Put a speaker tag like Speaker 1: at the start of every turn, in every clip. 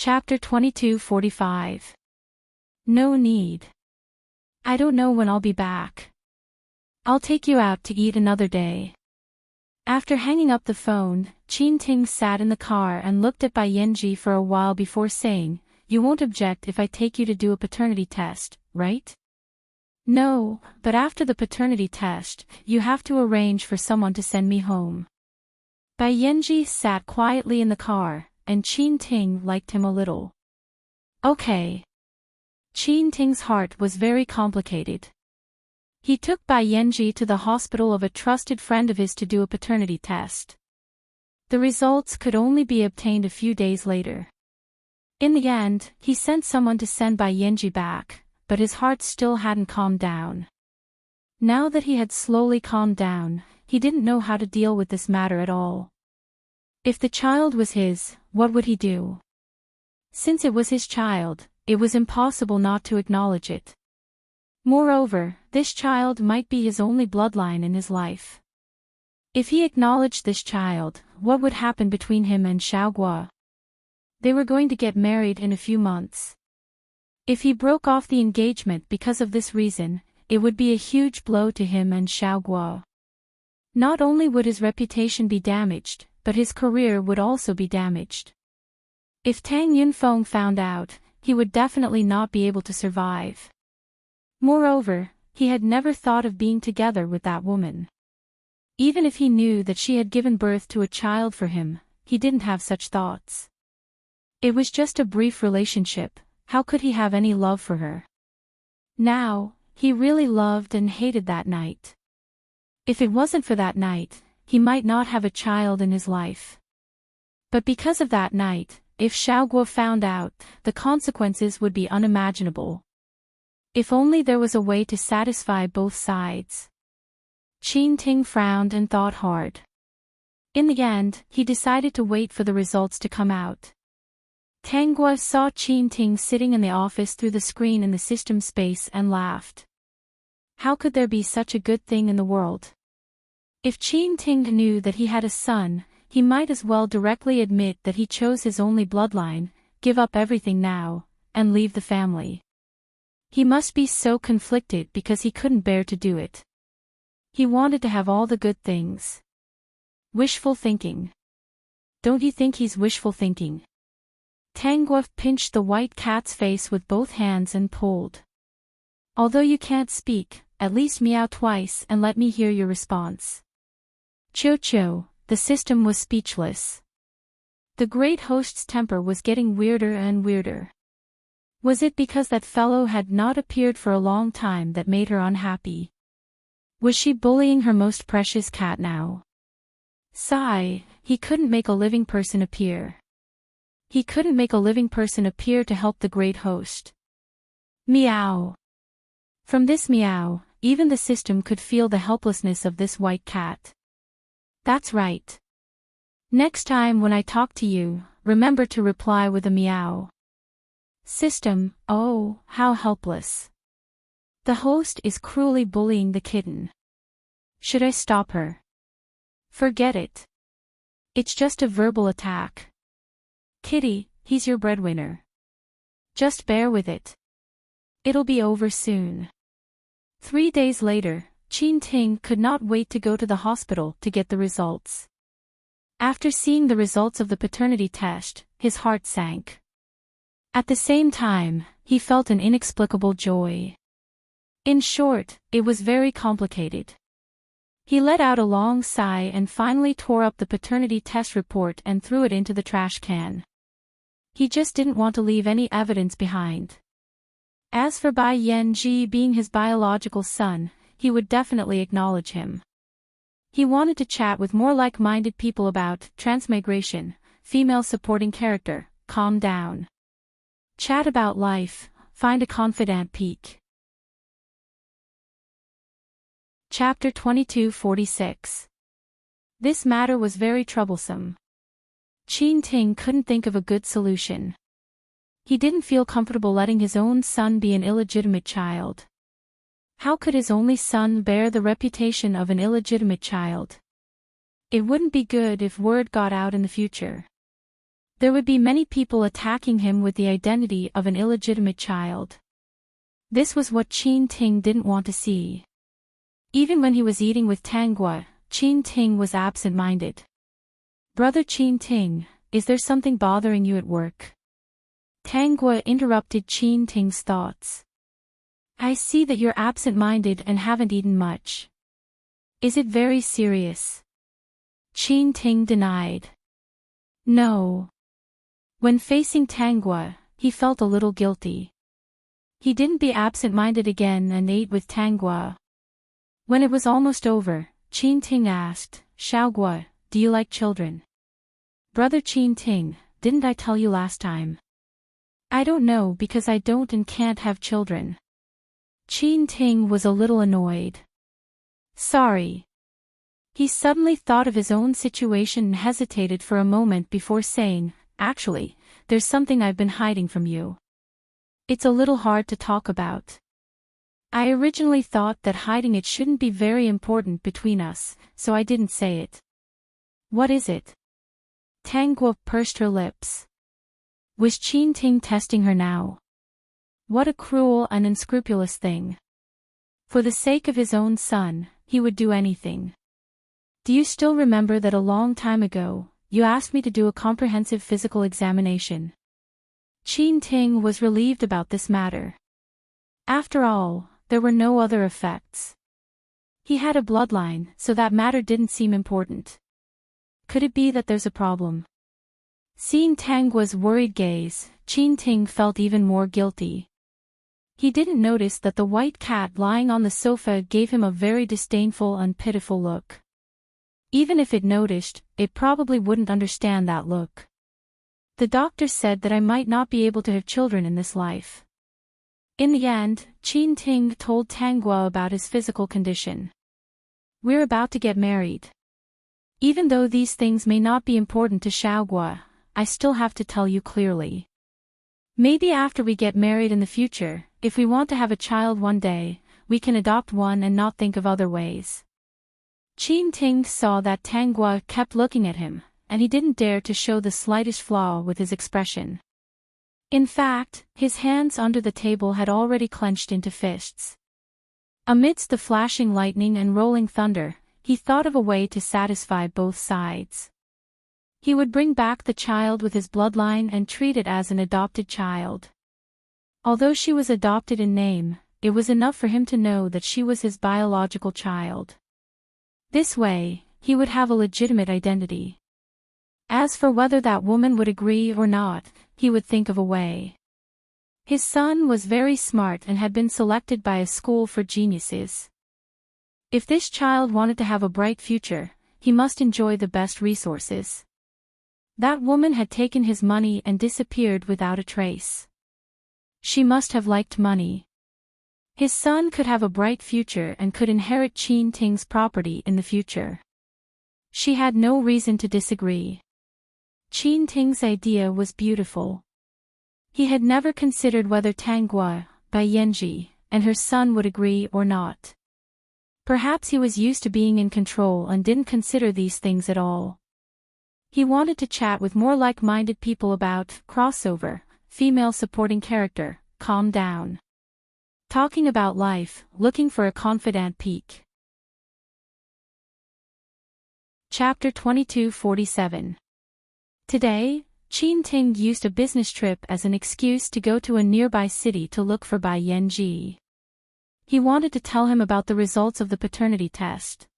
Speaker 1: Chapter 22:45. No need. I don't know when I'll be back. I'll take you out to eat another day. After hanging up the phone, Enchanting sat in the car and looked at Bai Yanji for a while before saying, "You won't object if I take you to do a paternity test, right?" "No, but after the paternity test, you have to arrange for someone to send me home." Bai Yanji sat quietly in the car, and Enchanting liked him a little. Okay. Enchanting's heart was very complicated. He took Bai Yanji to the hospital of a trusted friend of his to do a paternity test. The results could only be obtained a few days later. In the end, he sent someone to send Bai Yanji back, but his heart still hadn't calmed down. Now that he had slowly calmed down, he didn't know how to deal with this matter at all. If the child was his, what would he do? Since it was his child, it was impossible not to acknowledge it. Moreover, this child might be his only bloodline in his life. If he acknowledged this child, what would happen between him and Xiaoguo? They were going to get married in a few months. If he broke off the engagement because of this reason, it would be a huge blow to him and Xiaoguo. Not only would his reputation be damaged, but his career would also be damaged. If Tang Yunfeng found out, he would definitely not be able to survive. Moreover, he had never thought of being together with that woman. Even if he knew that she had given birth to a child for him, he didn't have such thoughts. It was just a brief relationship, how could he have any love for her? Now, he really loved and hated that night. If it wasn't for that night, he might not have a child in his life. But because of that night, if Xiaoguo found out, the consequences would be unimaginable. If only there was a way to satisfy both sides. Enchanting frowned and thought hard. In the end, he decided to wait for the results to come out. Tang Guo saw Enchanting sitting in the office through the screen in the system space and laughed. How could there be such a good thing in the world? If Enchanting knew that he had a son, he might as well directly admit that he chose his only bloodline, give up everything now, and leave the family. He must be so conflicted because he couldn't bear to do it. He wanted to have all the good things. Wishful thinking. Don't you think he's wishful thinking? Tang Guo pinched the white cat's face with both hands and pulled. Although you can't speak, at least meow twice and let me hear your response. Cho, the system was speechless. The great host's temper was getting weirder and weirder. Was it because that fellow had not appeared for a long time that made her unhappy? Was she bullying her most precious cat now? Sigh, he couldn't make a living person appear. He couldn't make a living person appear to help the great host. Meow. From this meow, even the system could feel the helplessness of this white cat. That's right. Next time when I talk to you, remember to reply with a meow. System, oh, how helpless. The host is cruelly bullying the kitten. Should I stop her? Forget it. It's just a verbal attack. Kitty, he's your breadwinner. Just bear with it. It'll be over soon. 3 days later, Enchanting could not wait to go to the hospital to get the results. After seeing the results of the paternity test, his heart sank. At the same time, he felt an inexplicable joy. In short, it was very complicated. He let out a long sigh and finally tore up the paternity test report and threw it into the trash can. He just didn't want to leave any evidence behind. As for Bai Yanji being his biological son, he would definitely acknowledge him. He wanted to chat with more like-minded people about transmigration, female supporting character, calm down. Chat about life, find a confidant peak. Chapter 22:46. This matter was very troublesome. Enchanting couldn't think of a good solution. He didn't feel comfortable letting his own son be an illegitimate child. How could his only son bear the reputation of an illegitimate child? It wouldn't be good if word got out in the future. There would be many people attacking him with the identity of an illegitimate child. This was what Enchanting didn't want to see. Even when he was eating with Tangua, Enchanting was absent-minded. "Brother Enchanting, is there something bothering you at work?" Tangua interrupted Enchanting's thoughts. "I see that you're absent-minded and haven't eaten much. Is it very serious?" Enchanting denied. "No." When facing Tangua, he felt a little guilty. He didn't be absent-minded again and ate with Tangua. When it was almost over, Enchanting asked, "Xiaogua, do you like children?" "Brother Enchanting, didn't I tell you last time?" "I don't know because I don't and can't have children." Enchanting was a little annoyed. "Sorry." He suddenly thought of his own situation and hesitated for a moment before saying, "Actually, there's something I've been hiding from you. It's a little hard to talk about. I originally thought that hiding it shouldn't be very important between us, so I didn't say it." "What is it?" Tangua pursed her lips. Was Enchanting testing her now? What a cruel and unscrupulous thing. For the sake of his own son, he would do anything. "Do you still remember that a long time ago, you asked me to do a comprehensive physical examination?" Enchanting was relieved about this matter. After all, there were no other effects. He had a bloodline, so that matter didn't seem important. Could it be that there's a problem? Seeing Tangua's worried gaze, Enchanting felt even more guilty. He didn't notice that the white cat lying on the sofa gave him a very disdainful and pitiful look. Even if it noticed, it probably wouldn't understand that look. "The doctor said that I might not be able to have children in this life." In the end, Enchanting told Tangua about his physical condition. "We're about to get married. Even though these things may not be important to Xiaogua, I still have to tell you clearly. Maybe after we get married in the future, if we want to have a child one day, we can adopt one and not think of other ways." Enchanting saw that Tangua kept looking at him, and he didn't dare to show the slightest flaw with his expression. In fact, his hands under the table had already clenched into fists. Amidst the flashing lightning and rolling thunder, he thought of a way to satisfy both sides. He would bring back the child with his bloodline and treat it as an adopted child. Although she was adopted in name, it was enough for him to know that she was his biological child. This way, he would have a legitimate identity. As for whether that woman would agree or not, he would think of a way. His son was very smart and had been selected by a school for geniuses. If this child wanted to have a bright future, he must enjoy the best resources. That woman had taken his money and disappeared without a trace. She must have liked money. His son could have a bright future and could inherit Enchanting's property in the future. She had no reason to disagree. Enchanting's idea was beautiful. He had never considered whether Tangua, Baiyenji, and her son would agree or not. Perhaps he was used to being in control and didn't consider these things at all. He wanted to chat with more like-minded people about crossover, female supporting character, calm down. Talking about life, looking for a confidant peak. Chapter 2247. Today, Enchanting used a business trip as an excuse to go to a nearby city to look for Baiyenji. He wanted to tell him about the results of the paternity test.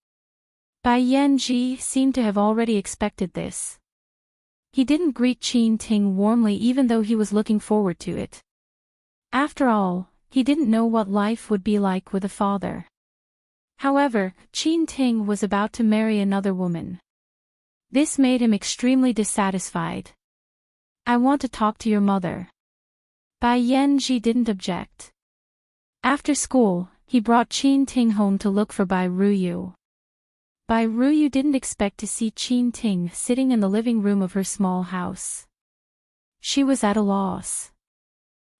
Speaker 1: Baiyenji seemed to have already expected this. He didn't greet Enchanting warmly even though he was looking forward to it. After all, he didn't know what life would be like with a father. However, Enchanting was about to marry another woman. This made him extremely dissatisfied. "I want to talk to your mother." Baiyenji didn't object. After school, he brought Enchanting home to look for Bai Ruyu. Bai Ruyu didn't expect to see Enchanting sitting in the living room of her small house. She was at a loss.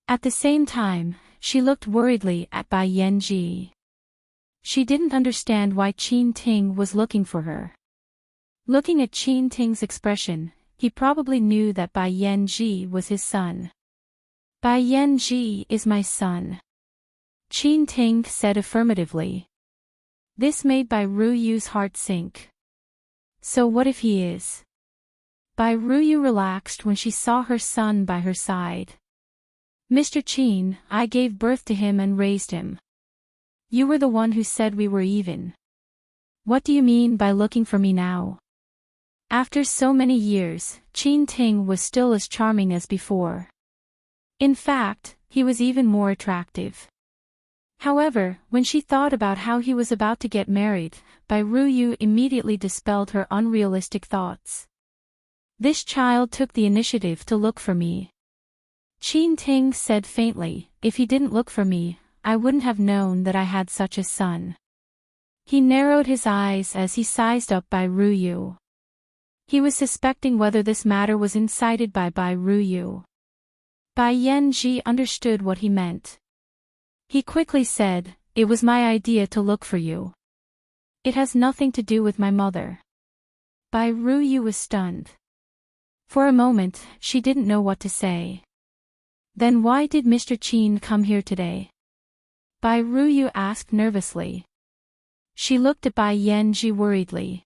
Speaker 1: At the same time, she looked worriedly at Baiyenji. She didn't understand why Enchanting was looking for her. Looking at Enchanting's expression, he probably knew that Bai Yanji was his son. Bai Yanji is my son. Enchanting said affirmatively. This made Bai Ruyu's heart sink. So what if he is? Bai Ruyu relaxed when she saw her son by her side. Mr. Qin, I gave birth to him and raised him. You were the one who said we were even. What do you mean by looking for me now? After so many years, Enchanting was still as charming as before. In fact, he was even more attractive. However, when she thought about how he was about to get married, Bai Ruyu immediately dispelled her unrealistic thoughts. This child took the initiative to look for me. Enchanting said faintly, if he didn't look for me, I wouldn't have known that I had such a son. He narrowed his eyes as he sized up Bai Ruyu. He was suspecting whether this matter was incited by Bai Ruyu. Bai Yanji understood what he meant. He quickly said, it was my idea to look for you. It has nothing to do with my mother. Bai Ruyu was stunned. For a moment, she didn't know what to say. Then why did Mr. Qin come here today? Bai Ruyu asked nervously. She looked at Bai Yanji worriedly.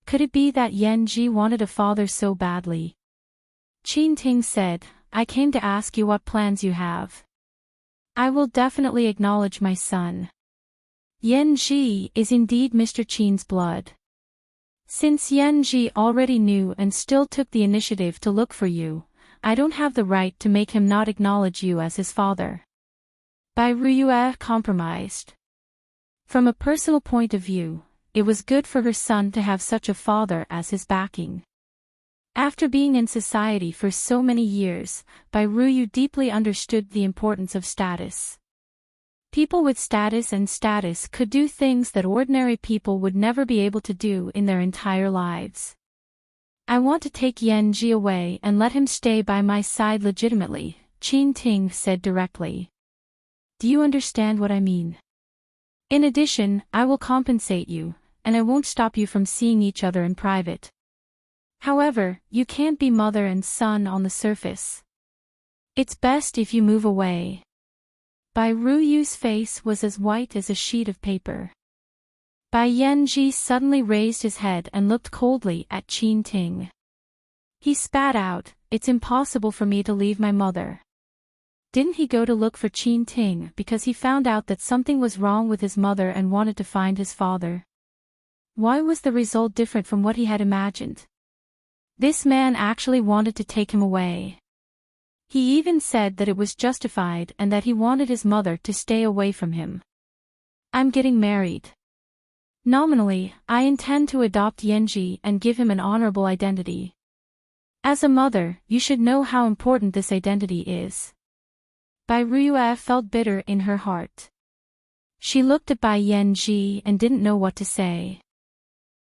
Speaker 1: Could it be that Yanji wanted a father so badly? Enchanting said, I came to ask you what plans you have. I will definitely acknowledge my son. Yanji is indeed Mr. Qin's blood. Since Yanji already knew and still took the initiative to look for you, I don't have the right to make him not acknowledge you as his father. Bai Ruyu compromised. From a personal point of view, it was good for her son to have such a father as his backing. After being in society for so many years, Bai Ruyu deeply understood the importance of status. People with status could do things that ordinary people would never be able to do in their entire lives. I want to take Yanji away and let him stay by my side legitimately, Enchanting said directly. Do you understand what I mean? In addition, I will compensate you, and I won't stop you from seeing each other in private. However, you can't be mother and son on the surface. It's best if you move away. Bai Ruyu's face was as white as a sheet of paper. Bai Yanji suddenly raised his head and looked coldly at Enchanting. He spat out, it's impossible for me to leave my mother. Didn't he go to look for Enchanting because he found out that something was wrong with his mother and wanted to find his father? Why was the result different from what he had imagined? This man actually wanted to take him away. He even said that it was justified and that he wanted his mother to stay away from him. I'm getting married. Nominally, I intend to adopt Yanji and give him an honorable identity. As a mother, you should know how important this identity is. Bai Ruyu felt bitter in her heart. She looked at Bai Yanji and didn't know what to say.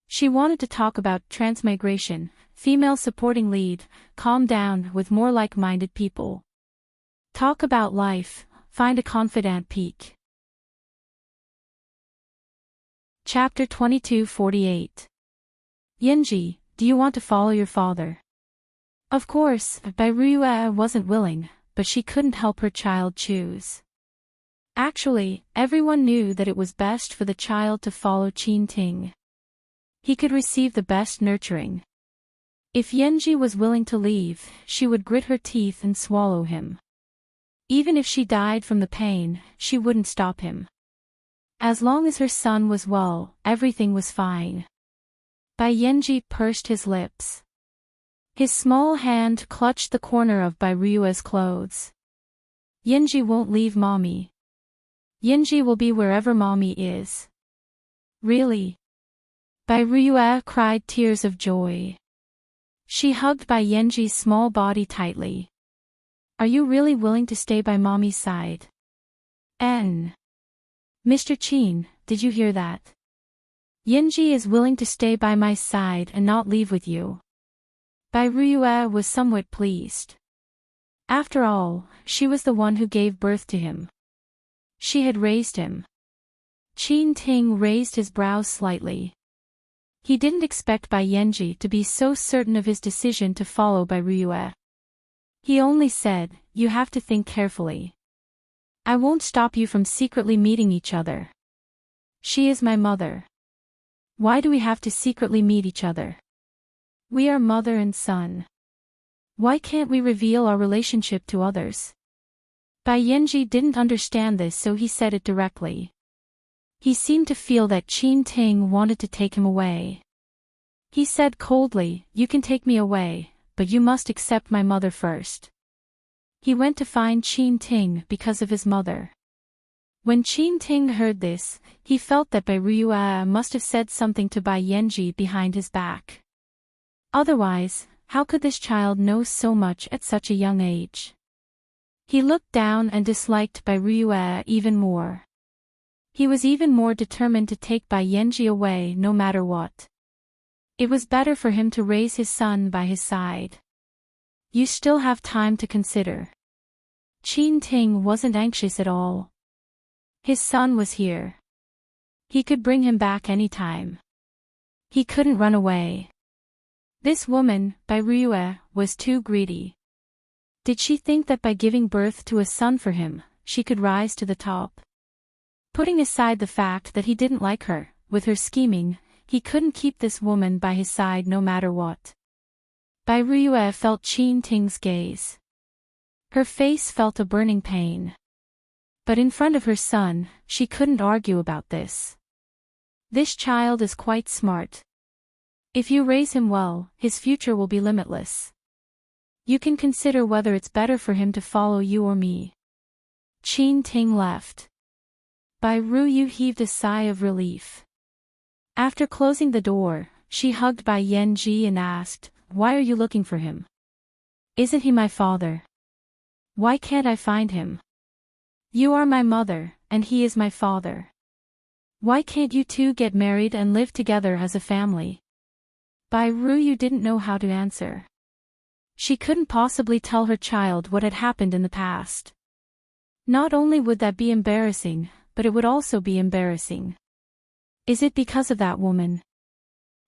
Speaker 1: She wanted to talk about transmigration, female supporting lead, calm down with more like-minded people. Talk about life, find a confidant peak. Chapter 2248. Yanji, do you want to follow your father? Of course, Bai Ruyu wasn't willing, but she couldn't help her child choose. Actually, everyone knew that it was best for the child to follow Enchanting. He could receive the best nurturing. If Yanji was willing to leave, she would grit her teeth and swallow him. Even if she died from the pain, she wouldn't stop him. As long as her son was well, everything was fine. Bai Yanji pursed his lips. His small hand clutched the corner of Bai Ruyu's clothes. Yanji won't leave mommy. Yanji will be wherever mommy is. Really? Bai Ruyu cried tears of joy. She hugged Bai Yanji's small body tightly. Are you really willing to stay by mommy's side? Mr. Qin, did you hear that? Yanji is willing to stay by my side and not leave with you. Bai Ruyu was somewhat pleased. After all, she was the one who gave birth to him. She had raised him. Enchanting raised his brows slightly. He didn't expect Bai Yanji to be so certain of his decision to follow Bai Ruyue. He only said, "You have to think carefully. I won't stop you from secretly meeting each other. She is my mother. Why do we have to secretly meet each other? We are mother and son. Why can't we reveal our relationship to others?" Bai Yanji didn't understand this, so he said it directly. He seemed to feel that Qin Ting wanted to take him away. He said coldly, "You can take me away, but you must accept my mother first." He went to find Qin Ting because of his mother. When Qin Ting heard this, he felt that Bai Ruyue must have said something to Bai Yanji behind his back. Otherwise, how could this child know so much at such a young age? He looked down and disliked Bai Ruyue even more. He was even more determined to take Bai Yanji away no matter what. It was better for him to raise his son by his side. "You still have time to consider." Qin Ting wasn't anxious at all. His son was here. He could bring him back any time. He couldn't run away. This woman, Bai Ruyue, was too greedy. Did she think that by giving birth to a son for him, she could rise to the top? Putting aside the fact that he didn't like her, with her scheming, he couldn't keep this woman by his side no matter what. Bai Ruyue felt Qin Ting's gaze. Her face felt a burning pain. But in front of her son, she couldn't argue about this. This child is quite smart. If you raise him well, his future will be limitless. You can consider whether it's better for him to follow you or me. Qin Ting left. Bai Ruyue heaved a sigh of relief. After closing the door, she hugged Bai Yanji and asked, "Why are you looking for him? Isn't he my father? Why can't I find him? You are my mother, and he is my father. Why can't you two get married and live together as a family?" Bai Ruyue didn't know how to answer. She couldn't possibly tell her child what had happened in the past. Not only would that be embarrassing, but it would also be embarrassing. Is it because of that woman?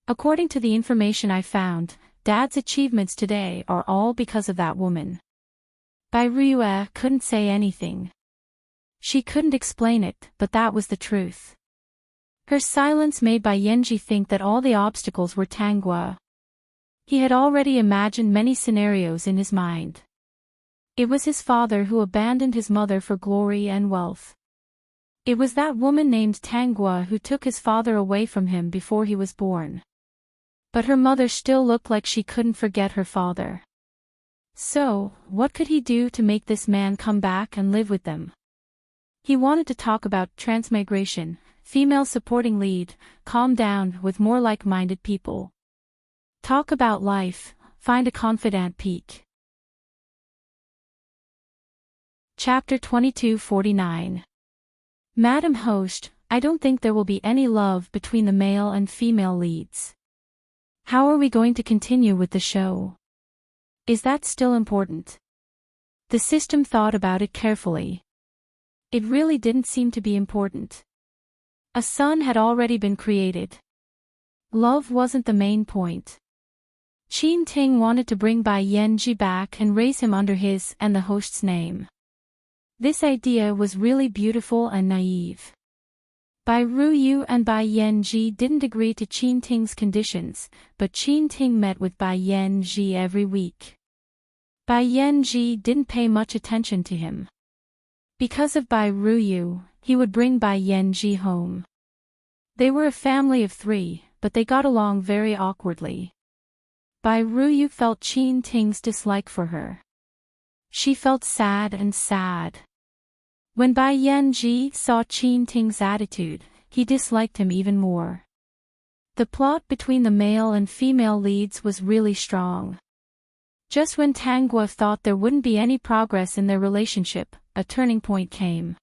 Speaker 1: According to the information I found, Dad's achievements today are all because of that woman. Bai Ruyue couldn't say anything. She couldn't explain it, but that was the truth. Her silence made Bai Yanji think that all the obstacles were Tanguo. He had already imagined many scenarios in his mind. It was his father who abandoned his mother for glory and wealth. It was that woman named Tanguo who took his father away from him before he was born. But her mother still looked like she couldn't forget her father. So, what could he do to make this man come back and live with them? He wanted to talk about transmigration, female supporting lead, calm down with more like-minded people. Talk about life, find a confidant peak. Chapter 2249. Madam Host, I don't think there will be any love between the male and female leads. How are we going to continue with the show? Is that still important? The system thought about it carefully. It really didn't seem to be important. A son had already been created. Love wasn't the main point. Qin Ting wanted to bring Bai Yanji back and raise him under his and the host's name. This idea was really beautiful and naive. Bai Ruyue and Bai Yanji didn't agree to Qin Ting's conditions, but Qin Ting met with Bai Yanji every week. Bai Yanji didn't pay much attention to him. Because of Bai Ruyue, he would bring Bai Yanji home. They were a family of 3, but they got along very awkwardly. Bai Ruyue felt Qin Ting's dislike for her. She felt sad and sad. When Bai Yanji saw Qin Ting's attitude, he disliked him even more. The plot between the male and female leads was really strong. Just when Tanguo thought there wouldn't be any progress in their relationship, a turning point came.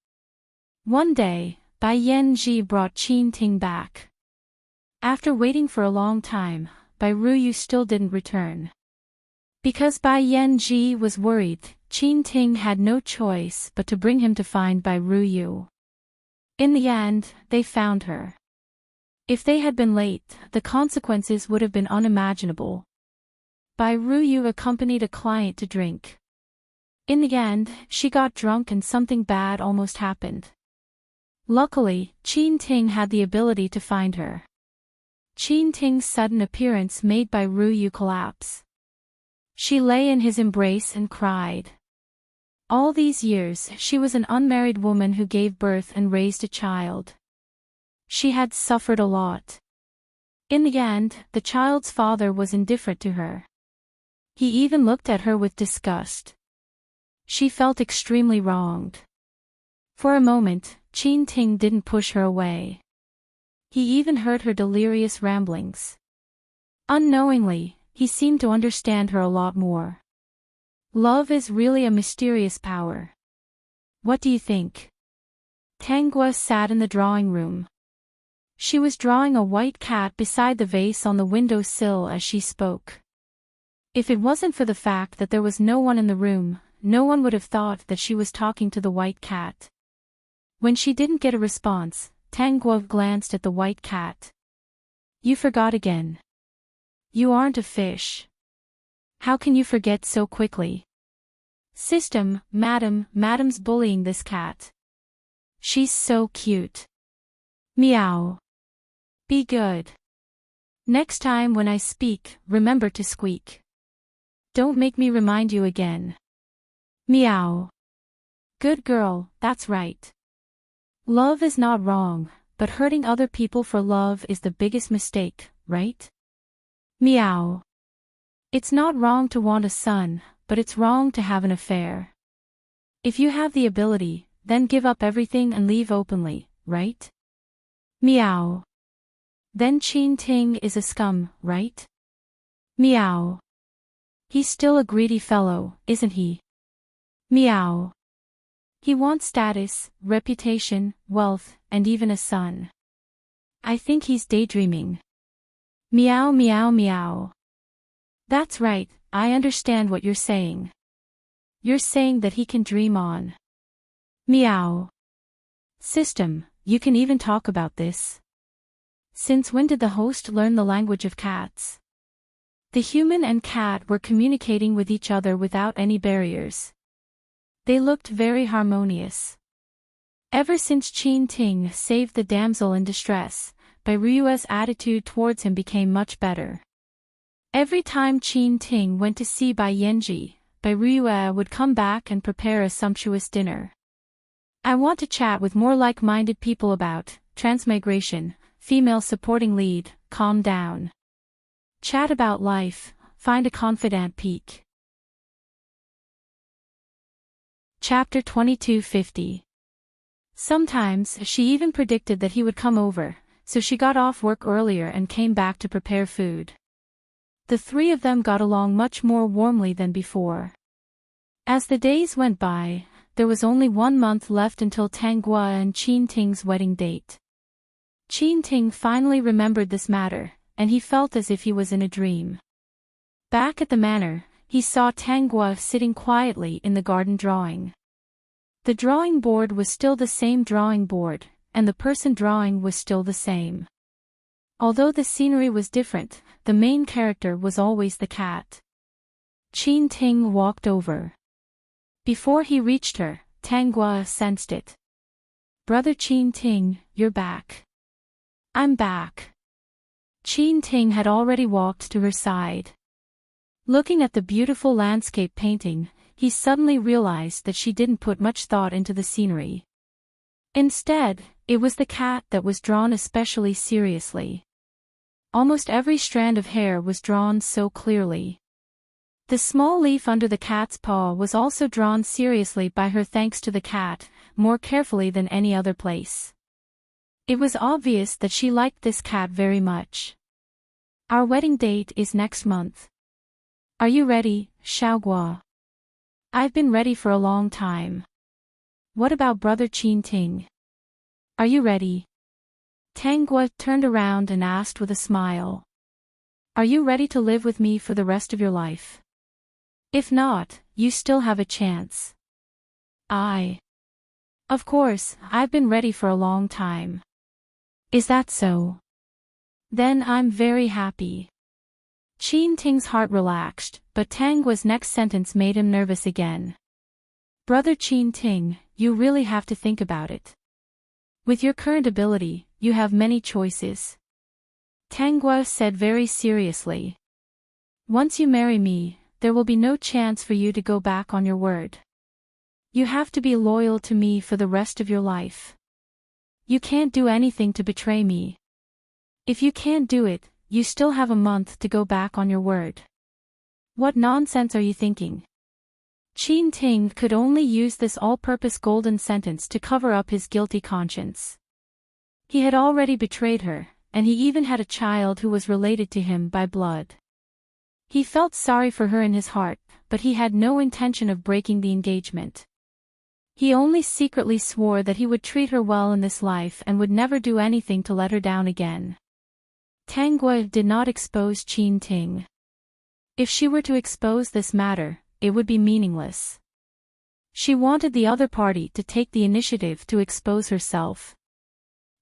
Speaker 1: One day, Bai Yanji brought Qin Ting back. After waiting for a long time, Bai Ruyue still didn't return. Because Bai Yanji was worried, Qin Ting had no choice but to bring him to find Bai Ruyue. In the end, they found her. If they had been late, the consequences would have been unimaginable. Bai Ruyu accompanied a client to drink. In the end, she got drunk and something bad almost happened. Luckily, Qin Ting had the ability to find her. Qin Ting's sudden appearance made Bai Ruyu collapse. She lay in his embrace and cried. All these years, she was an unmarried woman who gave birth and raised a child. She had suffered a lot. In the end, the child's father was indifferent to her. He even looked at her with disgust. She felt extremely wronged. For a moment, Qin Ting didn't push her away. He even heard her delirious ramblings. Unknowingly, he seemed to understand her a lot more. Love is really a mysterious power. What do you think? Tanggua sat in the drawing room. She was drawing a white cat beside the vase on the window sill as she spoke. If it wasn't for the fact that there was no one in the room, no one would have thought that she was talking to the white cat. When she didn't get a response, Tanggua glanced at the white cat. You forgot again. You aren't a fish. How can you forget so quickly? System, madam's bullying this cat. She's so cute. Meow. Be good. Next time when I speak, remember to squeak. Don't make me remind you again. Meow. Good girl, that's right. Love is not wrong, but hurting other people for love is the biggest mistake, right? Meow. It's not wrong to want a son, but it's wrong to have an affair. If you have the ability, then give up everything and leave openly, right? Meow. Then Qin Ting is a scum, right? Meow. He's still a greedy fellow, isn't he? Meow. He wants status, reputation, wealth, and even a son. I think he's daydreaming. Meow meow meow. That's right, I understand what you're saying. You're saying that he can dream on. Meow. System, you can even talk about this. Since when did the host learn the language of cats? The human and cat were communicating with each other without any barriers. They looked very harmonious. Ever since Qin Ting saved the damsel in distress, Bai Rui's attitude towards him became much better. Every time Qin Ting went to see Bai Yanji, Bai Rui would come back and prepare a sumptuous dinner. I want to chat with more like-minded people about transmigration, female supporting lead, calm down. Chat about life, find a confidant peak. Chapter 2250. Sometimes she even predicted that he would come over, so she got off work earlier and came back to prepare food. The three of them got along much more warmly than before. As the days went by, there was only 1 month left until Tanggua and Qin Ting's wedding date. Qin Ting finally remembered this matter, and he felt as if he was in a dream. Back at the manor, he saw Tanggua sitting quietly in the garden drawing. The drawing board was still the same drawing board, and the person drawing was still the same. Although the scenery was different, the main character was always the cat. Qin Ting walked over. Before he reached her, Tanggua sensed it. Brother Qin Ting, you're back. I'm back. Qin Ting had already walked to her side. Looking at the beautiful landscape painting, he suddenly realized that she didn't put much thought into the scenery. Instead, it was the cat that was drawn especially seriously. Almost every strand of hair was drawn so clearly. The small leaf under the cat's paw was also drawn seriously by her thanks to the cat, more carefully than any other place. It was obvious that she liked this cat very much. Our wedding date is next month. Are you ready, Xiaogua? I've been ready for a long time. What about brother Qin Ting? Are you ready? Tanggua turned around and asked with a smile. Are you ready to live with me for the rest of your life? If not, you still have a chance. Of course, I've been ready for a long time. Is that so? Then I'm very happy. Ting's heart relaxed, but Tangua's next sentence made him nervous again. Brother Ting, you really have to think about it. With your current ability, you have many choices. Tangua said very seriously. Once you marry me, there will be no chance for you to go back on your word. You have to be loyal to me for the rest of your life. You can't do anything to betray me. If you can't do it, you still have a month to go back on your word. What nonsense are you thinking? Ting could only use this all-purpose golden sentence to cover up his guilty conscience. He had already betrayed her, and he even had a child who was related to him by blood. He felt sorry for her in his heart, but he had no intention of breaking the engagement. He only secretly swore that he would treat her well in this life and would never do anything to let her down again. Tangua did not expose Ting. If she were to expose this matter, it would be meaningless. She wanted the other party to take the initiative to expose herself.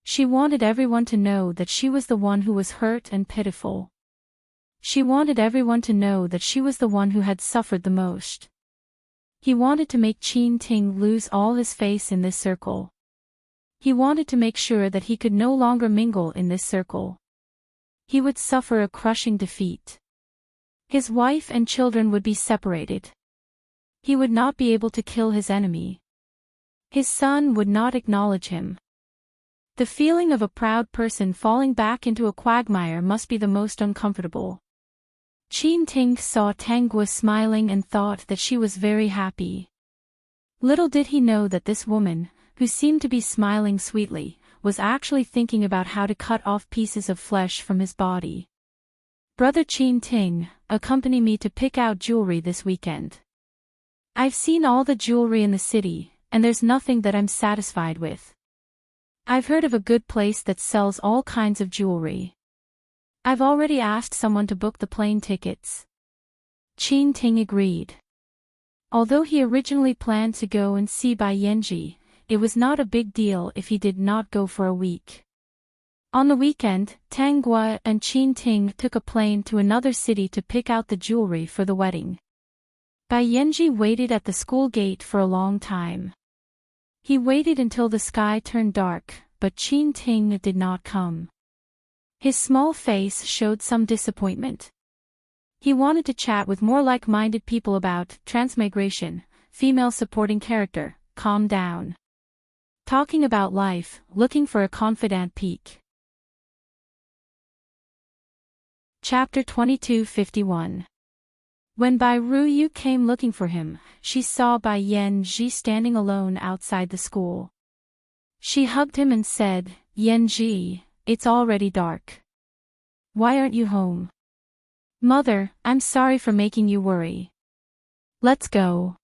Speaker 1: She wanted everyone to know that she was the one who was hurt and pitiful. She wanted everyone to know that she was the one who had suffered the most. He wanted to make Ting lose all his face in this circle. He wanted to make sure that he could no longer mingle in this circle. He would suffer a crushing defeat. His wife and children would be separated. He would not be able to kill his enemy. His son would not acknowledge him. The feeling of a proud person falling back into a quagmire must be the most uncomfortable. Ting saw Tangua smiling and thought that she was very happy. Little did he know that this woman, who seemed to be smiling sweetly, was actually thinking about how to cut off pieces of flesh from his body. Brother Ting, accompany me to pick out jewelry this weekend. I've seen all the jewelry in the city, and there's nothing that I'm satisfied with. I've heard of a good place that sells all kinds of jewelry. I've already asked someone to book the plane tickets. Ting agreed. Although he originally planned to go and see Bai Yanji, it was not a big deal if he did not go for a week. On the weekend, Tangua and Ting took a plane to another city to pick out the jewelry for the wedding. Bai Yanji waited at the school gate for a long time. He waited until the sky turned dark, but Ting did not come. His small face showed some disappointment. He wanted to chat with more like-minded people about transmigration, female supporting character, calm down. Talking about life, looking for a confidant peak. Chapter 2251. When Bai Ruyu came looking for him, she saw Bai Yanji standing alone outside the school. She hugged him and said, "Yanji, it's already dark. Why aren't you home?" "Mother, I'm sorry for making you worry. Let's go."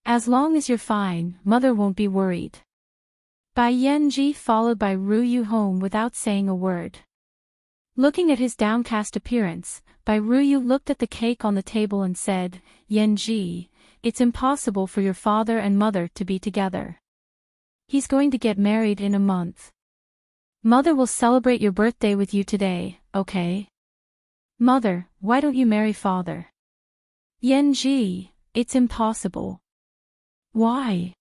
Speaker 1: "As long as you're fine, Mother won't be worried." Bai Yanji followed Bai Ruyu home without saying a word. Looking at his downcast appearance, Bai Ruyu looked at the cake on the table and said, "Yanji, it's impossible for your father and mother to be together. He's going to get married in a month. Mother will celebrate your birthday with you today, okay? Mother, why don't you marry father?" "Yanji, it's impossible." "Why?"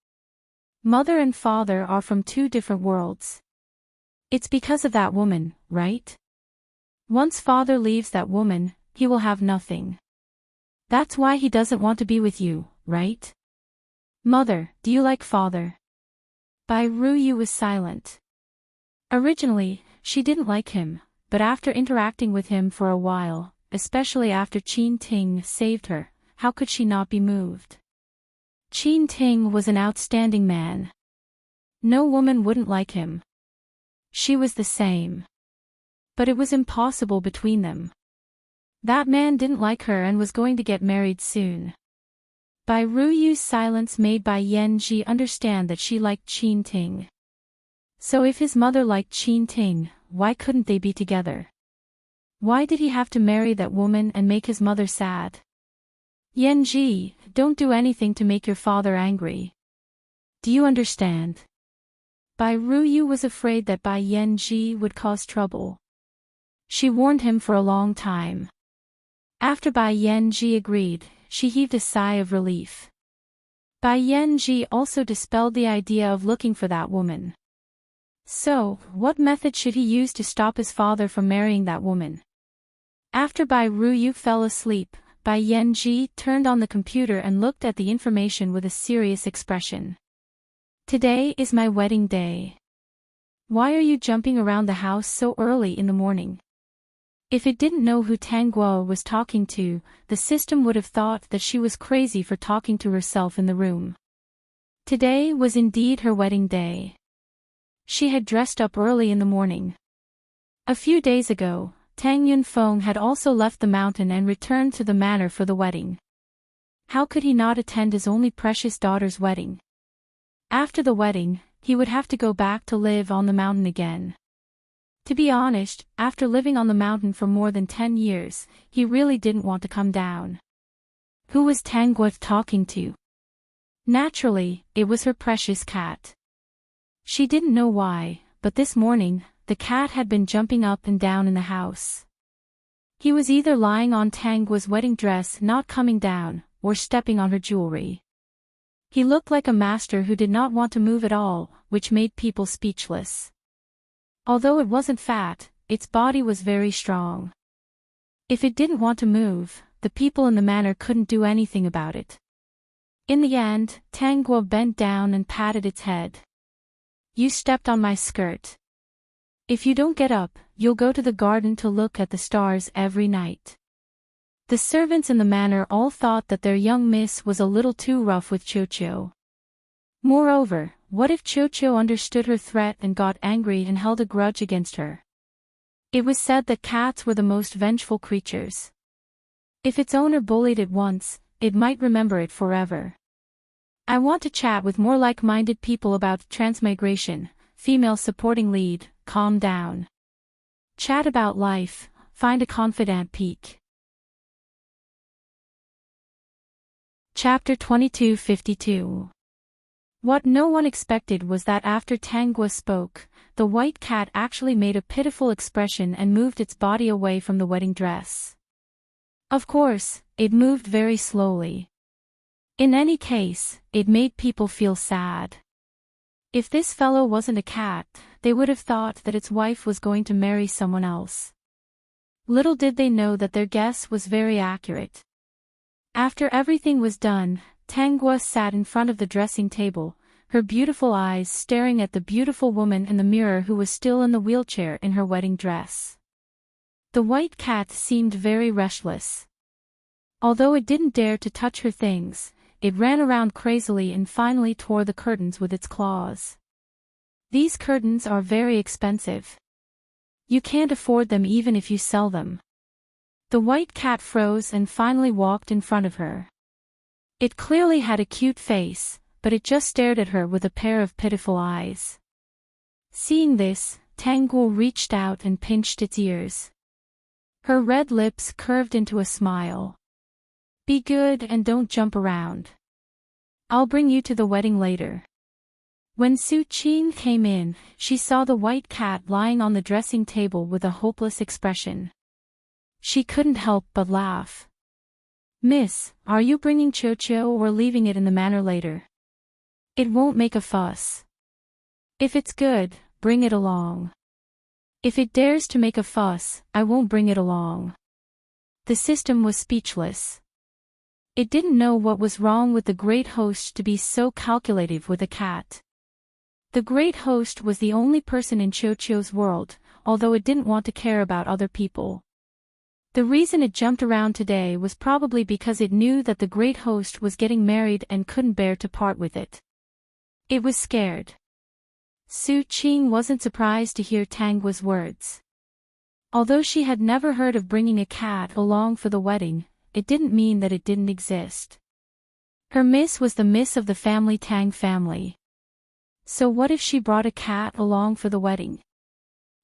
Speaker 1: "Mother and father are from two different worlds. It's because of that woman, right? Once father leaves that woman, he will have nothing. That's why he doesn't want to be with you, right? Mother, do you like father?" Bai Ruyu was silent. Originally, she didn't like him, but after interacting with him for a while, especially after Ting saved her, how could she not be moved? Ting was an outstanding man. No woman wouldn't like him. She was the same. But it was impossible between them. That man didn't like her and was going to get married soon. Bai Ruyu's silence made Bai Yanji understand that she liked Ting. So if his mother liked Ting, why couldn't they be together? Why did he have to marry that woman and make his mother sad? "Yanji, don't do anything to make your father angry. Do you understand?" Bai Ruyu was afraid that Bai Yanji would cause trouble. She warned him for a long time. After Bai Yanji agreed, she heaved a sigh of relief. Bai Yanji also dispelled the idea of looking for that woman. So, what method should he use to stop his father from marrying that woman? After Bai Ruyu fell asleep, Bai Yanji turned on the computer and looked at the information with a serious expression. Today is my wedding day. Why are you jumping around the house so early in the morning? If it didn't know who Tang Guo was talking to, the system would have thought that she was crazy for talking to herself in the room. Today was indeed her wedding day. She had dressed up early in the morning. A few days ago, Tang Yunfeng had also left the mountain and returned to the manor for the wedding. How could he not attend his only precious daughter's wedding? After the wedding, he would have to go back to live on the mountain again. To be honest, after living on the mountain for more than 10 years, he really didn't want to come down. Who was Tang Guo talking to? Naturally, it was her precious cat. She didn't know why, but this morning, the cat had been jumping up and down in the house. He was either lying on Tang Guo's wedding dress not coming down, or stepping on her jewelry. He looked like a master who did not want to move at all, which made people speechless. Although it wasn't fat, its body was very strong. If it didn't want to move, the people in the manor couldn't do anything about it. In the end, Tang Guo bent down and patted its head. You stepped on my skirt. If you don't get up, you'll go to the garden to look at the stars every night. The servants in the manor all thought that their young miss was a little too rough with Qiuqiu. Moreover, what if Qiuqiu understood her threat and got angry and held a grudge against her? It was said that cats were the most vengeful creatures. If its owner bullied it once, it might remember it forever. I want to chat with more like-minded people about transmigration, female supporting lead, calm down. Chat about life, find a confidant peak. Chapter 2252. What no one expected was that after Tang Guo spoke, the white cat actually made a pitiful expression and moved its body away from the wedding dress. Of course, it moved very slowly. In any case, it made people feel sad. If this fellow wasn't a cat, they would have thought that its wife was going to marry someone else. Little did they know that their guess was very accurate. After everything was done, Tang Guo sat in front of the dressing table, her beautiful eyes staring at the beautiful woman in the mirror who was still in the wheelchair in her wedding dress. The white cat seemed very restless. Although it didn't dare to touch her things, it ran around crazily and finally tore the curtains with its claws. These curtains are very expensive. You can't afford them even if you sell them. The white cat froze and finally walked in front of her. It clearly had a cute face, but it just stared at her with a pair of pitiful eyes. Seeing this, Tang Guo reached out and pinched its ears. Her red lips curved into a smile. Be good and don't jump around. I'll bring you to the wedding later. When Su Qing came in, she saw the white cat lying on the dressing table with a hopeless expression. She couldn't help but laugh. Miss, are you bringing Qiuqiu or leaving it in the manor later? It won't make a fuss. If it's good, bring it along. If it dares to make a fuss, I won't bring it along. The system was speechless. It didn't know what was wrong with the great host to be so calculative with a cat. The great host was the only person in Qiuqiu's world, although it didn't want to care about other people. The reason it jumped around today was probably because it knew that the great host was getting married and couldn't bear to part with it. It was scared. Su Qing wasn't surprised to hear Tang Guo's words. Although she had never heard of bringing a cat along for the wedding, it didn't mean that it didn't exist. Her miss was the miss of the family Tang family. So what if she brought a cat along for the wedding?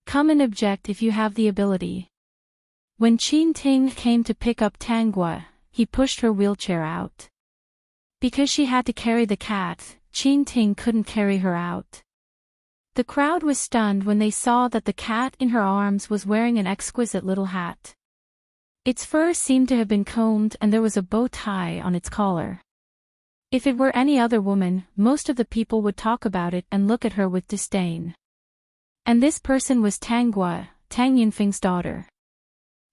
Speaker 1: Come and object if you have the ability. When Qin Ting came to pick up Tang Guo, he pushed her wheelchair out. Because she had to carry the cat, Qin Ting couldn't carry her out. The crowd was stunned when they saw that the cat in her arms was wearing an exquisite little hat. Its fur seemed to have been combed and there was a bow tie on its collar. If it were any other woman, most of the people would talk about it and look at her with disdain. And this person was Tang Guo, Tang Yunfeng's daughter.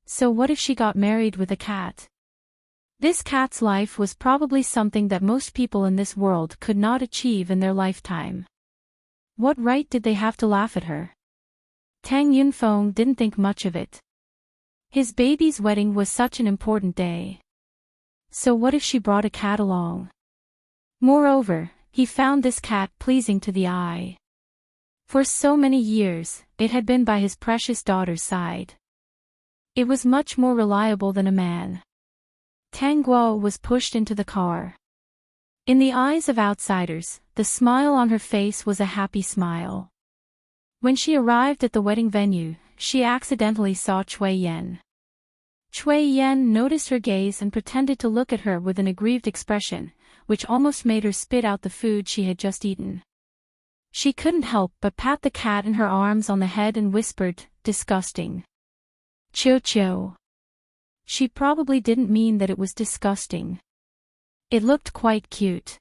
Speaker 1: So what if she got married with a cat? This cat's life was probably something that most people in this world could not achieve in their lifetime. What right did they have to laugh at her? Tang Yunfeng didn't think much of it. His baby's wedding was such an important day. So what if she brought a cat along? Moreover, he found this cat pleasing to the eye. For so many years, it had been by his precious daughter's side. It was much more reliable than a man. Tang Guo was pushed into the car. In the eyes of outsiders, the smile on her face was a happy smile. When she arrived at the wedding venue, she accidentally saw Cui Yan. Cui Yan noticed her gaze and pretended to look at her with an aggrieved expression, which almost made her spit out the food she had just eaten. She couldn't help but pat the cat in her arms on the head and whispered, "Disgusting." "Chio chio." She probably didn't mean that it was disgusting. It looked quite cute.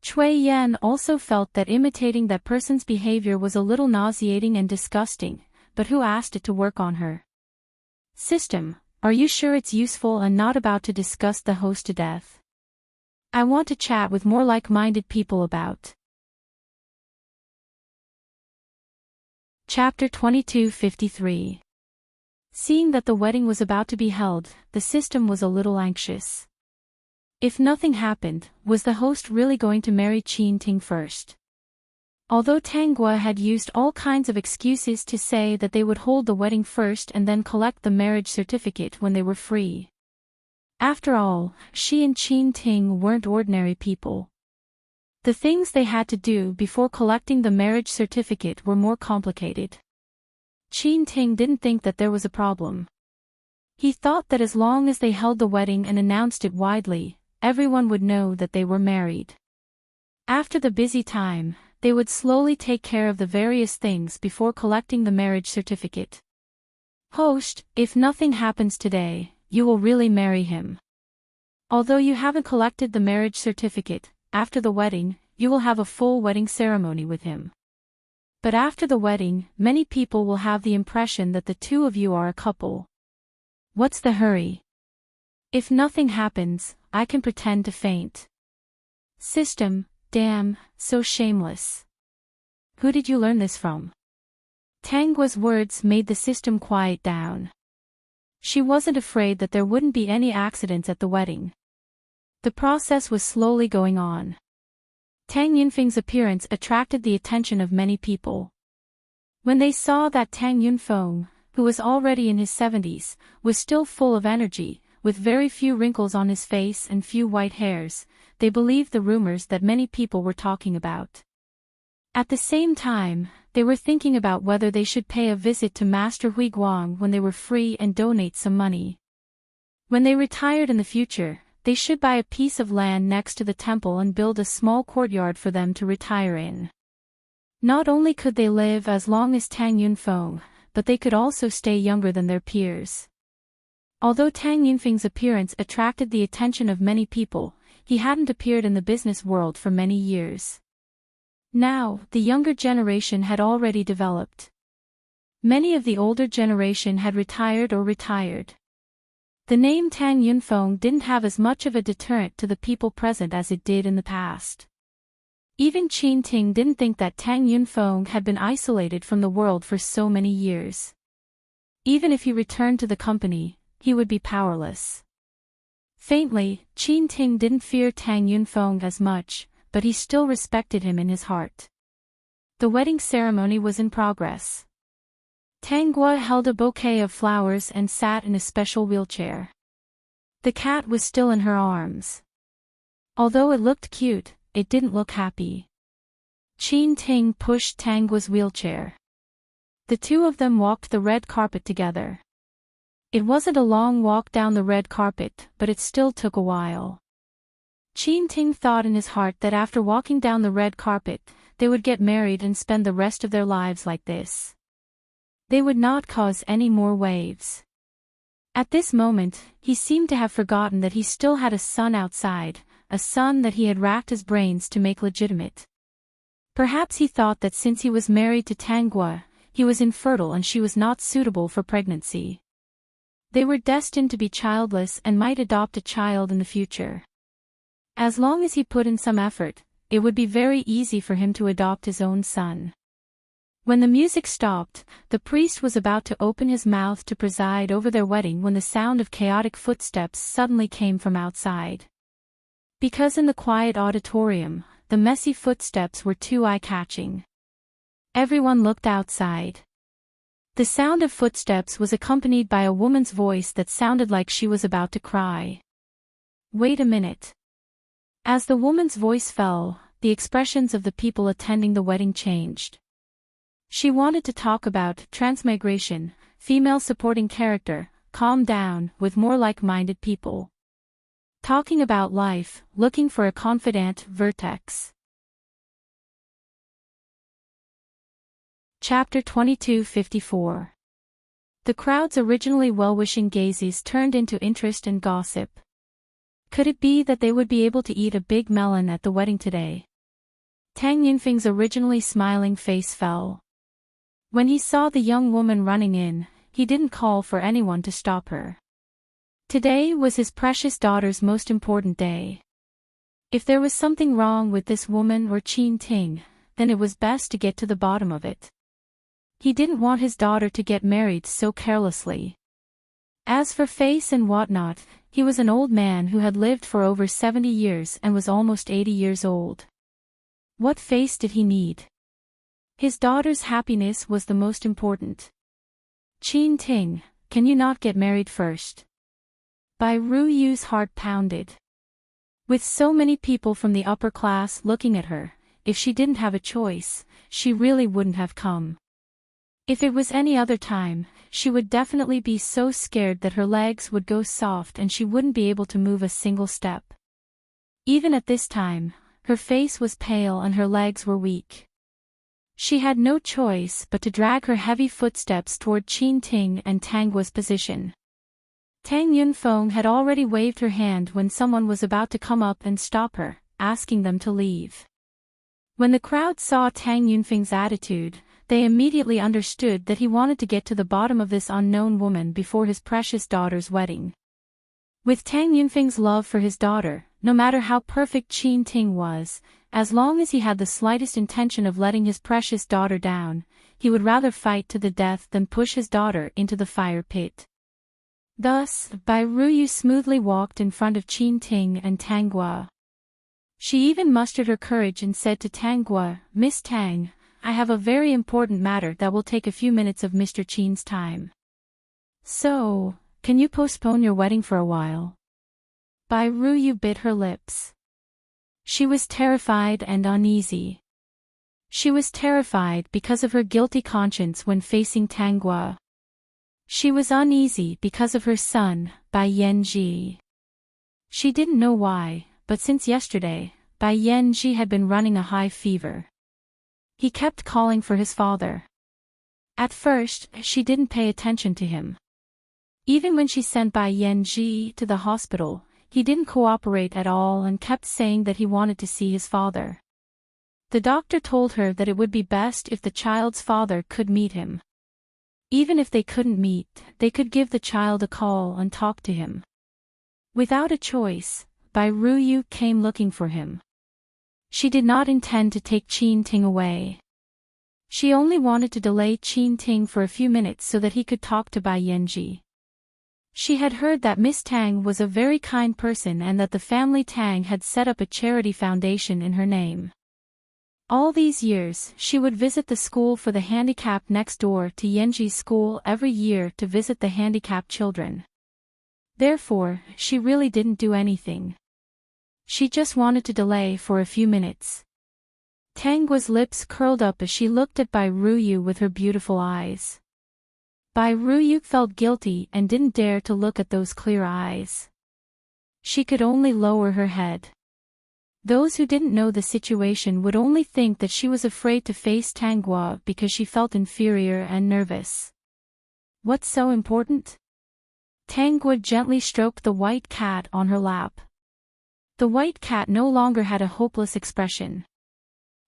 Speaker 1: Cui Yan also felt that imitating that person's behavior was a little nauseating and disgusting, but who asked it to work on her? "System, are you sure it's useful and not about to disgust the host to death? I want to chat with more like-minded people about." Chapter 2253. Seeing that the wedding was about to be held, the system was a little anxious. If nothing happened, was the host really going to marry Enchanting first? Although Tang Guo had used all kinds of excuses to say that they would hold the wedding first and then collect the marriage certificate when they were free. After all, she and Enchanting weren't ordinary people. The things they had to do before collecting the marriage certificate were more complicated. Enchanting didn't think that there was a problem. He thought that as long as they held the wedding and announced it widely, everyone would know that they were married. After the busy time, they would slowly take care of the various things before collecting the marriage certificate. "Host, if nothing happens today, you will really marry him. Although you haven't collected the marriage certificate, after the wedding, you will have a full wedding ceremony with him. But after the wedding, many people will have the impression that the two of you are a couple. What's the hurry? If nothing happens, I can pretend to faint." System, damn, so shameless. Who did you learn this from? Tang Guo's words made the system quiet down. She wasn't afraid that there wouldn't be any accidents at the wedding. The process was slowly going on. Tang Yunfeng's appearance attracted the attention of many people. When they saw that Tang Yunfeng, who was already in his 70s, was still full of energy, with very few wrinkles on his face and few white hairs, they believed the rumors that many people were talking about. At the same time, they were thinking about whether they should pay a visit to Master Hui Guang when they were free and donate some money. When they retired in the future, they should buy a piece of land next to the temple and build a small courtyard for them to retire in. Not only could they live as long as Tang Yunfeng, but they could also stay younger than their peers. Although Tang Yunfeng's appearance attracted the attention of many people, he hadn't appeared in the business world for many years. Now, the younger generation had already developed. Many of the older generation had retired or retired. The name Tang Yunfeng didn't have as much of a deterrent to the people present as it did in the past. Even Enchanting didn't think that Tang Yunfeng had been isolated from the world for so many years. Even if he returned to the company, he would be powerless. Faintly, Enchanting didn't fear Tang Yunfeng as much, but he still respected him in his heart. The wedding ceremony was in progress. Tang Guo held a bouquet of flowers and sat in a special wheelchair. The cat was still in her arms. Although it looked cute, it didn't look happy. Enchanting pushed Tang Guo's wheelchair. The two of them walked the red carpet together. It wasn't a long walk down the red carpet, but it still took a while. Enchanting thought in his heart that after walking down the red carpet, they would get married and spend the rest of their lives like this. They would not cause any more waves. At this moment, he seemed to have forgotten that he still had a son outside, a son that he had racked his brains to make legitimate. Perhaps he thought that since he was married to Tangwa, he was infertile and she was not suitable for pregnancy. They were destined to be childless and might adopt a child in the future. As long as he put in some effort, it would be very easy for him to adopt his own son. When the music stopped, the priest was about to open his mouth to preside over their wedding when the sound of chaotic footsteps suddenly came from outside. Because in the quiet auditorium, the messy footsteps were too eye-catching. Everyone looked outside. The sound of footsteps was accompanied by a woman's voice that sounded like she was about to cry. Wait a minute. As the woman's voice fell, the expressions of the people attending the wedding changed. She wanted to talk about transmigration, female supporting character, calm down, with more like-minded people. Talking about life, looking for a confidant vertex. Chapter 2254. The crowd's originally well-wishing gazes turned into interest and gossip. Could it be that they would be able to eat a big melon at the wedding today? Tang Yunfeng's originally smiling face fell. When he saw the young woman running in, he didn't call for anyone to stop her. Today was his precious daughter's most important day. If there was something wrong with this woman or Qin Ting, then it was best to get to the bottom of it. He didn't want his daughter to get married so carelessly. As for face and whatnot, he was an old man who had lived for over 70 years and was almost 80 years old. What face did he need? His daughter's happiness was the most important. Qin Ting, can you not get married first? Bai Ruyu's heart pounded. With so many people from the upper class looking at her, if she didn't have a choice, she really wouldn't have come. If it was any other time, she would definitely be so scared that her legs would go soft and she wouldn't be able to move a single step. Even at this time, her face was pale and her legs were weak. She had no choice but to drag her heavy footsteps toward Qin Ting and Tangwa's position. Tang Yunfeng had already waved her hand when someone was about to come up and stop her, asking them to leave. When the crowd saw Tang Yunfeng's attitude, they immediately understood that he wanted to get to the bottom of this unknown woman before his precious daughter's wedding. With Tang Yunfeng's love for his daughter, no matter how perfect Qin Ting was, as long as he had the slightest intention of letting his precious daughter down, he would rather fight to the death than push his daughter into the fire pit. Thus, Bai Ruyu smoothly walked in front of Qin Ting and Tangwa. She even mustered her courage and said to Tangwa, "Miss Tang, I have a very important matter that will take a few minutes of Mr. Qin's time. So, can you postpone your wedding for a while?" Bai Ruyu bit her lips. She was terrified and uneasy. She was terrified because of her guilty conscience when facing Tangwa. She was uneasy because of her son, Bai Yanji. She didn't know why, but since yesterday, Bai Yanji had been running a high fever. He kept calling for his father. At first, she didn't pay attention to him. Even when she sent Bai Yanji to the hospital, he didn't cooperate at all and kept saying that he wanted to see his father. The doctor told her that it would be best if the child's father could meet him. Even if they couldn't meet, they could give the child a call and talk to him. Without a choice, Bai Ruyu came looking for him. She did not intend to take Qin Ting away. She only wanted to delay Qin Ting for a few minutes so that he could talk to Bai Yanji. She had heard that Miss Tang was a very kind person and that the family Tang had set up a charity foundation in her name. All these years, she would visit the school for the handicapped next door to Yanji's school every year to visit the handicapped children. Therefore, she really didn't do anything. She just wanted to delay for a few minutes. Tangwa's lips curled up as she looked at Bai Ruyu with her beautiful eyes. Bai Ruyu felt guilty and didn't dare to look at those clear eyes. She could only lower her head. Those who didn't know the situation would only think that she was afraid to face Tanghua because she felt inferior and nervous. What's so important? Tanghua gently stroked the white cat on her lap. The white cat no longer had a hopeless expression.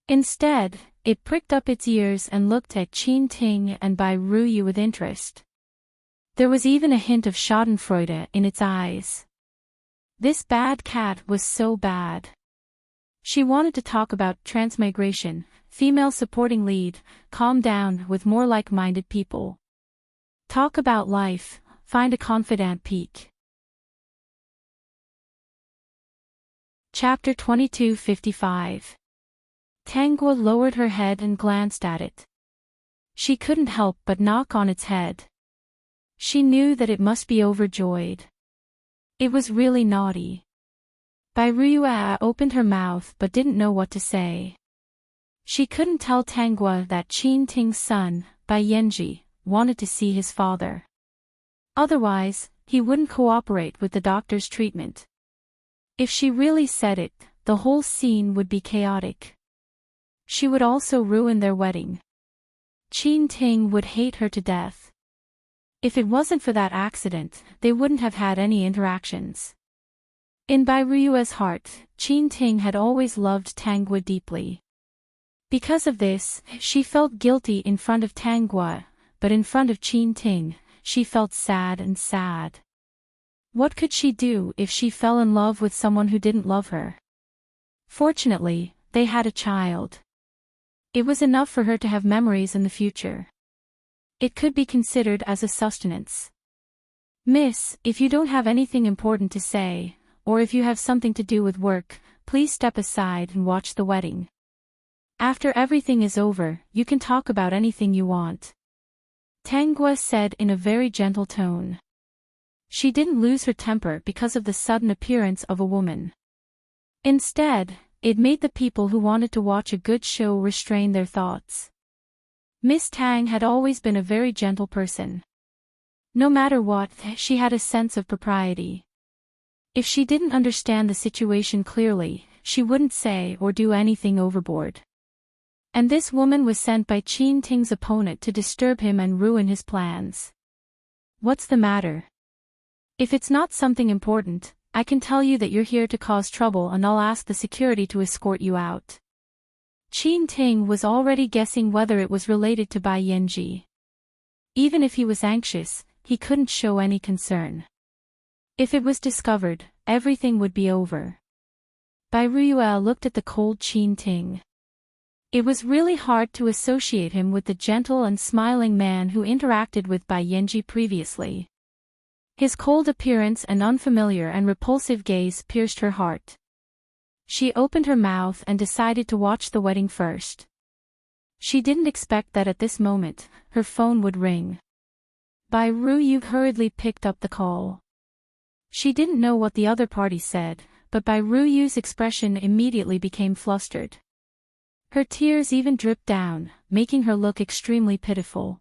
Speaker 1: Instead, it pricked up its ears and looked at Enchanting and Bai Ruyu with interest. There was even a hint of schadenfreude in its eyes. This bad cat was so bad. She wanted to talk about transmigration, female supporting lead, calm down with more like-minded people. Talk about life, find a confidant peak. Chapter 2255. Tanghua lowered her head and glanced at it. She couldn't help but knock on its head. She knew that it must be overjoyed. It was really naughty. Bai Ruyu opened her mouth but didn't know what to say. She couldn't tell Tanghua that Enchanting's son, Bai Yanji, wanted to see his father. Otherwise, he wouldn't cooperate with the doctor's treatment. If she really said it, the whole scene would be chaotic. She would also ruin their wedding. Enchanting would hate her to death. If it wasn't for that accident, they wouldn't have had any interactions. In Bai Ruyu's heart, Enchanting had always loved Tanghua deeply. Because of this, she felt guilty in front of Tanghua, but in front of Enchanting, she felt sad and sad. What could she do if she fell in love with someone who didn't love her? Fortunately, they had a child. It was enough for her to have memories in the future. It could be considered as a sustenance. Miss, if you don't have anything important to say, or if you have something to do with work, please step aside and watch the wedding. After everything is over, you can talk about anything you want. Tanghua said in a very gentle tone. She didn't lose her temper because of the sudden appearance of a woman. Instead, it made the people who wanted to watch a good show restrain their thoughts. Miss Tang had always been a very gentle person. No matter what, she had a sense of propriety. If she didn't understand the situation clearly, she wouldn't say or do anything overboard. And this woman was sent by Enchanting's opponent to disturb him and ruin his plans. What's the matter? If it's not something important, I can tell you that you're here to cause trouble and I'll ask the security to escort you out. Enchanting was already guessing whether it was related to Bai Yanji. Even if he was anxious, he couldn't show any concern. If it was discovered, everything would be over. Bai Ruyu looked at the cold Enchanting. It was really hard to associate him with the gentle and smiling man who interacted with Bai Yanji previously. His cold appearance and unfamiliar and repulsive gaze pierced her heart. She opened her mouth and decided to watch the wedding first. She didn't expect that at this moment, her phone would ring. Bai Ruyu hurriedly picked up the call. She didn't know what the other party said, but Bai Ruyu's expression immediately became flustered. Her tears even dripped down, making her look extremely pitiful.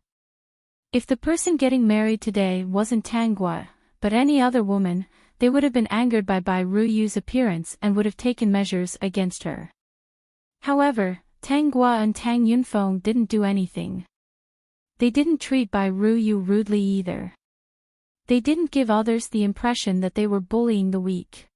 Speaker 1: If the person getting married today wasn't Tanghua, but any other woman, they would have been angered by Bai Ruyu's appearance and would have taken measures against her. However, Tanghua and Tang Yunfeng didn't do anything. They didn't treat Bai Ruyu rudely either. They didn't give others the impression that they were bullying the weak.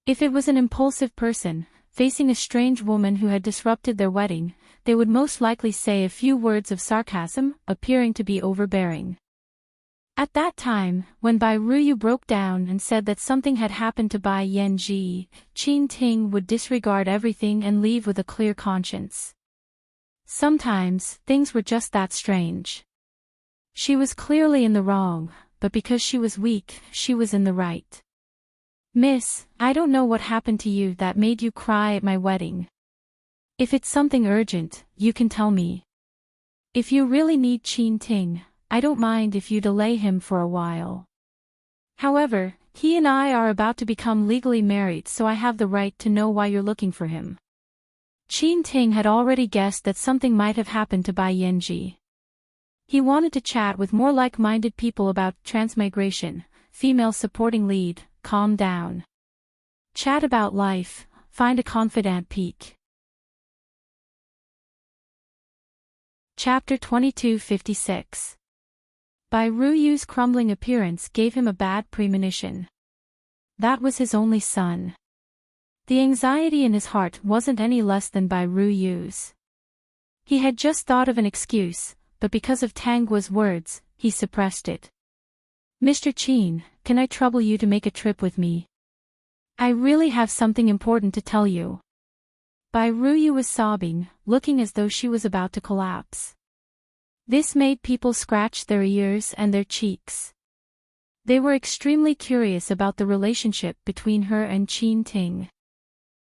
Speaker 1: If it was an impulsive person, facing a strange woman who had disrupted their wedding, they would most likely say a few words of sarcasm, appearing to be overbearing. At that time, when Bai Ruyu broke down and said that something had happened to Bai Yanji, Enchanting would disregard everything and leave with a clear conscience. Sometimes, things were just that strange. She was clearly in the wrong, but because she was weak, she was in the right. Miss, I don't know what happened to you that made you cry at my wedding. If it's something urgent, you can tell me. If you really need Enchanting, I don't mind if you delay him for a while. However, he and I are about to become legally married, so I have the right to know why you're looking for him. Enchanting had already guessed that something might have happened to Bai Yanji. He wanted to chat with more like-minded people about transmigration, female supporting lead, calm down. Chat about life, find a confidant peak. Chapter 2256. Bai Ruyu's crumbling appearance gave him a bad premonition. That was his only son. The anxiety in his heart wasn't any less than Bai Ruyu's. He had just thought of an excuse, but because of Tangua's words, he suppressed it. Mr. Qin, can I trouble you to make a trip with me? I really have something important to tell you. Bai Ruyu was sobbing, looking as though she was about to collapse. This made people scratch their ears and their cheeks. They were extremely curious about the relationship between her and Qin Ting.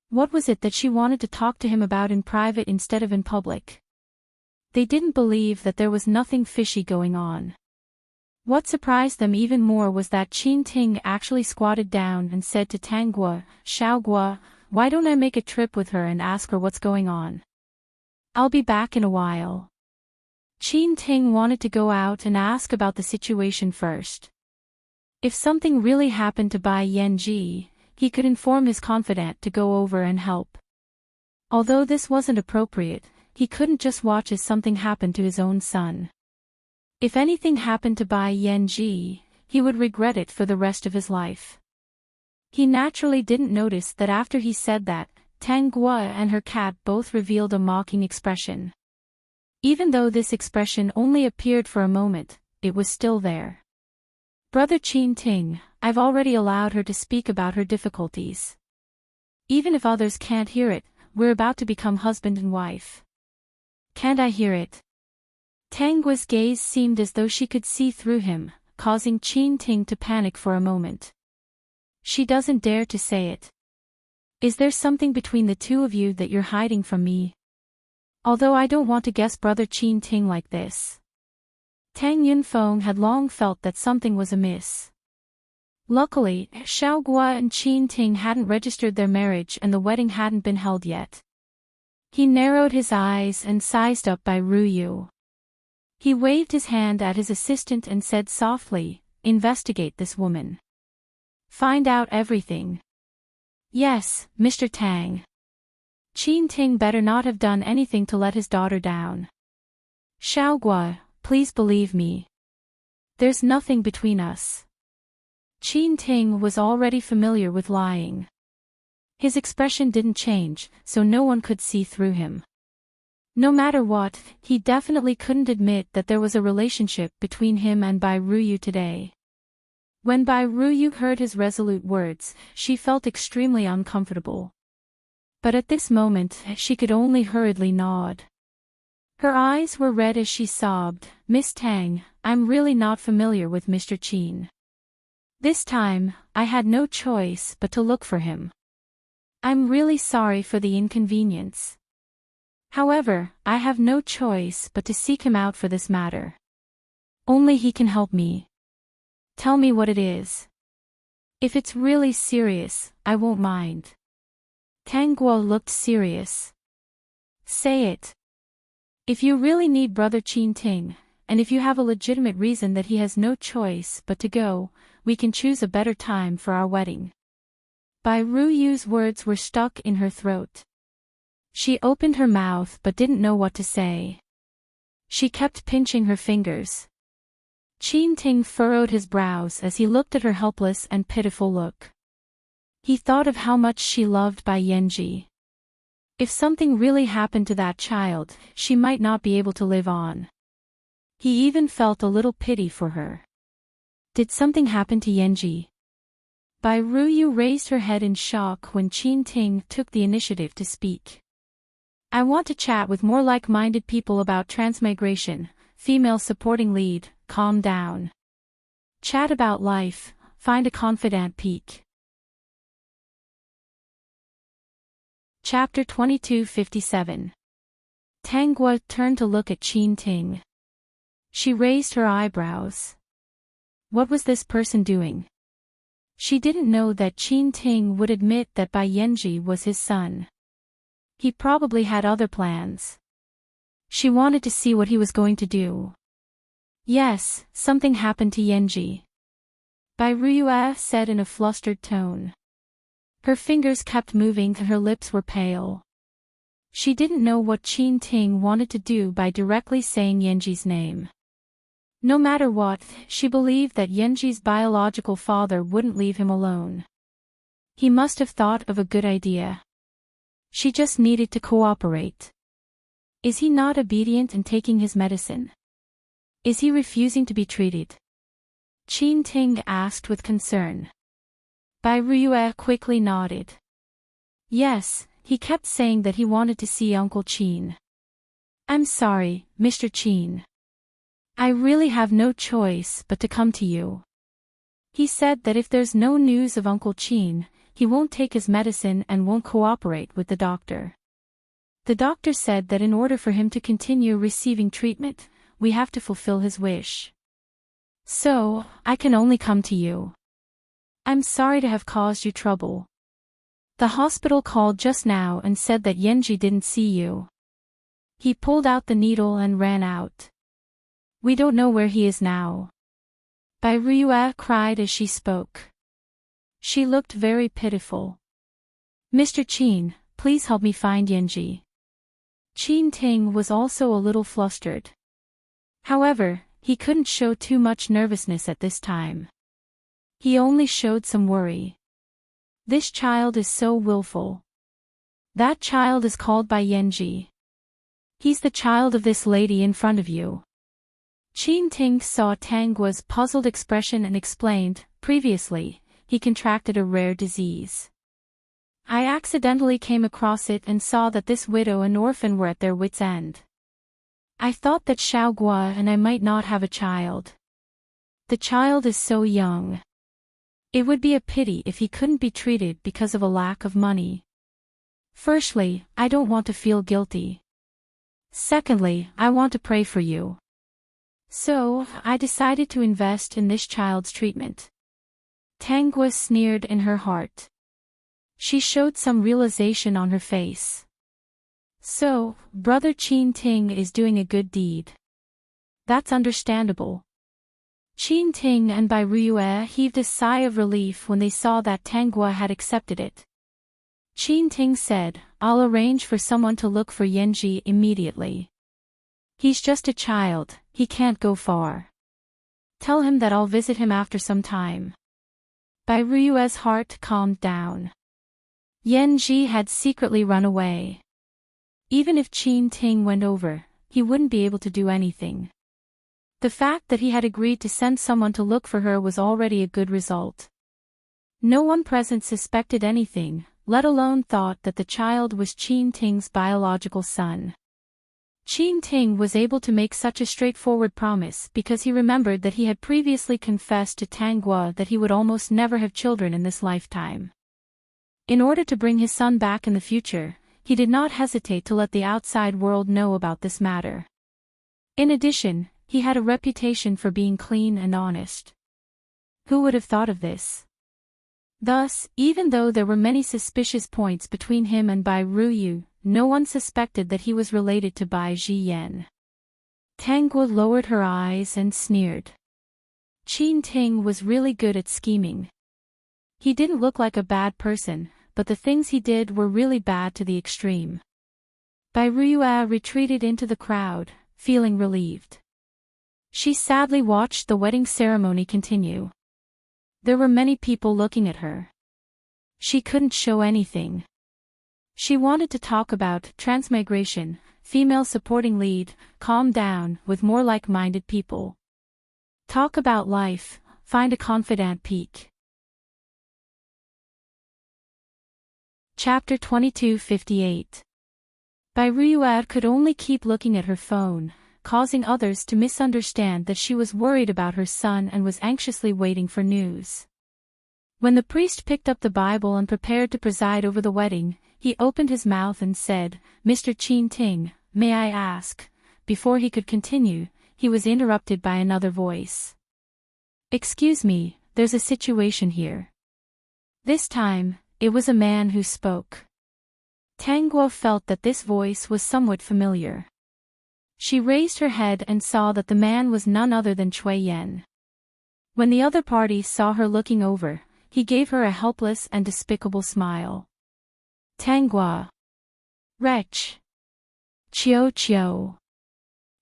Speaker 1: What was it that she wanted to talk to him about in private instead of in public? They didn't believe that there was nothing fishy going on. What surprised them even more was that Qin Ting actually squatted down and said to Tangua, "Xiaogua, why don't I make a trip with her and ask her what's going on? I'll be back in a while." Qin Ting wanted to go out and ask about the situation first. If something really happened to Bai Yanji, he could inform his confidant to go over and help. Although this wasn't appropriate, he couldn't just watch as something happened to his own son. If anything happened to Bai Yanji, he would regret it for the rest of his life. He naturally didn't notice that after he said that, Tangua and her cat both revealed a mocking expression. Even though this expression only appeared for a moment, it was still there. "Brother Qin Ting, I've already allowed her to speak about her difficulties. Even if others can't hear it, we're about to become husband and wife. Can't I hear it?" Tangua's gaze seemed as though she could see through him, causing Qin Ting to panic for a moment. She doesn't dare to say it. "Is there something between the two of you that you're hiding from me? Although I don't want to guess Brother Qin Ting like this." Tang Yunfeng had long felt that something was amiss. Luckily, Xiaogua and Qin Ting hadn't registered their marriage and the wedding hadn't been held yet. He narrowed his eyes and sized up Bai Ruyu. He waved his hand at his assistant and said softly, "Investigate this woman. Find out everything." "Yes, Mr. Tang." Qin Ting better not have done anything to let his daughter down. "Xiaogua, please believe me. There's nothing between us." Qin Ting was already familiar with lying. His expression didn't change, so no one could see through him. No matter what, he definitely couldn't admit that there was a relationship between him and Bai Ruyu today. When Bai Ruyu heard his resolute words, she felt extremely uncomfortable. But at this moment, she could only hurriedly nod. Her eyes were red as she sobbed, "Miss Tang, I'm really not familiar with Mr. Qin. This time, I had no choice but to look for him. I'm really sorry for the inconvenience. However, I have no choice but to seek him out for this matter. Only he can help me. Tell me what it is. If it's really serious, I won't mind." Tangguo looked serious. "Say it. If you really need Brother Qin Ting, and if you have a legitimate reason that he has no choice but to go, we can choose a better time for our wedding." Bai Ruyu's words were stuck in her throat. She opened her mouth but didn't know what to say. She kept pinching her fingers. Qin Ting furrowed his brows as he looked at her helpless and pitiful look. He thought of how much she loved Bai Yanji. If something really happened to that child, she might not be able to live on. He even felt a little pity for her. Did something happen to Yanji? Bai Ruyu raised her head in shock when Qin Ting took the initiative to speak. "I want to chat with more like-minded people about transmigration, female supporting lead, calm down. Chat about life, find a confidant peak." Chapter 2257. Tangua turned to look at Qin Ting. She raised her eyebrows. What was this person doing? She didn't know that Qin Ting would admit that Bai Yanji was his son. He probably had other plans. She wanted to see what he was going to do. "Yes, something happened to Yanji," Bai Ryu said in a flustered tone. Her fingers kept moving and her lips were pale. She didn't know what Enchanting wanted to do by directly saying Yenji's name. No matter what, she believed that Yenji's biological father wouldn't leave him alone. He must have thought of a good idea. She just needed to cooperate. Is he not obedient in taking his medicine? Is he refusing to be treated? Enchanting asked with concern. Bai Ryue quickly nodded. Yes, he kept saying that he wanted to see Uncle Qin. I'm sorry, Mr. Qin. I really have no choice but to come to you. He said that if there's no news of Uncle Qin, he won't take his medicine and won't cooperate with the doctor. The doctor said that in order for him to continue receiving treatment, we have to fulfill his wish. So, I can only come to you. I'm sorry to have caused you trouble. The hospital called just now and said that Yenji didn't see you. He pulled out the needle and ran out. We don't know where he is now. Bai Ryue cried as she spoke. She looked very pitiful. Mr. Qin, please help me find Yenji. Enchanting was also a little flustered. However, he couldn't show too much nervousness at this time. He only showed some worry. This child is so willful. That child is called by Yenji. He's the child of this lady in front of you. Enchanting saw Tangua's puzzled expression and explained, previously, he contracted a rare disease. I accidentally came across it and saw that this widow and orphan were at their wits' end. I thought that Xiaogua and I might not have a child. The child is so young. It would be a pity if he couldn't be treated because of a lack of money. Firstly, I don't want to feel guilty. Secondly, I want to pray for you. So, I decided to invest in this child's treatment. Tangua sneered in her heart. She showed some realization on her face. So, Brother Enchanting is doing a good deed. That's understandable. Enchanting and Bai Ryue heaved a sigh of relief when they saw that Tangua had accepted it. Enchanting said, I'll arrange for someone to look for Yenji immediately. He's just a child, he can't go far. Tell him that I'll visit him after some time. Bai Ryue's heart calmed down. Yenji had secretly run away. Even if Enchanting went over, he wouldn't be able to do anything. The fact that he had agreed to send someone to look for her was already a good result. No one present suspected anything, let alone thought that the child was Enchanting's biological son. Enchanting was able to make such a straightforward promise because he remembered that he had previously confessed to Tangua that he would almost never have children in this lifetime. In order to bring his son back in the future, he did not hesitate to let the outside world know about this matter. In addition, he had a reputation for being clean and honest. Who would have thought of this? Thus, even though there were many suspicious points between him and Bai Ryue, no one suspected that he was related to Bai Zhiyan. Tangua lowered her eyes and sneered. Enchanting was really good at scheming. He didn't look like a bad person, but the things he did were really bad to the extreme. Bai Ryue retreated into the crowd, feeling relieved. She sadly watched the wedding ceremony continue. There were many people looking at her. She couldn't show anything. She wanted to talk about transmigration, female supporting lead, calm down, with more like-minded people. Talk about life, find a confidant peak. Chapter 2258. Bai Ryue could only keep looking at her phone, causing others to misunderstand that she was worried about her son and was anxiously waiting for news. When the priest picked up the Bible and prepared to preside over the wedding, he opened his mouth and said, Mr. Enchanting, may I ask? Before he could continue, he was interrupted by another voice. Excuse me, there's a situation here. This time, it was a man who spoke. Tangua felt that this voice was somewhat familiar. She raised her head and saw that the man was none other than Cui Yen. When the other party saw her looking over, he gave her a helpless and despicable smile. Tangua. Wretch. Chio chio.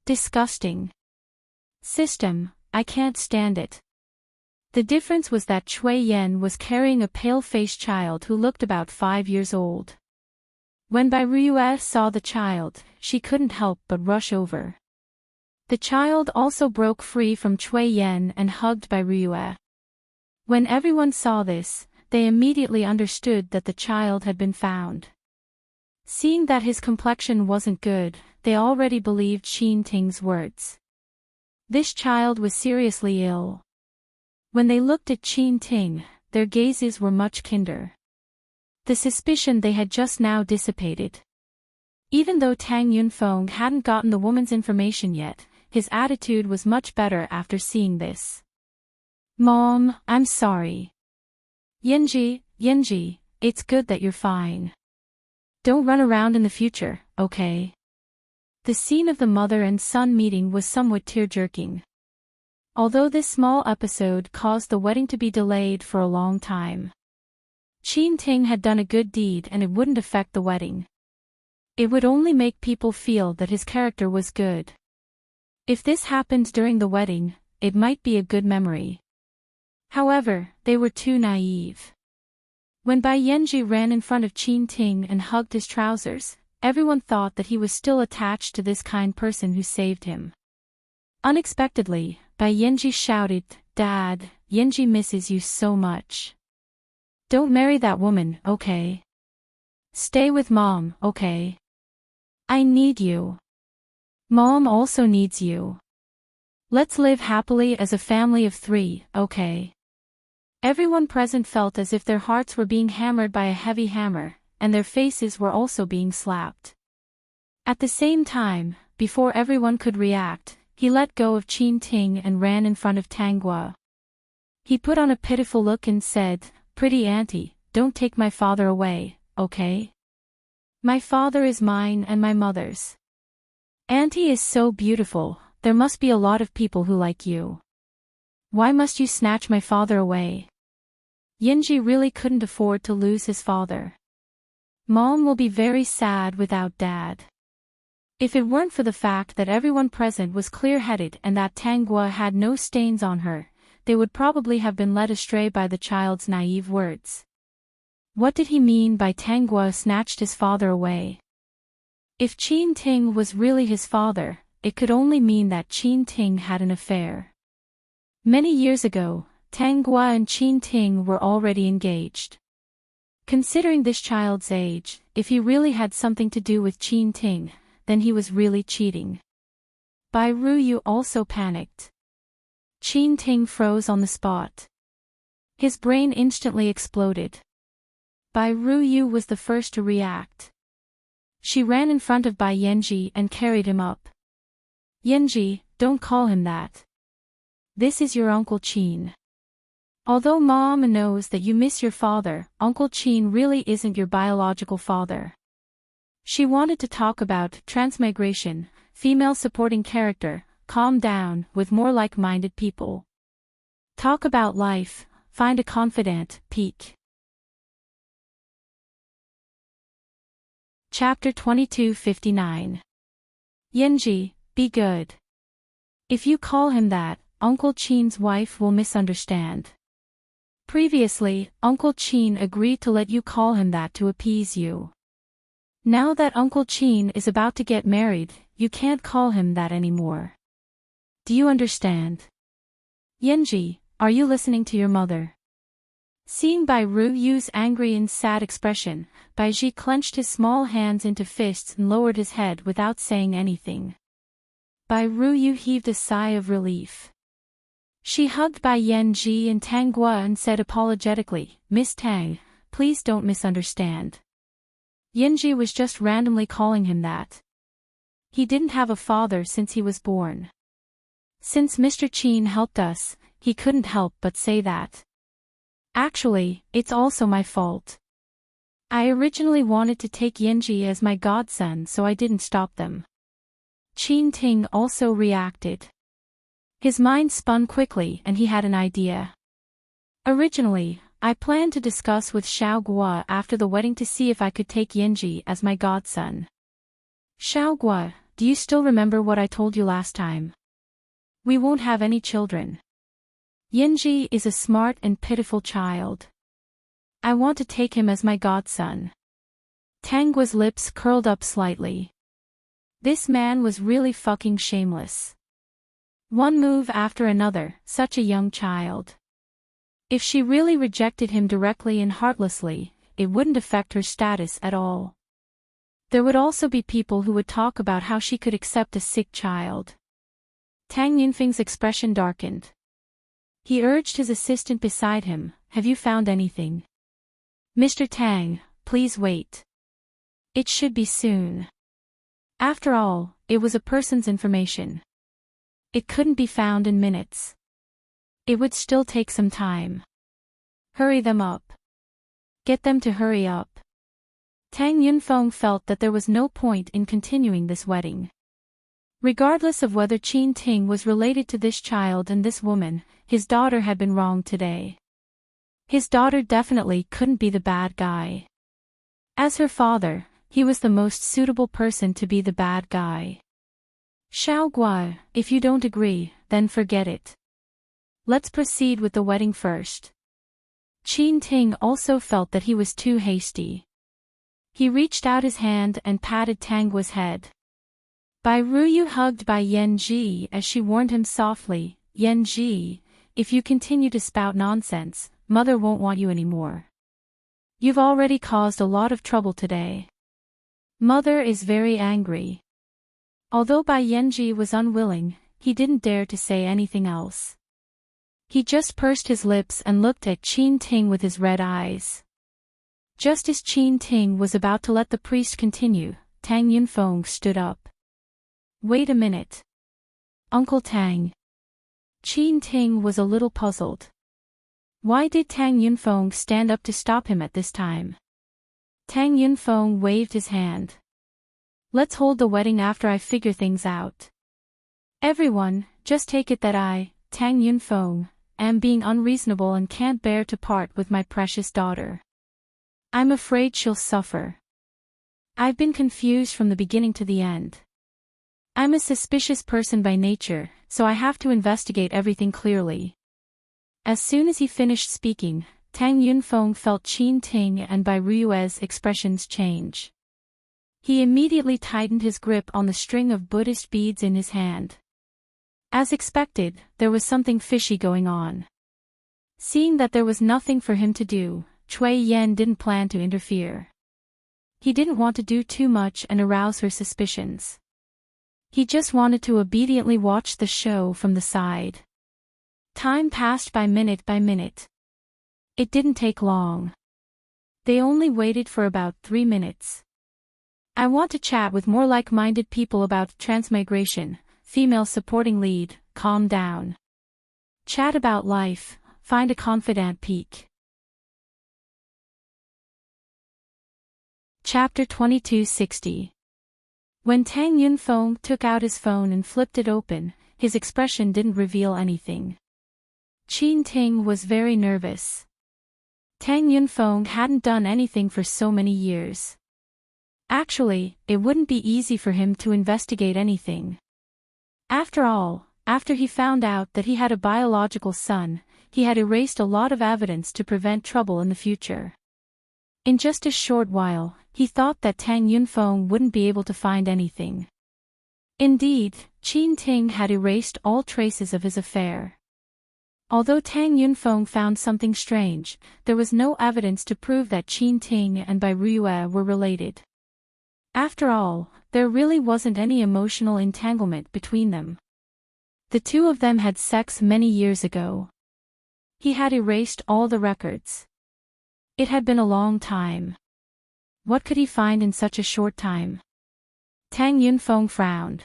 Speaker 1: Disgusting. System, I can't stand it. The difference was that Chui Yen was carrying a pale-faced child who looked about 5 years old. When Bai Ruyue saw the child, she couldn't help but rush over. The child also broke free from Chui Yen and hugged Bai Ruyue. When everyone saw this, they immediately understood that the child had been found. Seeing that his complexion wasn't good, they already believed Enchanting's words. This child was seriously ill. When they looked at Enchanting, their gazes were much kinder. The suspicion they had just now dissipated. Even though Tang Yunfeng hadn't gotten the woman's information yet, his attitude was much better after seeing this. Mom, I'm sorry. Yenji, it's good that you're fine. Don't run around in the future, okay? The scene of the mother and son meeting was somewhat tear-jerking. Although this small episode caused the wedding to be delayed for a long time. Enchanting had done a good deed and it wouldn't affect the wedding. It would only make people feel that his character was good. If this happened during the wedding, it might be a good memory. However, they were too naive. When Bai Yanji ran in front of Enchanting and hugged his trousers, everyone thought that he was still attached to this kind person who saved him. Unexpectedly, Bai Yanji shouted, "Dad, Yanji misses you so much. Don't marry that woman, okay? Stay with Mom, okay? I need you. Mom also needs you. Let's live happily as a family of 3, okay?" Everyone present felt as if their hearts were being hammered by a heavy hammer, and their faces were also being slapped. At the same time, before everyone could react, he let go of Enchanting and ran in front of Tangua. He put on a pitiful look and said, "Pretty auntie, don't take my father away, okay? My father is mine and my mother's. Auntie is so beautiful, there must be a lot of people who like you. Why must you snatch my father away?" Yanji really couldn't afford to lose his father. Mom will be very sad without Dad. If it weren't for the fact that everyone present was clear-headed and that Tangua had no stains on her, they would probably have been led astray by the child's naive words. What did he mean by Tangua snatched his father away? If Enchanting was really his father, it could only mean that Enchanting had an affair. Many years ago, Tangua and Enchanting were already engaged. Considering this child's age, if he really had something to do with Enchanting, then he was really cheating. Bai Ruyu also panicked. Enchanting froze on the spot. His brain instantly exploded. Bai Ruyu was the first to react. She ran in front of Bai Yanji and carried him up. "Yanji, don't call him that. This is your Uncle Qin. Although Mom knows that you miss your father, Uncle Qin really isn't your biological father." She wanted to talk about transmigration, female supporting character, calm down, with more like-minded people. Talk about life, find a confidant, peak. Chapter 2259. Yanji, be good. If you call him that, Uncle Qin's wife will misunderstand. Previously, Uncle Qin agreed to let you call him that to appease you. Now that Uncle Qin is about to get married, you can't call him that anymore. Do you understand? Yanji, are you listening to your mother? Seeing Bai Ruyu's angry and sad expression, Bai Ji clenched his small hands into fists and lowered his head without saying anything. Bai Ruyu heaved a sigh of relief. She hugged Bai Yanji and Tangua and said apologetically, "Miss Tang, please don't misunderstand. Yanji was just randomly calling him that. He didn't have a father since he was born. Since Mr. Qin helped us, he couldn't help but say that. Actually, it's also my fault. I originally wanted to take Yanji as my godson, so I didn't stop them." Enchanting also reacted. His mind spun quickly and he had an idea. "Originally, I planned to discuss with Xiao Guo after the wedding to see if I could take Yanji as my godson. Xiao Guo, do you still remember what I told you last time? We won't have any children. Yanji is a smart and pitiful child. I want to take him as my godson. Tang Guo's lips curled up slightly. This man was really fucking shameless. One move after another, such a young child. If she really rejected him directly and heartlessly, it wouldn't affect her status at all. There would also be people who would talk about how she could accept a sick child. Tang Yunfeng's expression darkened. He urged his assistant beside him, have you found anything? Mr. Tang, please wait. It should be soon. After all, it was a person's information. It couldn't be found in minutes. It would still take some time. Hurry them up. Get them to hurry up. Tang Yunfeng felt that there was no point in continuing this wedding. Regardless of whether Qin Ting was related to this child and this woman, his daughter had been wrong today. His daughter definitely couldn't be the bad guy. As her father, he was the most suitable person to be the bad guy. Xiao Guo, if you don't agree, then forget it. Let's proceed with the wedding first. Qin Ting also felt that he was too hasty. He reached out his hand and patted Tang Guo's head. Bai Ruyu hugged Bai Yanji as she warned him softly, Yanji, if you continue to spout nonsense, mother won't want you anymore. You've already caused a lot of trouble today. Mother is very angry. Although Bai Yanji was unwilling, he didn't dare to say anything else. He just pursed his lips and looked at Qin Ting with his red eyes. Just as Qin Ting was about to let the priest continue, Tang Yunfeng stood up. Wait a minute. Uncle Tang. Qin Ting was a little puzzled. Why did Tang Yunfeng stand up to stop him at this time? Tang Yunfeng waved his hand. Let's hold the wedding after I figure things out. Everyone, just take it that I, Tang Yunfeng, am being unreasonable and can't bear to part with my precious daughter. I'm afraid she'll suffer. I've been confused from the beginning to the end. I'm a suspicious person by nature, so I have to investigate everything clearly. As soon as he finished speaking, Tang Yunfeng felt Qin Ting and Bai Ruyue's expressions change. He immediately tightened his grip on the string of Buddhist beads in his hand. As expected, there was something fishy going on. Seeing that there was nothing for him to do, Cui Yan didn't plan to interfere. He didn't want to do too much and arouse her suspicions. He just wanted to obediently watch the show from the side. Time passed by minute by minute. It didn't take long. They only waited for about 3 minutes. I want to chat with more like-minded people about transmigration, female supporting lead, calm down. Chat about life, find a confidant peak. Chapter 2260. When Tang Yunfeng took out his phone and flipped it open, his expression didn't reveal anything. Qin Ting was very nervous. Tang Yunfeng hadn't done anything for so many years. Actually, it wouldn't be easy for him to investigate anything. After all, after he found out that he had a biological son, he had erased a lot of evidence to prevent trouble in the future. In just a short while, he thought that Tang Yunfeng wouldn't be able to find anything. Indeed, Qin Ting had erased all traces of his affair. Although Tang Yunfeng found something strange, there was no evidence to prove that Qin Ting and Bai Ruyue were related. After all, there really wasn't any emotional entanglement between them. The two of them had sex many years ago. He had erased all the records. It had been a long time. What could he find in such a short time? Tang Yunfeng frowned.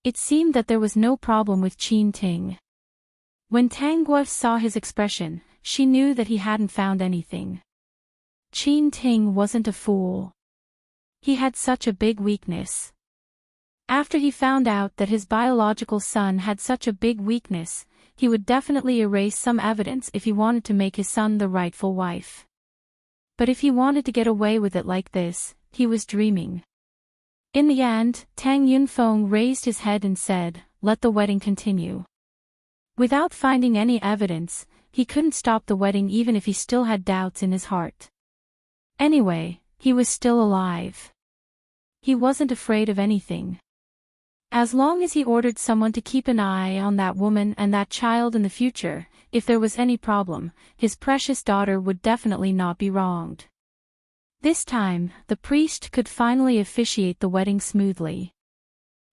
Speaker 1: It seemed that there was no problem with Qin Ting. When Tang Guo saw his expression, she knew that he hadn't found anything. Qin Ting wasn't a fool. He had such a big weakness. After he found out that his biological son had such a big weakness, he would definitely erase some evidence if he wanted to make his son the rightful wife. But if he wanted to get away with it like this, he was dreaming. In the end, Tang Yunfeng raised his head and said, "Let the wedding continue." Without finding any evidence, he couldn't stop the wedding even if he still had doubts in his heart. Anyway, he was still alive. He wasn't afraid of anything. As long as he ordered someone to keep an eye on that woman and that child in the future, if there was any problem, his precious daughter would definitely not be wronged. This time, the priest could finally officiate the wedding smoothly.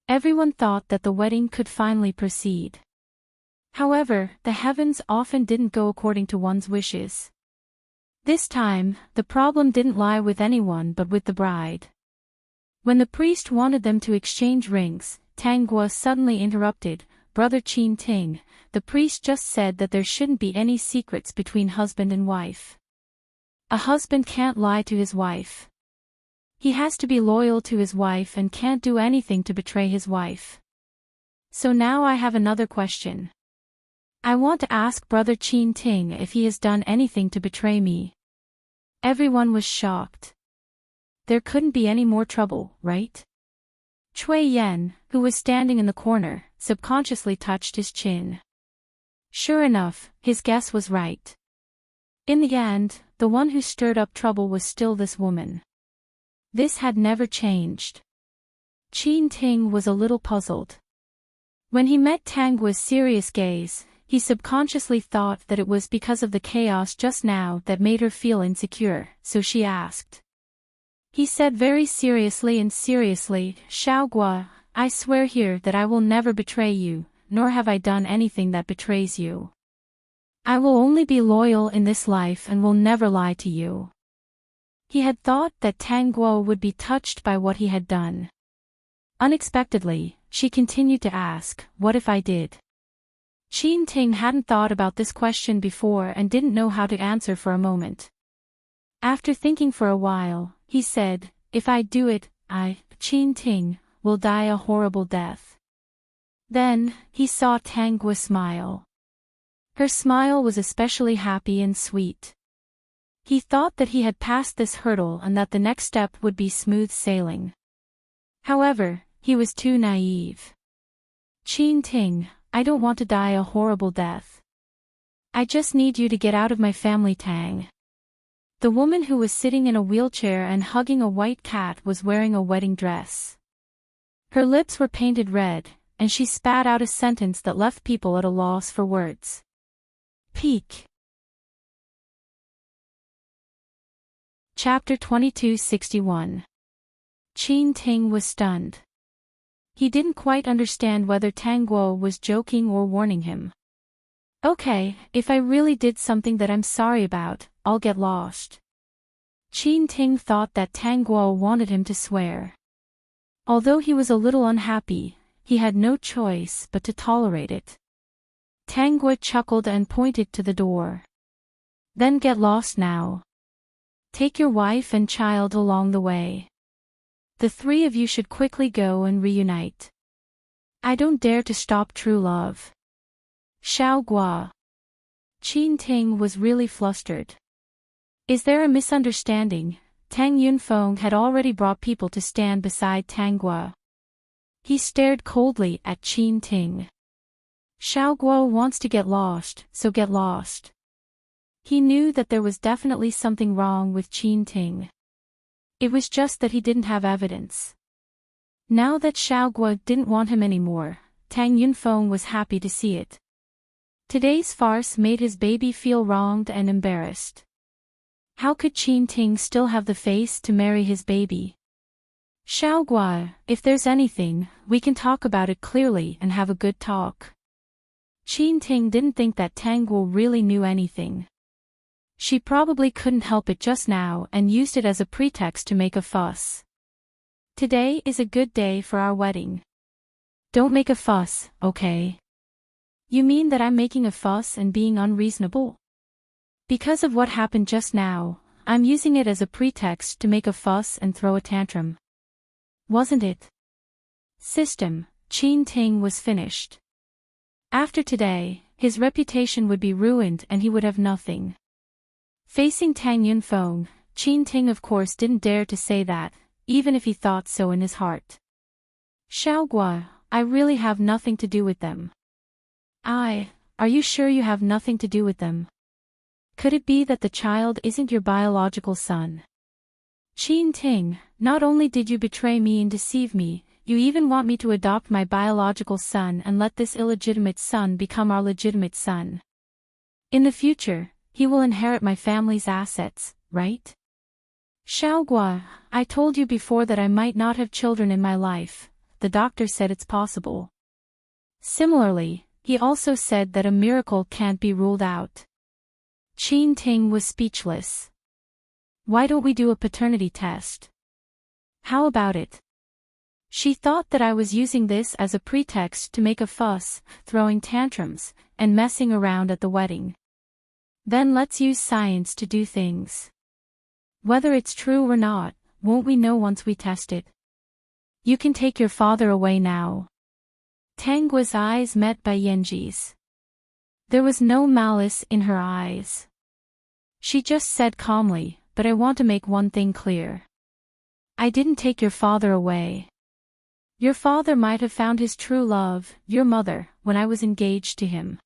Speaker 1: Everyone thought that the wedding could finally proceed. However, the heavens often didn't go according to one's wishes. This time, the problem didn't lie with anyone but with the bride. When the priest wanted them to exchange rings, Tang Guo suddenly interrupted, "Brother Qin Ting, the priest just said that there shouldn't be any secrets between husband and wife. A husband can't lie to his wife. He has to be loyal to his wife and can't do anything to betray his wife. So now I have another question. I want to ask Brother Qin Ting if he has done anything to betray me." Everyone was shocked. There couldn't be any more trouble, right? Cui Yen, who was standing in the corner, subconsciously touched his chin. Sure enough, his guess was right. In the end, the one who stirred up trouble was still this woman. This had never changed. Qin Ting was a little puzzled. When he met Tang Guo's serious gaze, he subconsciously thought that it was because of the chaos just now that made her feel insecure, so she asked. He said very seriously, "Xiao Guo, I swear here that I will never betray you, nor have I done anything that betrays you. I will only be loyal in this life and will never lie to you." He had thought that Tang Guo would be touched by what he had done. Unexpectedly, she continued to ask, "What if I did?" Qin Ting hadn't thought about this question before and didn't know how to answer for a moment. After thinking for a while, he said, "If I do it, Qin Ting, will die a horrible death." Then, he saw Tang Guo smile. Her smile was especially happy and sweet. He thought that he had passed this hurdle and that the next step would be smooth sailing. However, he was too naive. "Qin Ting, I don't want to die a horrible death. I just need you to get out of my family, Tang." The woman who was sitting in a wheelchair and hugging a white cat was wearing a wedding dress. Her lips were painted red, and she spat out a sentence that left people at a loss for words. Peak. Chapter 2261. Qin Ting was stunned. He didn't quite understand whether Tang Guo was joking or warning him. "Okay, if I really did something that I'm sorry about, I'll get lost." Qin Ting thought that Tang Guo wanted him to swear. Although he was a little unhappy, he had no choice but to tolerate it. Tang Guo chuckled and pointed to the door. "Then get lost now. Take your wife and child along the way. The three of you should quickly go and reunite. I don't dare to stop true love." Xiao Guo. Qin Ting was really flustered. Is there a misunderstanding? Tang Yunfeng had already brought people to stand beside Tang Guo. He stared coldly at Qin Ting. Xiao Guo wants to get lost, so get lost. He knew that there was definitely something wrong with Qin Ting. It was just that he didn't have evidence. Now that Xiao Guo didn't want him anymore, Tang Yunfeng was happy to see it. Today's farce made his baby feel wronged and embarrassed. How could Qin Ting still have the face to marry his baby? "Xiao Guo, if there's anything, we can talk about it clearly and have a good talk." Qin Ting didn't think that Tang Guo really knew anything. She probably couldn't help it just now and used it as a pretext to make a fuss. "Today is a good day for our wedding. Don't make a fuss, okay?" "You mean that I'm making a fuss and being unreasonable?" "Because of what happened just now, I'm using it as a pretext to make a fuss and throw a tantrum. Wasn't it?" System, Qin Ting was finished. After today, his reputation would be ruined and he would have nothing. Facing Tang Yunfeng, Qin Ting of course didn't dare to say that, even if he thought so in his heart. Xiaogua, I really have nothing to do with them. Are you sure you have nothing to do with them? Could it be that the child isn't your biological son? Qin Ting, not only did you betray me and deceive me, you even want me to adopt my biological son and let this illegitimate son become our legitimate son. In the future, he will inherit my family's assets, right? Xiaogua, I told you before that I might not have children in my life. The doctor said it's possible. Similarly, he also said that a miracle can't be ruled out. Qin Ting was speechless. Why don't we do a paternity test? How about it? She thought that I was using this as a pretext to make a fuss, throwing tantrums, and messing around at the wedding. Then let's use science to do things. Whether it's true or not, won't we know once we test it? You can take your father away now. Tang Guo's eyes met Bai Yanji's. There was no malice in her eyes. She just said calmly, but I want to make one thing clear. I didn't take your father away. Your father might have found his true love, your mother, when I was engaged to him.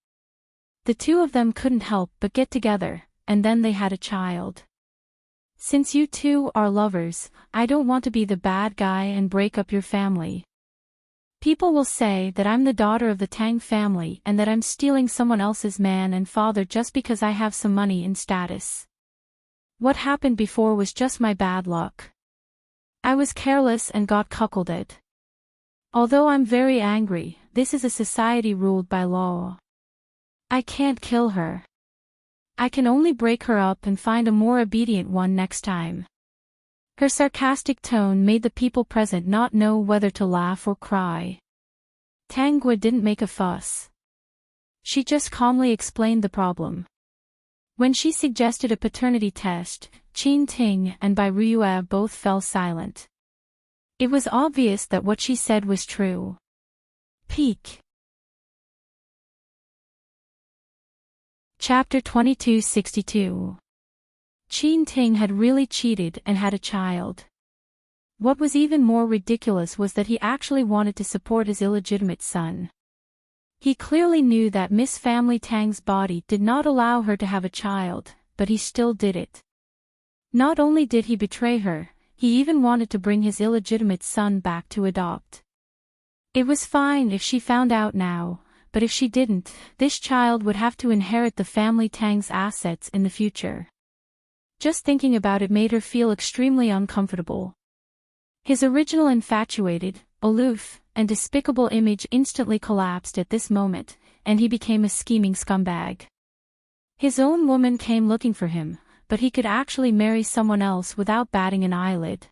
Speaker 1: The two of them couldn't help but get together, and then they had a child. Since you two are lovers, I don't want to be the bad guy and break up your family. People will say that I'm the daughter of the Tang family and that I'm stealing someone else's man and father just because I have some money and status. What happened before was just my bad luck. I was careless and got cuckolded. Although I'm very angry, this is a society ruled by law. I can't kill her. I can only break her up and find a more obedient one next time. Her sarcastic tone made the people present not know whether to laugh or cry. Tang Guo didn't make a fuss. She just calmly explained the problem. When she suggested a paternity test, Qin Ting and Bai Ruyue both fell silent. It was obvious that what she said was true. Peak. Chapter 2262. Qin Ting had really cheated and had a child. What was even more ridiculous was that he actually wanted to support his illegitimate son. He clearly knew that Miss Family Tang's body did not allow her to have a child, but he still did it. Not only did he betray her, he even wanted to bring his illegitimate son back to adopt. It was fine if she found out now, but if she didn't, this child would have to inherit the family Tang's assets in the future. Just thinking about it made her feel extremely uncomfortable. His original infatuated, aloof, and despicable image instantly collapsed at this moment, and he became a scheming scumbag. His own woman came looking for him, but he could actually marry someone else without batting an eyelid.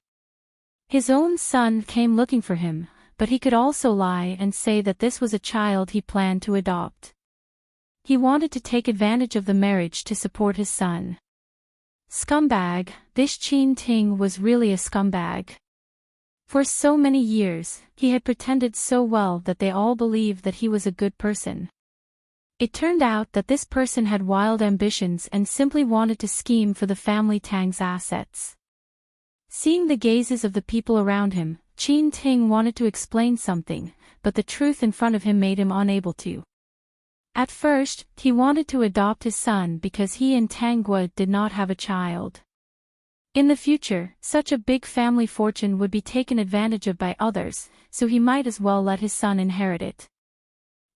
Speaker 1: His own son came looking for him, but he could also lie and say that this was a child he planned to adopt. He wanted to take advantage of the marriage to support his son. Scumbag, this Qin Ting was really a scumbag. For so many years, he had pretended so well that they all believed that he was a good person. It turned out that this person had wild ambitions and simply wanted to scheme for the family Tang's assets. Seeing the gazes of the people around him, Qin Ting wanted to explain something, but the truth in front of him made him unable to. At first, he wanted to adopt his son because he and Tang Guo did not have a child. In the future, such a big family fortune would be taken advantage of by others, so he might as well let his son inherit it.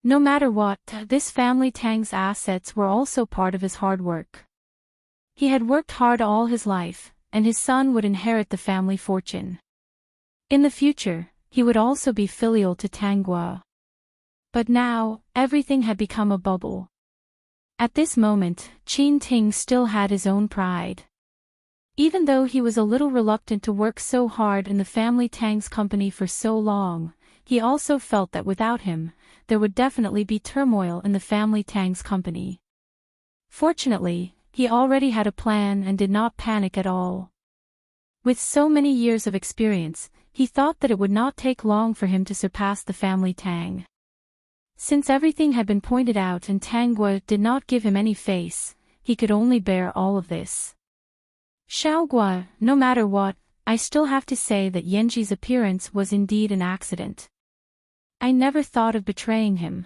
Speaker 1: No matter what, this family Tang's assets were also part of his hard work. He had worked hard all his life, and his son would inherit the family fortune. In the future, he would also be filial to Tang Guo. But now, everything had become a bubble. At this moment, Qin Ting still had his own pride. Even though he was a little reluctant to work so hard in the family Tang's company for so long, he also felt that without him, there would definitely be turmoil in the family Tang's company. Fortunately, he already had a plan and did not panic at all. With so many years of experience, he thought that it would not take long for him to surpass the family Tang. Since everything had been pointed out and Tang Gua did not give him any face, he could only bear all of this. Xiao Gua, no matter what, I still have to say that Yanji's appearance was indeed an accident. I never thought of betraying him.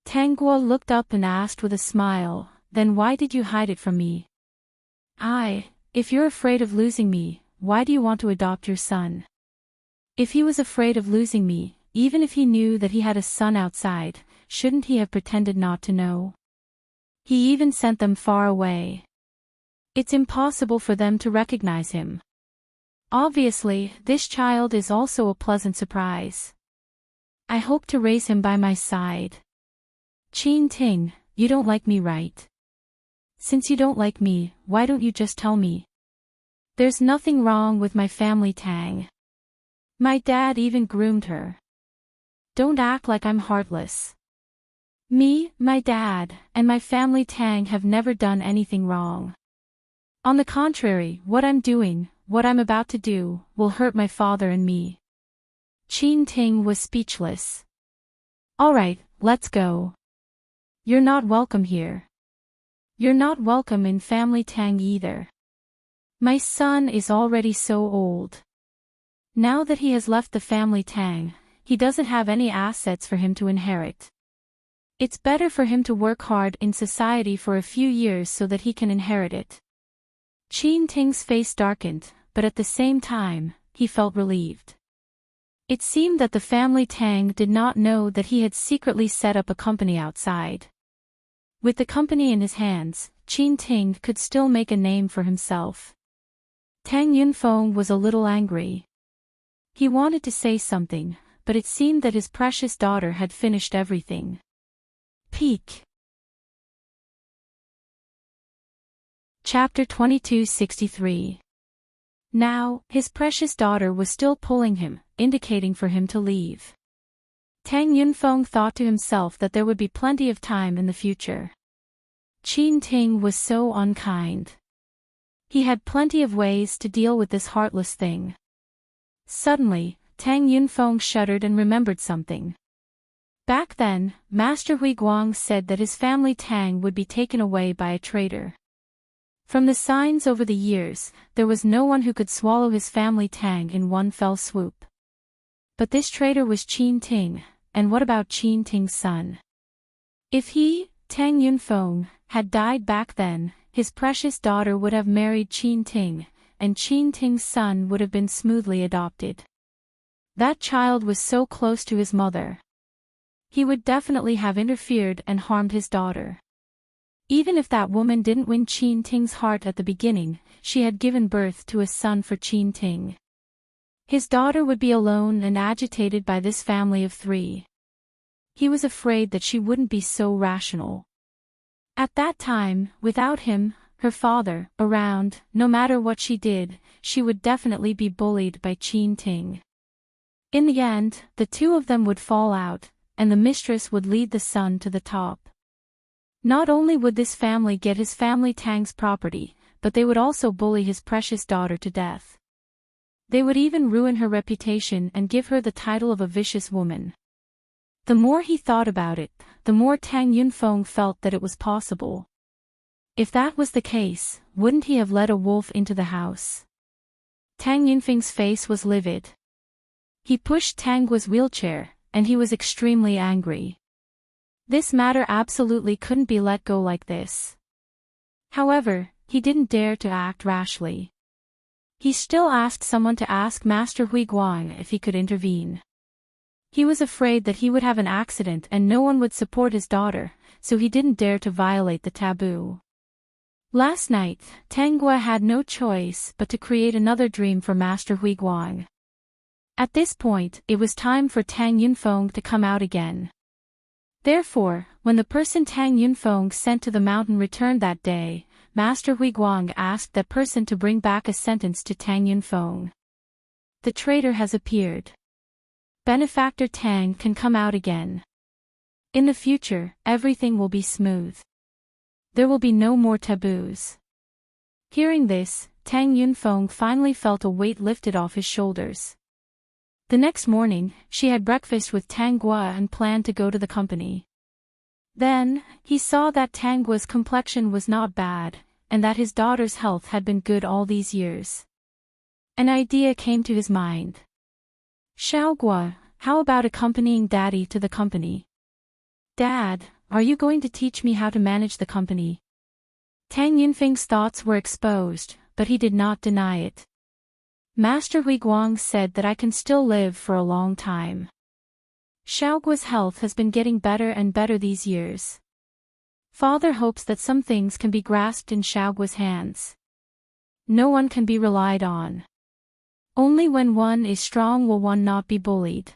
Speaker 1: Tang Gua looked up and asked with a smile, then why did you hide it from me? If you're afraid of losing me, why do you want to adopt your son? If he was afraid of losing me, even if he knew that he had a son outside, shouldn't he have pretended not to know? He even sent them far away. It's impossible for them to recognize him. Obviously, this child is also a pleasant surprise. I hope to raise him by my side. Ting, you don't like me, right? Since you don't like me, why don't you just tell me? There's nothing wrong with my family, Tang. My dad even groomed her. Don't act like I'm heartless. Me, my dad, and my family Tang have never done anything wrong. On the contrary, what I'm doing, what I'm about to do, will hurt my father and me. Ting was speechless. Alright, let's go. You're not welcome here. You're not welcome in family Tang either. My son is already so old. Now that he has left the family Tang, he doesn't have any assets for him to inherit. It's better for him to work hard in society for a few years so that he can inherit it. Ting's face darkened, but at the same time, he felt relieved. It seemed that the family Tang did not know that he had secretly set up a company outside. With the company in his hands, Ting could still make a name for himself. Tang Yunfeng was a little angry. He wanted to say something, but it seemed that his precious daughter had finished everything. Peak. Chapter 2263. Now, his precious daughter was still pulling him, indicating for him to leave. Tang Yunfeng thought to himself that there would be plenty of time in the future. Ting was so unkind. He had plenty of ways to deal with this heartless thing. Suddenly, Tang Yunfeng shuddered and remembered something. Back then, Master Hui Guang said that his family Tang would be taken away by a traitor. From the signs over the years, there was no one who could swallow his family Tang in one fell swoop. But this traitor was Ting, and what about Ting's son? If he, Tang Yunfeng, had died back then, his precious daughter would have married Ting, and Ting's son would have been smoothly adopted. That child was so close to his mother. He would definitely have interfered and harmed his daughter. Even if that woman didn't win Ting's heart at the beginning, she had given birth to a son for Ting. His daughter would be alone and agitated by this family of three. He was afraid that she wouldn't be so rational. At that time, without him, her father, around, no matter what she did, she would definitely be bullied by Ting. In the end, the two of them would fall out, and the mistress would lead the son to the top. Not only would this family get his family Tang's property, but they would also bully his precious daughter to death. They would even ruin her reputation and give her the title of a vicious woman. The more he thought about it, the more Tang Yunfeng felt that it was possible. If that was the case, wouldn't he have let a wolf into the house? Tang Yunfeng's face was livid. He pushed Tang Gua's wheelchair, and he was extremely angry. This matter absolutely couldn't be let go like this. However, he didn't dare to act rashly. He still asked someone to ask Master Hui Guang if he could intervene. He was afraid that he would have an accident and no one would support his daughter, so he didn't dare to violate the taboo. Last night, Tang Gua had no choice but to create another dream for Master Hui Guang. At this point, it was time for Tang Yunfeng to come out again. Therefore, when the person Tang Yunfeng sent to the mountain returned that day, Master Hui Guang asked that person to bring back a sentence to Tang Yunfeng. The traitor has appeared. Benefactor Tang can come out again. In the future, everything will be smooth. There will be no more taboos. Hearing this, Tang Yunfeng finally felt a weight lifted off his shoulders. The next morning, she had breakfast with Tanggua and planned to go to the company. Then, he saw that Tanggua's complexion was not bad, and that his daughter's health had been good all these years. An idea came to his mind. Xiaogua, how about accompanying Daddy to the company? Dad, are you going to teach me how to manage the company? Tang Yunfeng's thoughts were exposed, but he did not deny it. Master Huiguang said that I can still live for a long time. Xiaogua's health has been getting better and better these years. Father hopes that some things can be grasped in Xiaogua's hands. No one can be relied on. Only when one is strong will one not be bullied.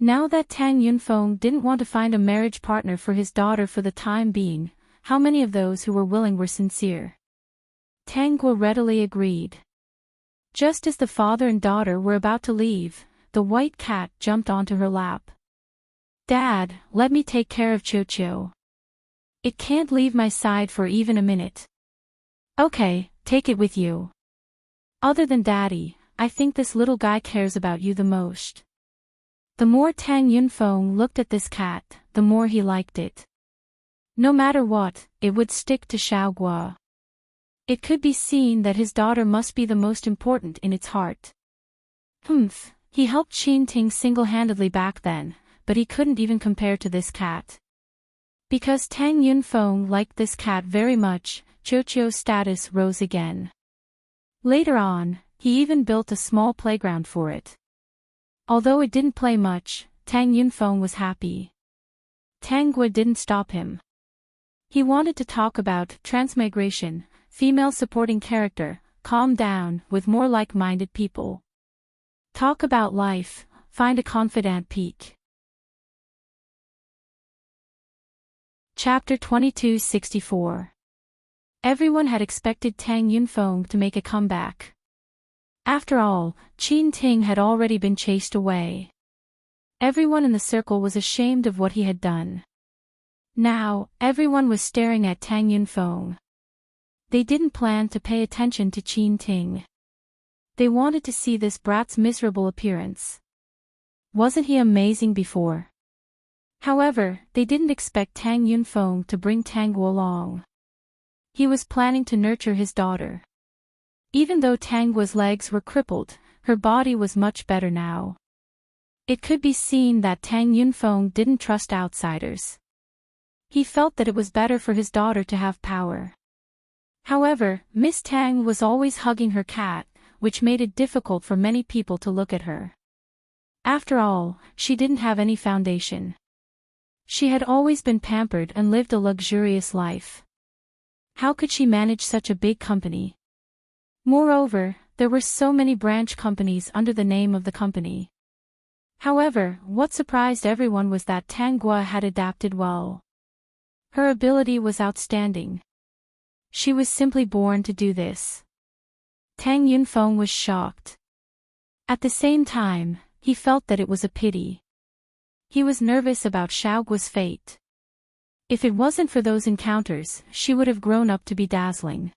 Speaker 1: Now that Tang Yunfeng didn't want to find a marriage partner for his daughter for the time being, how many of those who were willing were sincere? Tanggua readily agreed. Just as the father and daughter were about to leave, the white cat jumped onto her lap. Dad, let me take care of Cho-Cho. It can't leave my side for even a minute. Okay, take it with you. Other than Daddy, I think this little guy cares about you the most. The more Tang Yunfeng looked at this cat, the more he liked it. No matter what, it would stick to Xiaogua. It could be seen that his daughter must be the most important in its heart. He helped Enchanting single-handedly back then, but he couldn't even compare to this cat. Because Tang Yunfeng liked this cat very much, Cho-Cho's status rose again. Later on, he even built a small playground for it. Although it didn't play much, Tang Yunfeng was happy. Tanggua didn't stop him. He wanted to talk about transmigration, female supporting character, calm down, with more like-minded people. Talk about life, find a confidant peak. Chapter 2264. Everyone had expected Tang Yunfeng to make a comeback. After all, Enchanting had already been chased away. Everyone in the circle was ashamed of what he had done. Now, everyone was staring at Tang Yunfeng. They didn't plan to pay attention to Enchanting. They wanted to see this brat's miserable appearance. Wasn't he amazing before? However, they didn't expect Tang Yunfeng to bring Tanggua along. He was planning to nurture his daughter. Even though Tanggua's legs were crippled, her body was much better now. It could be seen that Tang Yunfeng didn't trust outsiders. He felt that it was better for his daughter to have power. However, Miss Tang was always hugging her cat, which made it difficult for many people to look at her. After all, she didn't have any foundation. She had always been pampered and lived a luxurious life. How could she manage such a big company? Moreover, there were so many branch companies under the name of the company. However, what surprised everyone was that Tanggua had adapted well. Her ability was outstanding. She was simply born to do this. Tang Yunfeng was shocked. At the same time, he felt that it was a pity. He was nervous about Xiaogua's fate. If it wasn't for those encounters, she would have grown up to be dazzling.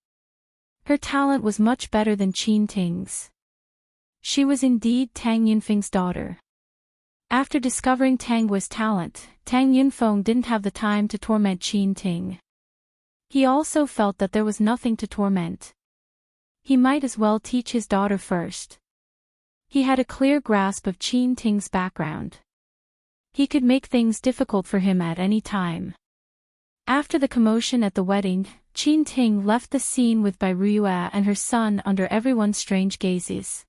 Speaker 1: Her talent was much better than Enchanting's. She was indeed Tang Yunfeng's daughter. After discovering Tanggua's talent, Tang Yunfeng didn't have the time to torment Enchanting. He also felt that there was nothing to torment. He might as well teach his daughter first. He had a clear grasp of Enchanting's background. He could make things difficult for him at any time. After the commotion at the wedding, Enchanting left the scene with Bai Ruiyue and her son under everyone's strange gazes.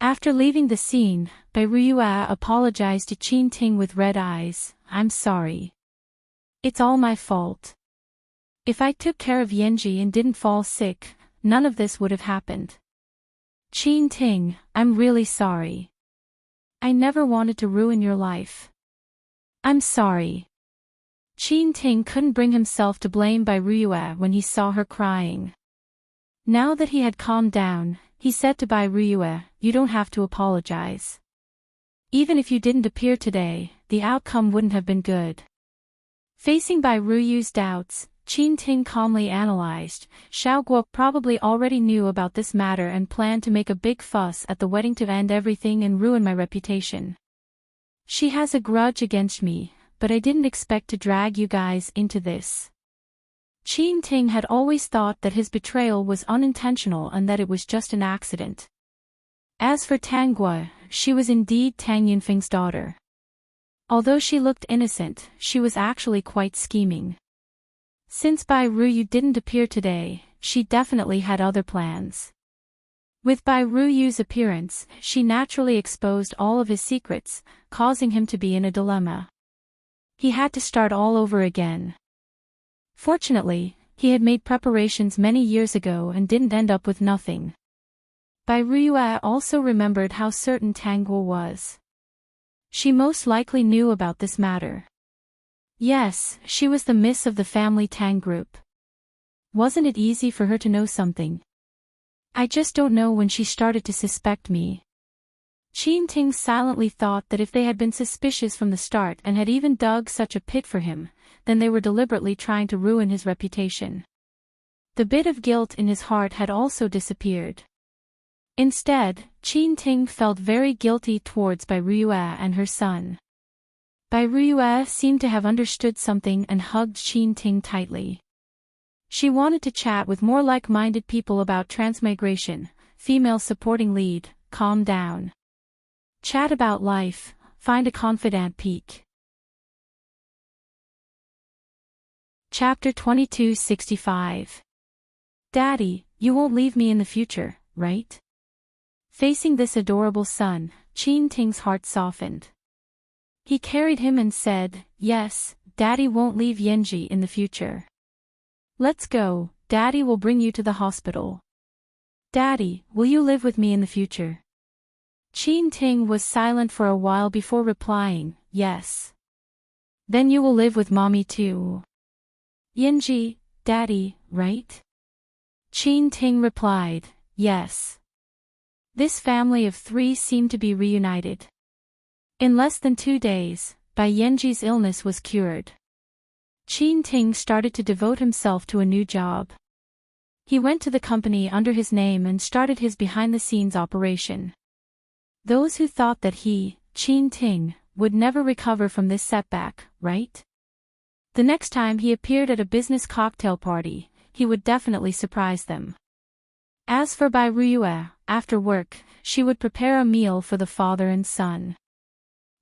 Speaker 1: After leaving the scene, Bai Ruiyue apologized to Enchanting with red eyes. I'm sorry. It's all my fault. If I took care of Yanji and didn't fall sick, none of this would have happened. Enchanting, I'm really sorry. I never wanted to ruin your life. I'm sorry. Enchanting couldn't bring himself to blame Bai Ruiyue when he saw her crying. Now that he had calmed down, he said to Bai Ruiyue, you don't have to apologize. Even if you didn't appear today, the outcome wouldn't have been good. Facing Bai Ruiyue's doubts, Enchanting calmly analyzed. Xiaoguo probably already knew about this matter and planned to make a big fuss at the wedding to end everything and ruin my reputation. She has a grudge against me, but I didn't expect to drag you guys into this. Enchanting had always thought that his betrayal was unintentional and that it was just an accident. As for Tanguo, she was indeed Tang Yunfeng's daughter. Although she looked innocent, she was actually quite scheming. Since Bai Ruyu didn't appear today, she definitely had other plans. With Bai Ruyu's appearance, she naturally exposed all of his secrets, causing him to be in a dilemma. He had to start all over again. Fortunately, he had made preparations many years ago and didn't end up with nothing. Bai Ruyue also remembered how certain Tanguo was. She most likely knew about this matter. Yes, she was the miss of the family Tang group. Wasn't it easy for her to know something? I just don't know when she started to suspect me. Enchanting silently thought that if they had been suspicious from the start and had even dug such a pit for him, then they were deliberately trying to ruin his reputation. The bit of guilt in his heart had also disappeared. Instead, Enchanting felt very guilty towards Bai Ruyue and her son. Bai Ruyue seemed to have understood something and hugged Enchanting tightly. She wanted to chat with more like-minded people about transmigration, female supporting lead, calm down. Chat about life, find a confidant peak. Chapter 2265. Daddy, you won't leave me in the future, right? Facing this adorable son, Enchanting's heart softened. He carried him and said, yes, Daddy won't leave Yanji in the future. Let's go, Daddy will bring you to the hospital. Daddy, will you live with me in the future? Enchanting was silent for a while before replying, yes. Then you will live with Mommy too. Yanji, Daddy, right? Enchanting replied, yes. This family of three seemed to be reunited. In less than 2 days, Bai Yanji's illness was cured. Enchanting started to devote himself to a new job. He went to the company under his name and started his behind-the-scenes operation. Those who thought that he, Enchanting, would never recover from this setback, right? The next time he appeared at a business cocktail party, he would definitely surprise them. As for Bai Ruyue, after work, she would prepare a meal for the father and son.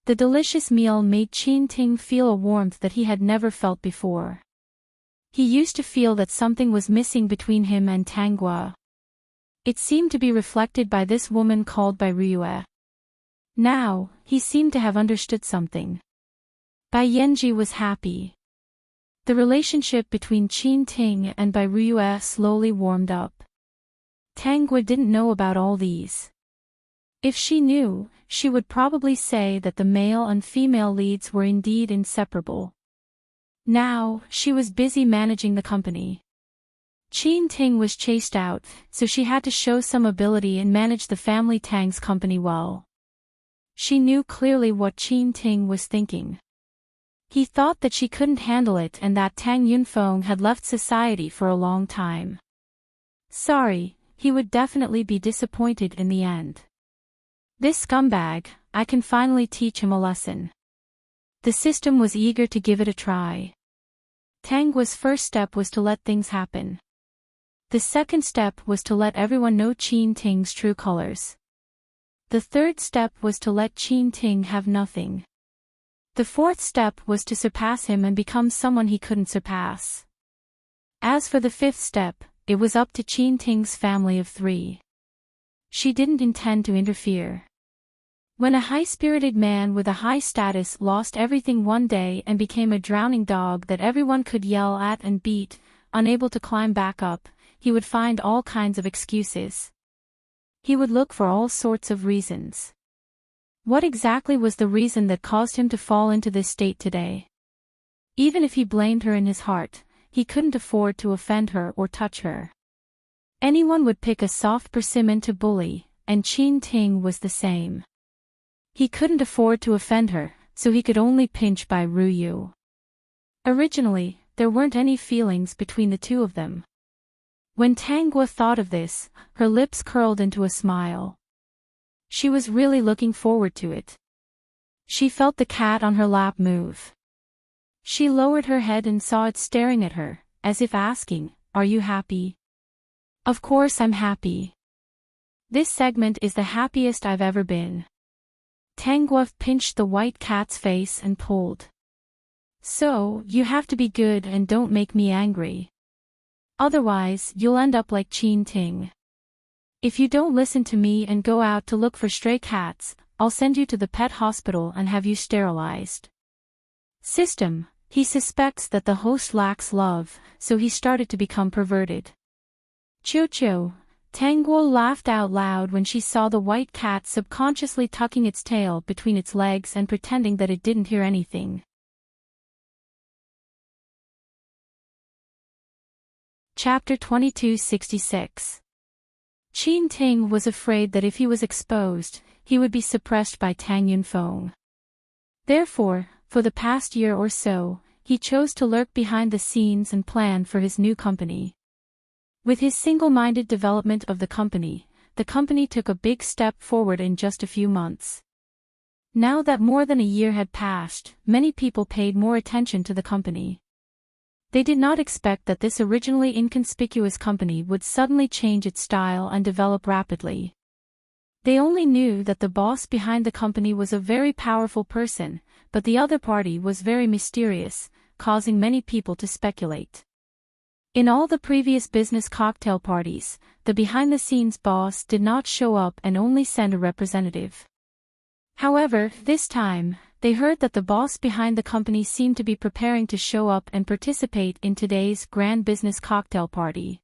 Speaker 1: The delicious meal made Enchanting feel a warmth that he had never felt before. He used to feel that something was missing between him and Tanguo. It seemed to be reflected by this woman called Bai Ruyue. Now, he seemed to have understood something. Bai Yanji was happy. The relationship between Enchanting and Bai Ruyue slowly warmed up. Tanguo didn't know about all these. If she knew, she would probably say that the male and female leads were indeed inseparable. Now, she was busy managing the company. Enchanting was chased out, so she had to show some ability and manage the family Tang's company well. She knew clearly what Enchanting was thinking. He thought that she couldn't handle it and that Tang Yunfeng had left society for a long time. Sorry, he would definitely be disappointed in the end. This scumbag, I can finally teach him a lesson. The system was eager to give it a try. Tanguo's first step was to let things happen. The second step was to let everyone know Enchanting's true colors. The third step was to let Enchanting have nothing. The fourth step was to surpass him and become someone he couldn't surpass. As for the fifth step, it was up to Enchanting's family of three. She didn't intend to interfere. When a high-spirited man with a high status lost everything one day and became a drowning dog that everyone could yell at and beat, unable to climb back up, he would find all kinds of excuses. He would look for all sorts of reasons. What exactly was the reason that caused him to fall into this state today? Even if he blamed her in his heart, he couldn't afford to offend her or touch her. Anyone would pick a soft persimmon to bully, and Enchanting was the same. He couldn't afford to offend her, so he could only pinch Bai Ruyue. Originally, there weren't any feelings between the two of them. When Tangwa thought of this, her lips curled into a smile. She was really looking forward to it. She felt the cat on her lap move. She lowered her head and saw it staring at her, as if asking, "Are you happy?" "Of course I'm happy. This segment is the happiest I've ever been." Tangwa pinched the white cat's face and pulled. "So, you have to be good and don't make me angry. Otherwise, you'll end up like Enchanting. If you don't listen to me and go out to look for stray cats, I'll send you to the pet hospital and have you sterilized." System. He suspects that the host lacks love, so he started to become perverted. Cho-cho. Tangwa laughed out loud when she saw the white cat subconsciously tucking its tail between its legs and pretending that it didn't hear anything. Chapter 2266. Enchanting was afraid that if he was exposed, he would be suppressed by Tang Yunfeng. Therefore, for the past year or so, he chose to lurk behind the scenes and plan for his new company. With his single-minded development of the company took a big step forward in just a few months. Now that more than a year had passed, many people paid more attention to the company. They did not expect that this originally inconspicuous company would suddenly change its style and develop rapidly. They only knew that the boss behind the company was a very powerful person, but the other party was very mysterious, causing many people to speculate. In all the previous business cocktail parties, the behind-the-scenes boss did not show up and only send a representative. However, this time, they heard that the boss behind the company seemed to be preparing to show up and participate in today's grand business cocktail party.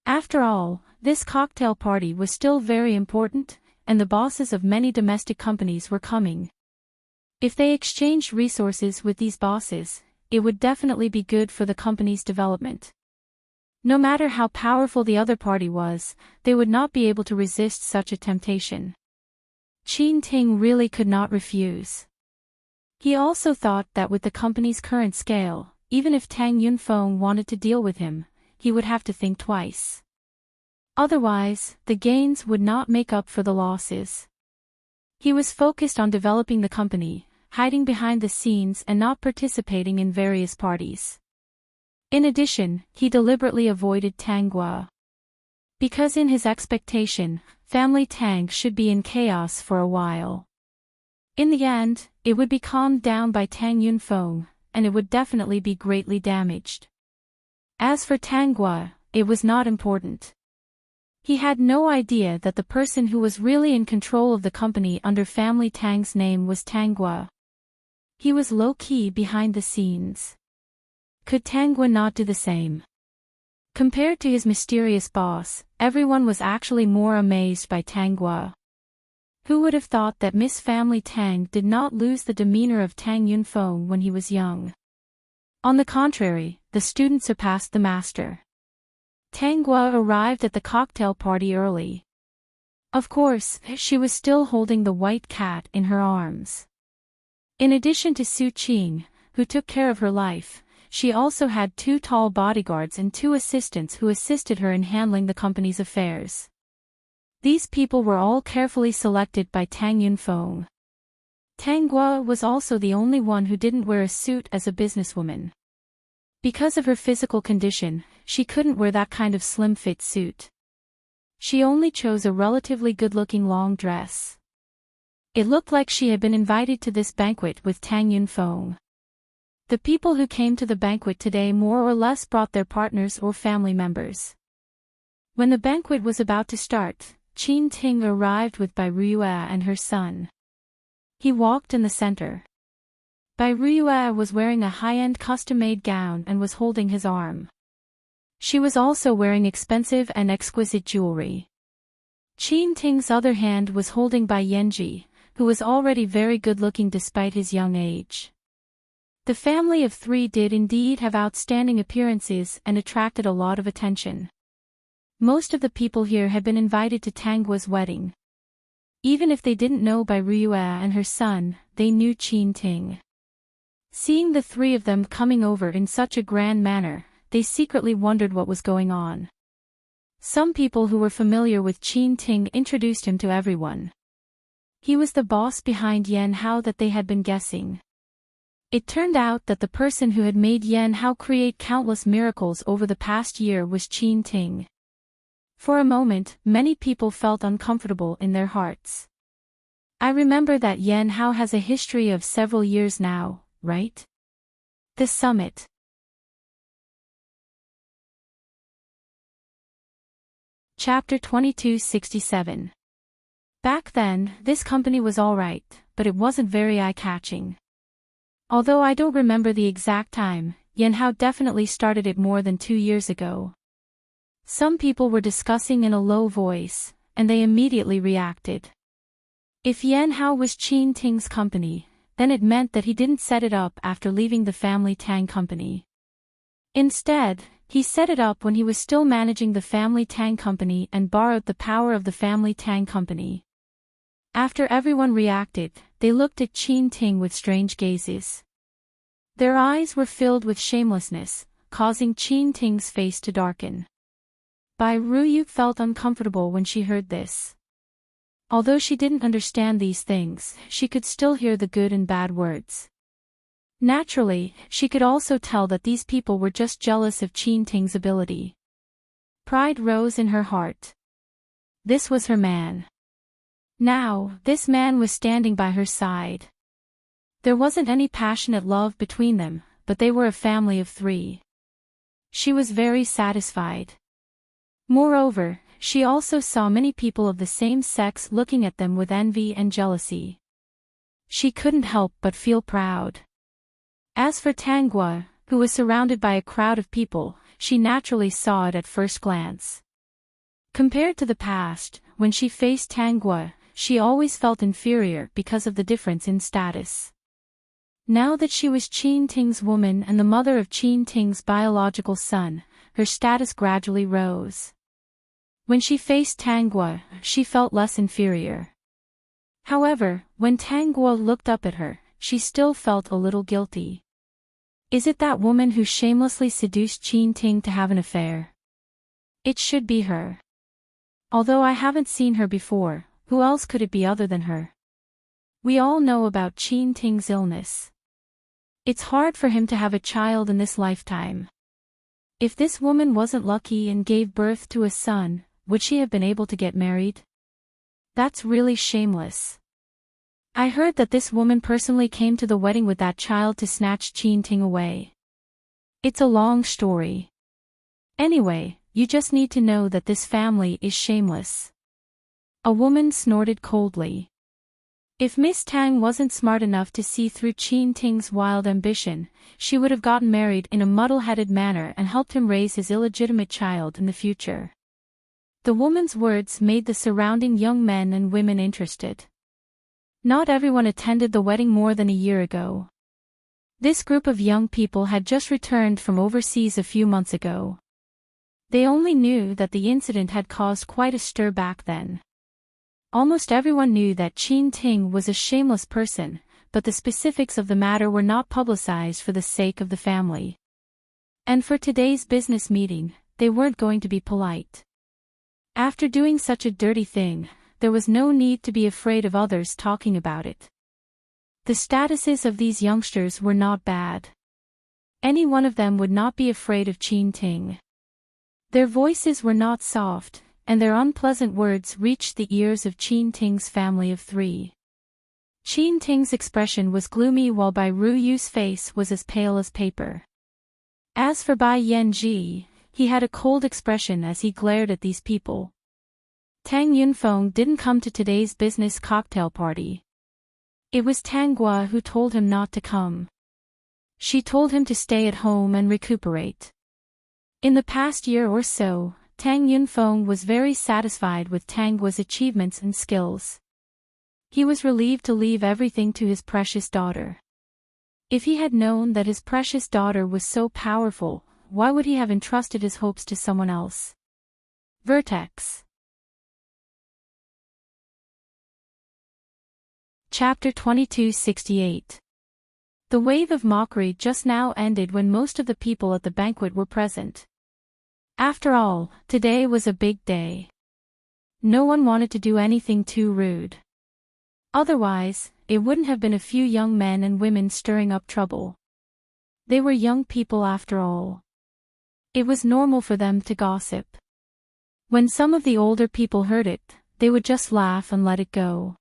Speaker 1: After all, this cocktail party was still very important, and the bosses of many domestic companies were coming. If they exchanged resources with these bosses, it would definitely be good for the company's development. No matter how powerful the other party was, they would not be able to resist such a temptation. Enchanting really could not refuse. He also thought that with the company's current scale, even if Tang Yunfeng wanted to deal with him, he would have to think twice. Otherwise, the gains would not make up for the losses. He was focused on developing the company, hiding behind the scenes and not participating in various parties. In addition, he deliberately avoided Tangwa. Because in his expectation, family Tang should be in chaos for a while. In the end, it would be calmed down by Tang Yunfeng, and it would definitely be greatly damaged. As for Tangwa, it was not important. He had no idea that the person who was really in control of the company under family Tang's name was Tangwa. He was low-key behind the scenes. Could Tangwa not do the same? Compared to his mysterious boss, everyone was actually more amazed by Tangwa. Who would have thought that Miss Family Tang did not lose the demeanor of Tang Yunfeng when he was young? On the contrary, the student surpassed the master. Tangwa arrived at the cocktail party early. Of course, she was still holding the white cat in her arms. In addition to Su Qing, who took care of her life, she also had 2 tall bodyguards and 2 assistants who assisted her in handling the company's affairs. These people were all carefully selected by Tang Yunfeng. Tangwa was also the only one who didn't wear a suit as a businesswoman. Because of her physical condition, she couldn't wear that kind of slim-fit suit. She only chose a relatively good-looking long dress. It looked like she had been invited to this banquet with Tang Yunfeng. The people who came to the banquet today more or less brought their partners or family members. When the banquet was about to start, Enchanting arrived with Bai Ruiyue and her son. He walked in the center. Bai Ruiyue was wearing a high-end custom-made gown and was holding his arm. She was also wearing expensive and exquisite jewelry. Enchanting's other hand was holding Bai Yanji, who was already very good-looking despite his young age. The family of 3 did indeed have outstanding appearances and attracted a lot of attention. Most of the people here had been invited to Tangwa's wedding. Even if they didn't know Bai Ruiyue and her son, they knew Enchanting. Seeing the three of them coming over in such a grand manner, they secretly wondered what was going on. Some people who were familiar with Enchanting introduced him to everyone. He was the boss behind Yan Hao that they had been guessing. It turned out that the person who had made Yan Hao create countless miracles over the past year was Enchanting. For a moment, many people felt uncomfortable in their hearts. I remember that Yan Hao has a history of several years now, right? The summit. Chapter 2267. Back then, this company was alright, but it wasn't very eye-catching. Although I don't remember the exact time, Yan Hao definitely started it more than 2 years ago. Some people were discussing in a low voice, and they immediately reacted. If Yan Hao was Enchanting's company, then it meant that he didn't set it up after leaving the family Tang company. Instead, he set it up when he was still managing the family Tang company and borrowed the power of the family Tang company. After everyone reacted, they looked at Enchanting with strange gazes. Their eyes were filled with shamelessness, causing Enchanting's face to darken. Bai Ruyu felt uncomfortable when she heard this. Although she didn't understand these things, she could still hear the good and bad words. Naturally, she could also tell that these people were just jealous of Enchanting's ability. Pride rose in her heart. This was her man. Now, this man was standing by her side. There wasn't any passionate love between them, but they were a family of 3. She was very satisfied. Moreover, she also saw many people of the same sex looking at them with envy and jealousy. She couldn't help but feel proud. As for Tanggua, who was surrounded by a crowd of people, she naturally saw it at first glance. Compared to the past, when she faced Tanggua, she always felt inferior because of the difference in status. Now that she was Enchanting's woman and the mother of Enchanting's biological son, her status gradually rose. When she faced Tanggua, she felt less inferior. However, when Tanggua looked up at her, she still felt a little guilty. Is it that woman who shamelessly seduced Enchanting to have an affair? It should be her. Although I haven't seen her before, who else could it be other than her? We all know about Enchanting's illness. It's hard for him to have a child in this lifetime. If this woman wasn't lucky and gave birth to a son, would she have been able to get married? That's really shameless. I heard that this woman personally came to the wedding with that child to snatch Enchanting away. It's a long story. Anyway, you just need to know that this family is shameless. A woman snorted coldly. If Miss Tang wasn't smart enough to see through Enchanting's wild ambition, she would have gotten married in a muddle-headed manner and helped him raise his illegitimate child in the future. The woman's words made the surrounding young men and women interested. Not everyone attended the wedding more than a year ago. This group of young people had just returned from overseas a few months ago. They only knew that the incident had caused quite a stir back then. Almost everyone knew that Enchanting was a shameless person, but the specifics of the matter were not publicized for the sake of the family. And for today's business meeting, they weren't going to be polite. After doing such a dirty thing, there was no need to be afraid of others talking about it. The statuses of these youngsters were not bad. Any one of them would not be afraid of Enchanting. Their voices were not soft, and their unpleasant words reached the ears of Enchanting's family of 3. Enchanting's expression was gloomy while Bai Ruyu's face was as pale as paper. As for Bai Yanji, he had a cold expression as he glared at these people. Tang Yunfeng didn't come to today's business cocktail party. It was Tanggua who told him not to come. She told him to stay at home and recuperate. In the past year or so, Tang Yunfeng was very satisfied with Tanggua's achievements and skills. He was relieved to leave everything to his precious daughter. If he had known that his precious daughter was so powerful, why would he have entrusted his hopes to someone else? Vertex. Chapter 2268. The wave of mockery just now ended when most of the people at the banquet were present. After all, today was a big day. No one wanted to do anything too rude. Otherwise, it wouldn't have been a few young men and women stirring up trouble. They were young people after all. It was normal for them to gossip. When some of the older people heard it, they would just laugh and let it go.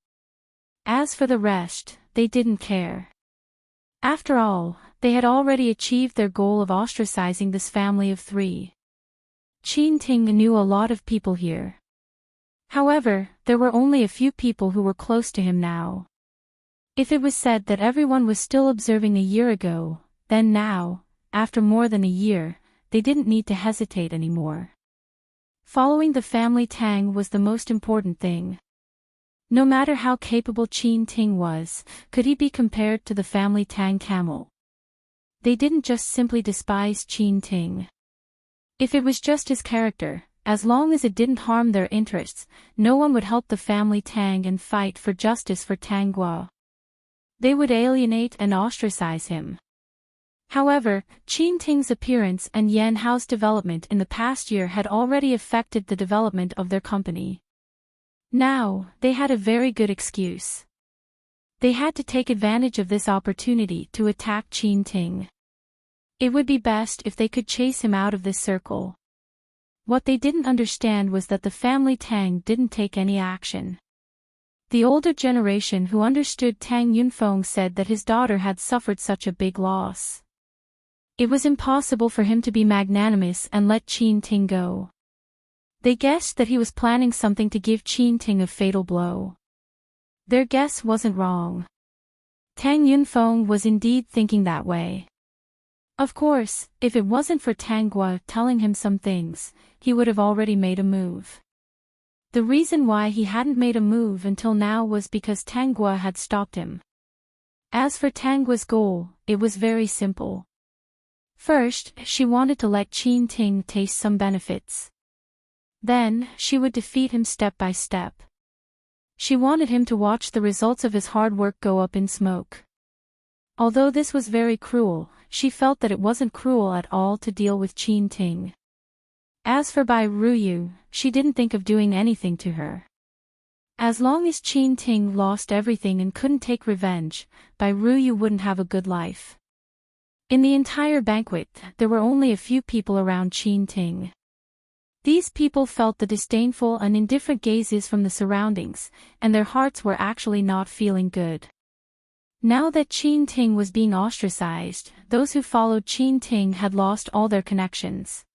Speaker 1: As for the rest, they didn't care. After all, they had already achieved their goal of ostracizing this family of 3. Enchanting knew a lot of people here. However, there were only a few people who were close to him now. If it was said that everyone was still observing a year ago, then now, after more than a year, they didn't need to hesitate anymore. Following the family Tang was the most important thing. No matter how capable Enchanting was, could he be compared to the family Tang camel? They didn't just simply despise Enchanting. If it was just his character, as long as it didn't harm their interests, no one would help the family Tang and fight for justice for Tanghua. They would alienate and ostracize him. However, Enchanting's appearance and Yan Hao's development in the past year had already affected the development of their company. Now, they had a very good excuse. They had to take advantage of this opportunity to attack Enchanting. It would be best if they could chase him out of this circle. What they didn't understand was that the family Tang didn't take any action. The older generation who understood Tang Yunfeng said that his daughter had suffered such a big loss. It was impossible for him to be magnanimous and let Enchanting go. They guessed that he was planning something to give Enchanting a fatal blow. Their guess wasn't wrong. Tang Yunfeng was indeed thinking that way. Of course, if it wasn't for Tanghua telling him some things, he would have already made a move. The reason why he hadn't made a move until now was because Tanghua had stopped him. As for Tanghua's goal, it was very simple. First, she wanted to let Enchanting taste some benefits. Then, she would defeat him step by step. She wanted him to watch the results of his hard work go up in smoke. Although this was very cruel, she felt that it wasn't cruel at all to deal with Enchanting. As for Bai Ruyu, she didn't think of doing anything to her. As long as Enchanting lost everything and couldn't take revenge, Bai Ruyu wouldn't have a good life. In the entire banquet, there were only a few people around Enchanting. These people felt the disdainful and indifferent gazes from the surroundings, and their hearts were actually not feeling good. Now that Enchanting was being ostracized, those who followed Enchanting had lost all their connections.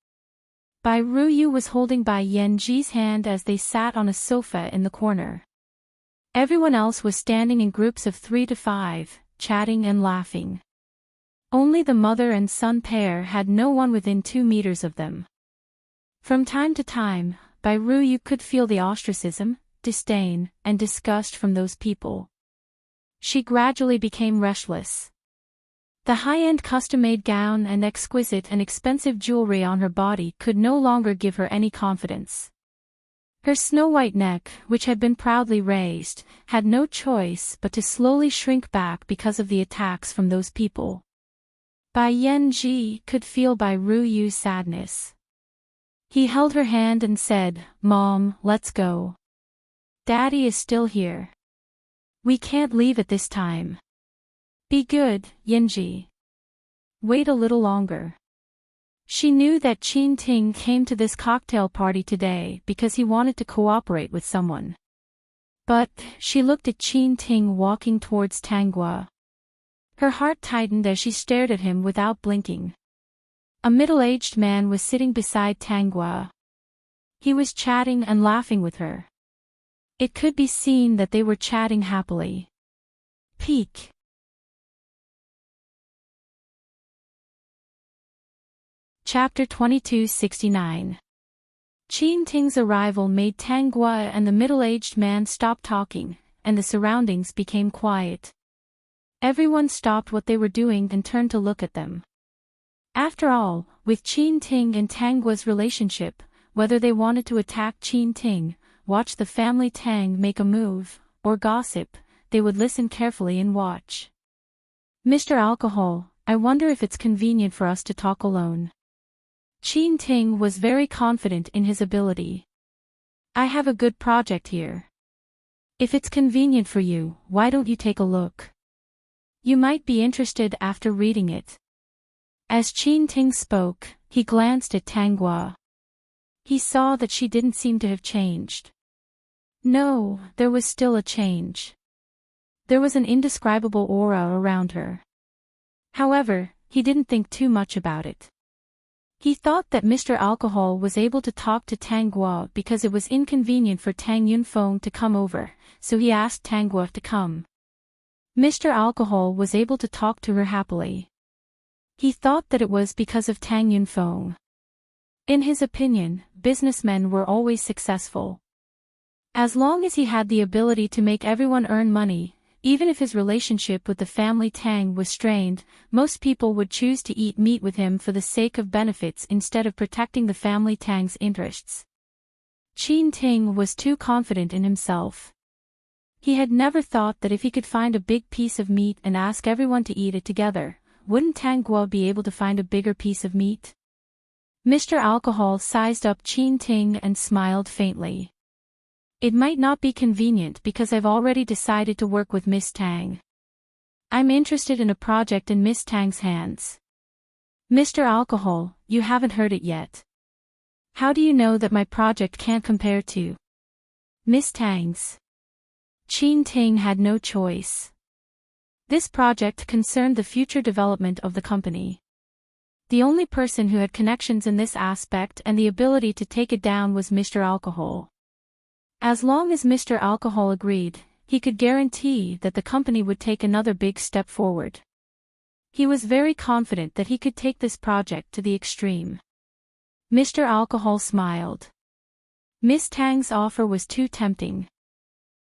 Speaker 1: Bai Ruyu was holding Bai Yanji's hand as they sat on a sofa in the corner. Everyone else was standing in groups of 3 to 5, chatting and laughing. Only the mother and son pair had no one within 2 meters of them. From time to time, Bai Ruyu could feel the ostracism, disdain, and disgust from those people. She gradually became restless. The high-end custom-made gown and exquisite and expensive jewelry on her body could no longer give her any confidence. Her snow-white neck, which had been proudly raised, had no choice but to slowly shrink back because of the attacks from those people. Bai Yanji could feel Bai Ruyu's sadness. He held her hand and said, "Mom, let's go. Daddy is still here. We can't leave at this time. Be good, Yanji. Wait a little longer." She knew that Enchanting came to this cocktail party today because he wanted to cooperate with someone. But, she looked at Enchanting walking towards Tanghua. Her heart tightened as she stared at him without blinking. A middle-aged man was sitting beside Tanghua. He was chatting and laughing with her. It could be seen that they were chatting happily. Peak. Chapter 2269. Enchanting's arrival made Tanghua and the middle-aged man stop talking, and the surroundings became quiet. Everyone stopped what they were doing and turned to look at them. After all, with Enchanting and Tanghua's relationship, whether they wanted to attack Enchanting, watch the family Tang make a move, or gossip, they would listen carefully and watch. Mr. Alcohol, I wonder if it's convenient for us to talk alone. Enchanting was very confident in his ability. I have a good project here. If it's convenient for you, why don't you take a look? You might be interested after reading it. As Enchanting spoke, he glanced at Tangua. He saw that she didn't seem to have changed. No, there was still a change. There was an indescribable aura around her. However, he didn't think too much about it. He thought that Mr. Alcohol was able to talk to Tangua because it was inconvenient for Tang Yunfeng to come over, so he asked Tangua to come. Mr. Alcohol was able to talk to her happily. He thought that it was because of Tang Yunfeng. In his opinion, businessmen were always successful. As long as he had the ability to make everyone earn money, even if his relationship with the family Tang was strained, most people would choose to eat meat with him for the sake of benefits instead of protecting the family Tang's interests. Enchanting was too confident in himself. He had never thought that if he could find a big piece of meat and ask everyone to eat it together, wouldn't Tangua be able to find a bigger piece of meat? Mr. Alcohol sized up Enchanting and smiled faintly. It might not be convenient because I've already decided to work with Miss Tang. I'm interested in a project in Miss Tang's hands. Mr. Alcohol, you haven't heard it yet. How do you know that my project can't compare to Miss Tang's? Enchanting had no choice. This project concerned the future development of the company. The only person who had connections in this aspect and the ability to take it down was Mr. Alcohol. As long as Mr. Alcohol agreed, he could guarantee that the company would take another big step forward. He was very confident that he could take this project to the extreme. Mr. Alcohol smiled. Miss Tang's offer was too tempting.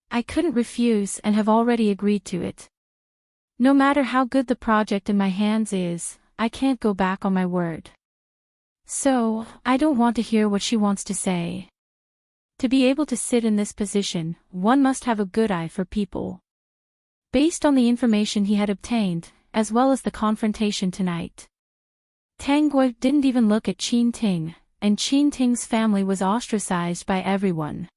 Speaker 1: I couldn't refuse and have already agreed to it. No matter how good the project in my hands is, I can't go back on my word. So, I don't want to hear what she wants to say. To be able to sit in this position, one must have a good eye for people. Based on the information he had obtained, as well as the confrontation tonight, Tangua didn't even look at Enchanting, and Enchanting's family was ostracized by everyone.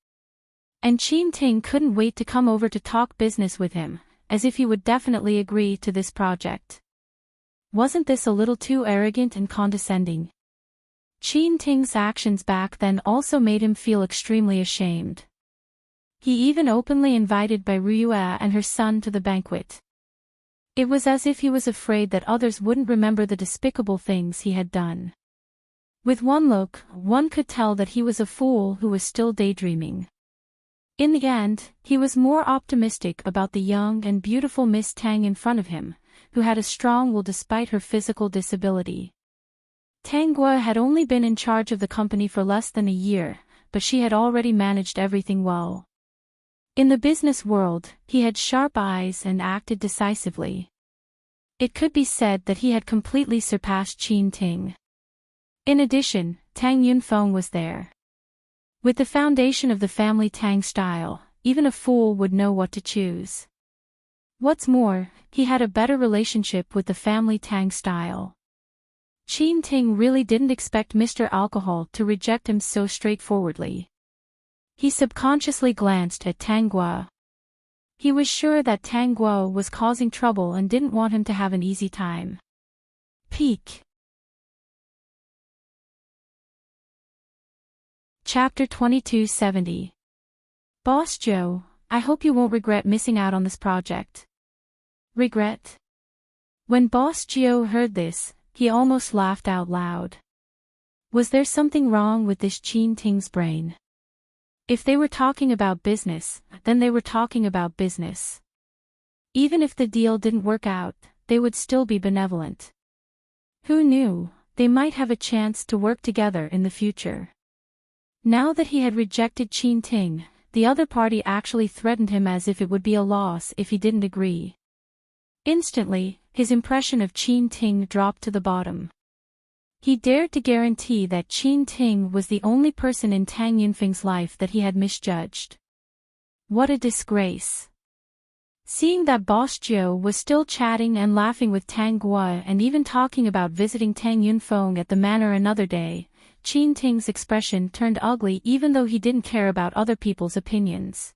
Speaker 1: And Enchanting couldn't wait to come over to talk business with him, as if he would definitely agree to this project. Wasn't this a little too arrogant and condescending? Enchanting's actions back then also made him feel extremely ashamed. He even openly invited Bai Ruyue and her son to the banquet. It was as if he was afraid that others wouldn't remember the despicable things he had done. With one look, one could tell that he was a fool who was still daydreaming. In the end, he was more optimistic about the young and beautiful Miss Tang in front of him, who had a strong will despite her physical disability. Tangua had only been in charge of the company for less than a year, but she had already managed everything well. In the business world, he had sharp eyes and acted decisively. It could be said that he had completely surpassed Enchanting. In addition, Tang Yunfeng was there. With the foundation of the family Tang style, even a fool would know what to choose. What's more, he had a better relationship with the family Tang style. Enchanting really didn't expect Mr. Alcohol to reject him so straightforwardly. He subconsciously glanced at Tangua. He was sure that Tangua was causing trouble and didn't want him to have an easy time. Peak. Chapter 2270. Boss Joe, I hope you won't regret missing out on this project. Regret? When Boss Joe heard this, he almost laughed out loud. Was there something wrong with this Enchanting's brain? If they were talking about business, then they were talking about business. Even if the deal didn't work out, they would still be benevolent. Who knew, they might have a chance to work together in the future. Now that he had rejected Enchanting, the other party actually threatened him as if it would be a loss if he didn't agree. Instantly, his impression of Enchanting dropped to the bottom. He dared to guarantee that Enchanting was the only person in Tang Yunfeng's life that he had misjudged. What a disgrace. Seeing that Boss Joe was still chatting and laughing with Tang Gua and even talking about visiting Tang Yunfeng at the manor another day, Qin Ting's expression turned ugly even though he didn't care about other people's opinions.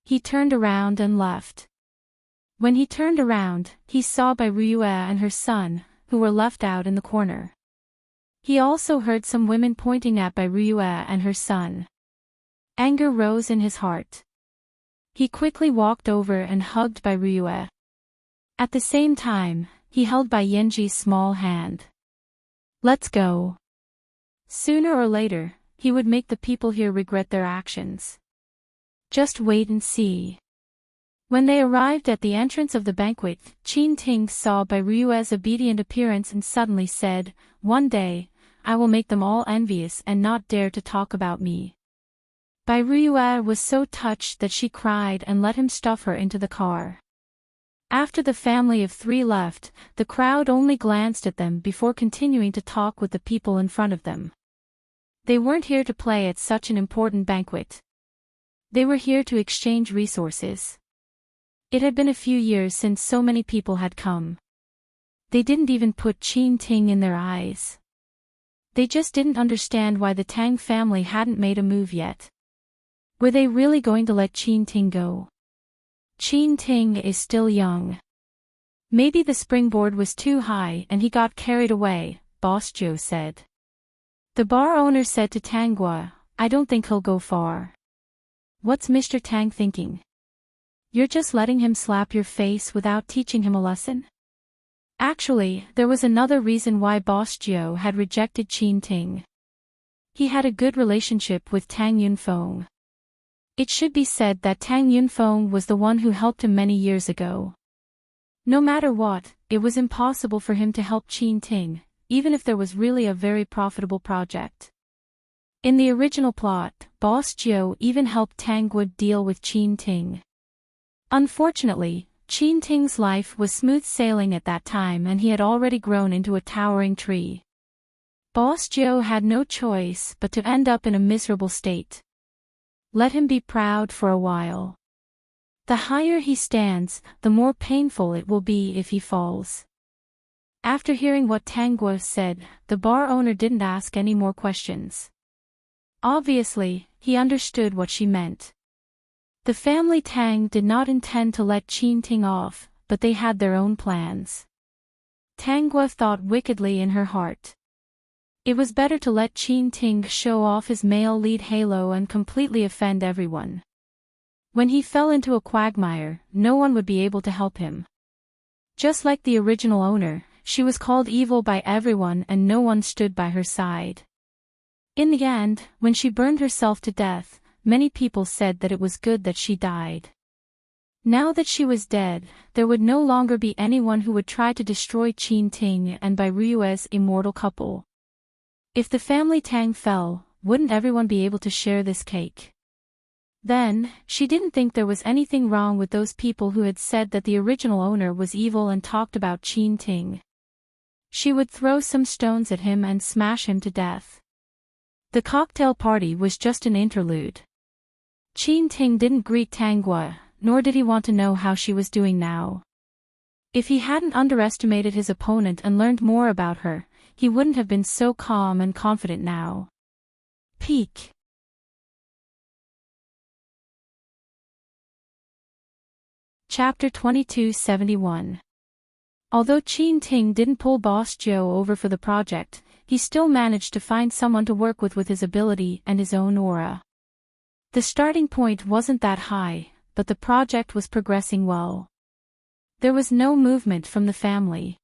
Speaker 1: He turned around and left. When he turned around, he saw Bai Ruyue and her son, who were left out in the corner. He also heard some women pointing at Bai Ruyue and her son. Anger rose in his heart. He quickly walked over and hugged Bai Ruyue. At the same time, he held Bai Yanji's small hand. Let's go. Sooner or later, he would make the people here regret their actions. Just wait and see. When they arrived at the entrance of the banquet, Qin Ting saw Bai Ruyue's obedient appearance and suddenly said, "One day, I will make them all envious and not dare to talk about me." Bai Ruyue was so touched that she cried and let him stuff her into the car. After the family of three left, the crowd only glanced at them before continuing to talk with the people in front of them. They weren't here to play at such an important banquet. They were here to exchange resources. It had been a few years since so many people had come. They didn't even put Qin Ting in their eyes. They just didn't understand why the Tang family hadn't made a move yet. Were they really going to let Qin Ting go? Qin Ting is still young. Maybe the springboard was too high and he got carried away, Boss Joe said. The bar owner said to Tang Gua, "I don't think he'll go far." What's Mr. Tang thinking? You're just letting him slap your face without teaching him a lesson? Actually, there was another reason why Boss Joe had rejected Qin Ting. He had a good relationship with Tang Yunfeng. It should be said that Tang Yunfeng was the one who helped him many years ago. No matter what, it was impossible for him to help Qin Ting, even if there was really a very profitable project. In the original plot, Boss Joe even helped Tang Gua deal with Qin Ting. Unfortunately, Qin Ting's life was smooth sailing at that time and he had already grown into a towering tree. Boss Joe had no choice but to end up in a miserable state. Let him be proud for a while. The higher he stands, the more painful it will be if he falls. After hearing what Tang Gua said, the bar owner didn't ask any more questions. Obviously, he understood what she meant. The family Tang did not intend to let Qin Ting off, but they had their own plans. Tang Gua thought wickedly in her heart. It was better to let Qin Ting show off his male lead halo and completely offend everyone. When he fell into a quagmire, no one would be able to help him. Just like the original owner, she was called evil by everyone and no one stood by her side. In the end, when she burned herself to death, many people said that it was good that she died. Now that she was dead, there would no longer be anyone who would try to destroy Qin Ting and Bai Ruyue's immortal couple. If the family Tang fell, wouldn't everyone be able to share this cake? Then, she didn't think there was anything wrong with those people who had said that the original owner was evil and talked about Qin Ting. She would throw some stones at him and smash him to death. The cocktail party was just an interlude. Qin Ting didn't greet Tang Gua, nor did he want to know how she was doing now. If he hadn't underestimated his opponent and learned more about her, he wouldn't have been so calm and confident now. Peak. Chapter 2271. Although Qin Ting didn't pull Boss Joe over for the project, he still managed to find someone to work with his ability and his own aura. The starting point wasn't that high, but the project was progressing well. There was no movement from the family.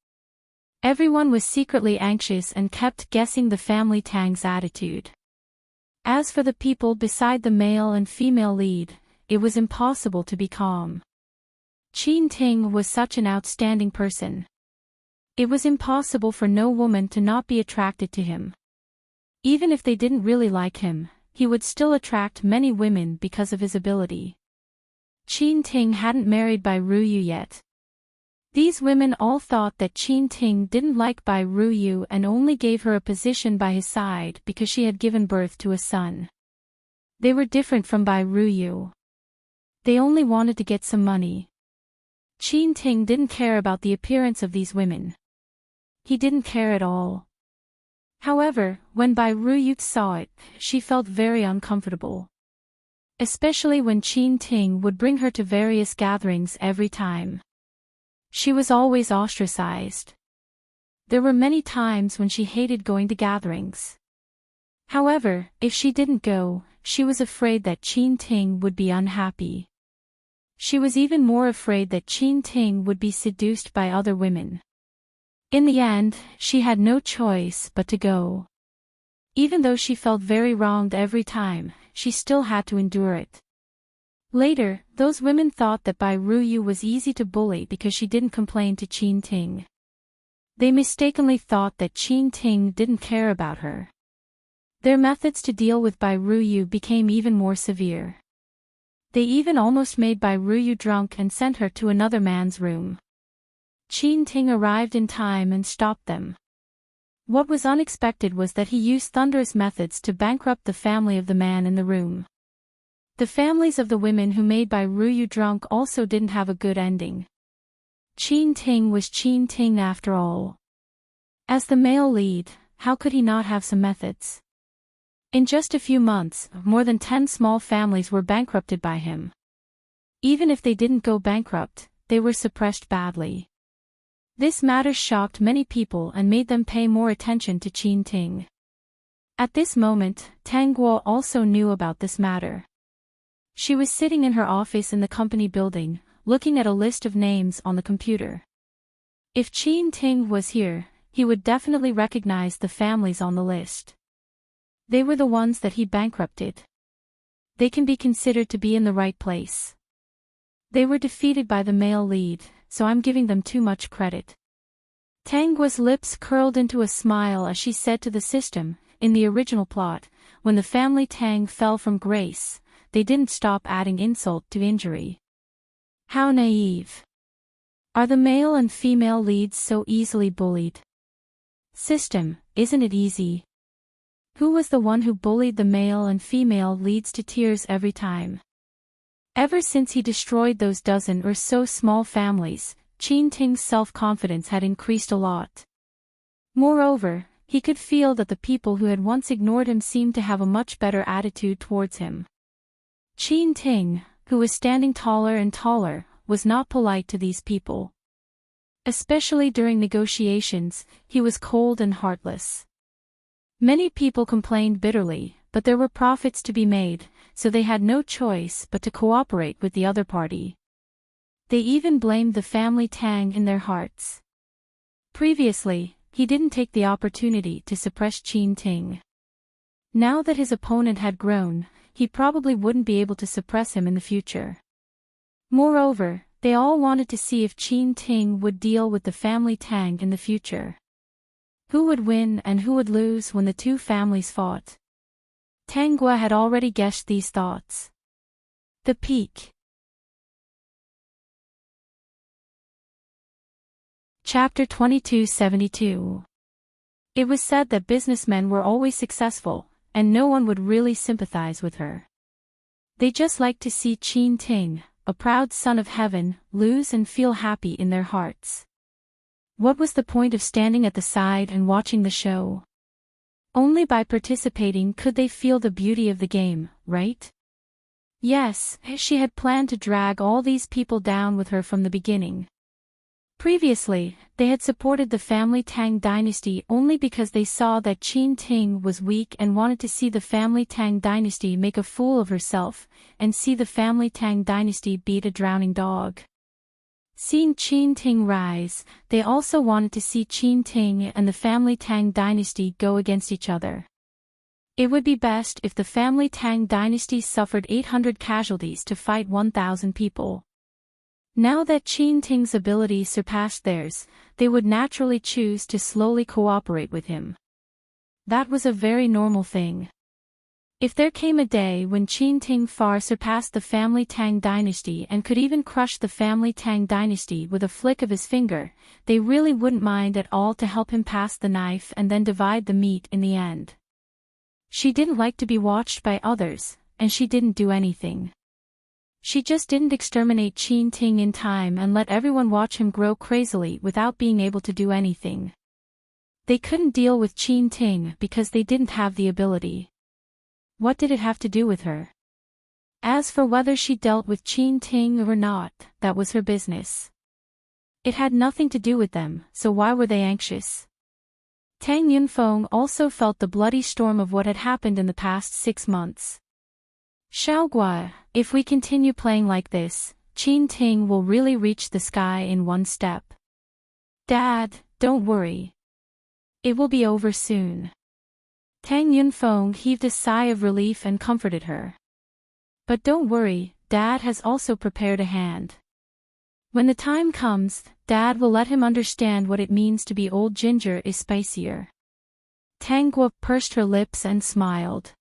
Speaker 1: Everyone was secretly anxious and kept guessing the family Tang's attitude. As for the people beside the male and female lead, it was impossible to be calm. Qin Ting was such an outstanding person. It was impossible for no woman to not be attracted to him. Even if they didn't really like him, he would still attract many women because of his ability. Qin Ting hadn't married Bai Ruyue yet. These women all thought that Qin Ting didn't like Bai Ruyue and only gave her a position by his side because she had given birth to a son. They were different from Bai Ruyue. They only wanted to get some money. Ting didn't care about the appearance of these women. He didn't care at all. However, when Bai Ruyu saw it, she felt very uncomfortable. Especially when Ting would bring her to various gatherings every time. She was always ostracized. There were many times when she hated going to gatherings. However, if she didn't go, she was afraid that Ting would be unhappy. She was even more afraid that Ting would be seduced by other women. In the end, she had no choice but to go. Even though she felt very wronged every time, she still had to endure it. Later, those women thought that Bai Ruyu was easy to bully because she didn't complain to Ting. They mistakenly thought that Ting didn't care about her. Their methods to deal with Bai Ruyu became even more severe. They even almost made Bai Ruyu drunk and sent her to another man's room. Ting arrived in time and stopped them. What was unexpected was that he used thunderous methods to bankrupt the family of the man in the room. The families of the women who made Bai Ruyu drunk also didn't have a good ending. Ting was Ting after all. As the male lead, how could he not have some methods? In just a few months, more than 10 small families were bankrupted by him. Even if they didn't go bankrupt, they were suppressed badly. This matter shocked many people and made them pay more attention to Ting. At this moment, Tang Guo also knew about this matter. She was sitting in her office in the company building, looking at a list of names on the computer. If Ting was here, he would definitely recognize the families on the list. They were the ones that he bankrupted. They can be considered to be in the right place. They were defeated by the male lead, so I'm giving them too much credit. Tang Guo's lips curled into a smile as she said to the system, in the original plot, when the family Tang fell from grace, they didn't stop adding insult to injury. How naive. Are the male and female leads so easily bullied? System, isn't it easy? Who was the one who bullied the male and female leads to tears every time? Ever since he destroyed those dozen or so small families, Ting's self-confidence had increased a lot. Moreover, he could feel that the people who had once ignored him seemed to have a much better attitude towards him. Ting, who was standing taller and taller, was not polite to these people. Especially during negotiations, he was cold and heartless. Many people complained bitterly, but there were profits to be made, so they had no choice but to cooperate with the other party. They even blamed the family Tang in their hearts. Previously, he didn't take the opportunity to suppress Ting. Now that his opponent had grown, he probably wouldn't be able to suppress him in the future. Moreover, they all wanted to see if Ting would deal with the family Tang in the future. Who would win and who would lose when the two families fought? Tang Guo had already guessed these thoughts. The peak. Chapter 2272. It was said that businessmen were always successful, and no one would really sympathize with her. They just liked to see Ting, a proud son of heaven, lose and feel happy in their hearts. What was the point of standing at the side and watching the show? Only by participating could they feel the beauty of the game, right? Yes, she had planned to drag all these people down with her from the beginning. Previously, they had supported the family Tang dynasty only because they saw that Ting was weak and wanted to see the family Tang dynasty make a fool of herself, and see the family Tang dynasty beat a drowning dog. Seeing Ting rise, they also wanted to see Ting and the family Tang dynasty go against each other. It would be best if the family Tang dynasty suffered 800 casualties to fight 1,000 people. Now that Ting's ability surpassed theirs, they would naturally choose to slowly cooperate with him. That was a very normal thing. If there came a day when Ting far surpassed the family Tang dynasty and could even crush the family Tang dynasty with a flick of his finger, they really wouldn't mind at all to help him pass the knife and then divide the meat in the end. She didn't like to be watched by others, and she didn't do anything. She just didn't exterminate Enchanting in time and let everyone watch him grow crazily without being able to do anything. They couldn't deal with Enchanting because they didn't have the ability. What did it have to do with her? As for whether she dealt with Enchanting or not, that was her business. It had nothing to do with them, so why were they anxious? Tang Yunfeng also felt the bloody storm of what had happened in the past 6 months. Xiaogua, if we continue playing like this, Enchanting will really reach the sky in one step. Dad, don't worry. It will be over soon. Tang Yunfeng heaved a sigh of relief and comforted her. But don't worry, Dad has also prepared a hand. When the time comes, Dad will let him understand what it means to be old ginger is spicier. Tang Guo pursed her lips and smiled.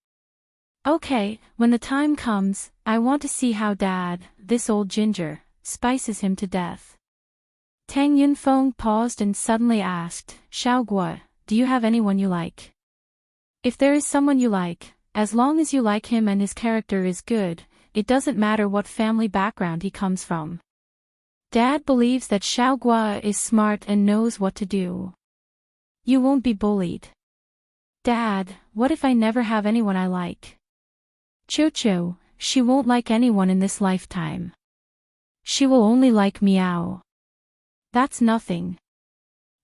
Speaker 1: Okay, when the time comes, I want to see how Dad, this old ginger, spices him to death. Tang Yunfeng paused and suddenly asked, Xiaogua, do you have anyone you like? If there is someone you like, as long as you like him and his character is good, it doesn't matter what family background he comes from. Dad believes that Xiaogua is smart and knows what to do. You won't be bullied. Dad, what if I never have anyone I like? Cho-Cho, she won't like anyone in this lifetime. She will only like Meow. That's nothing.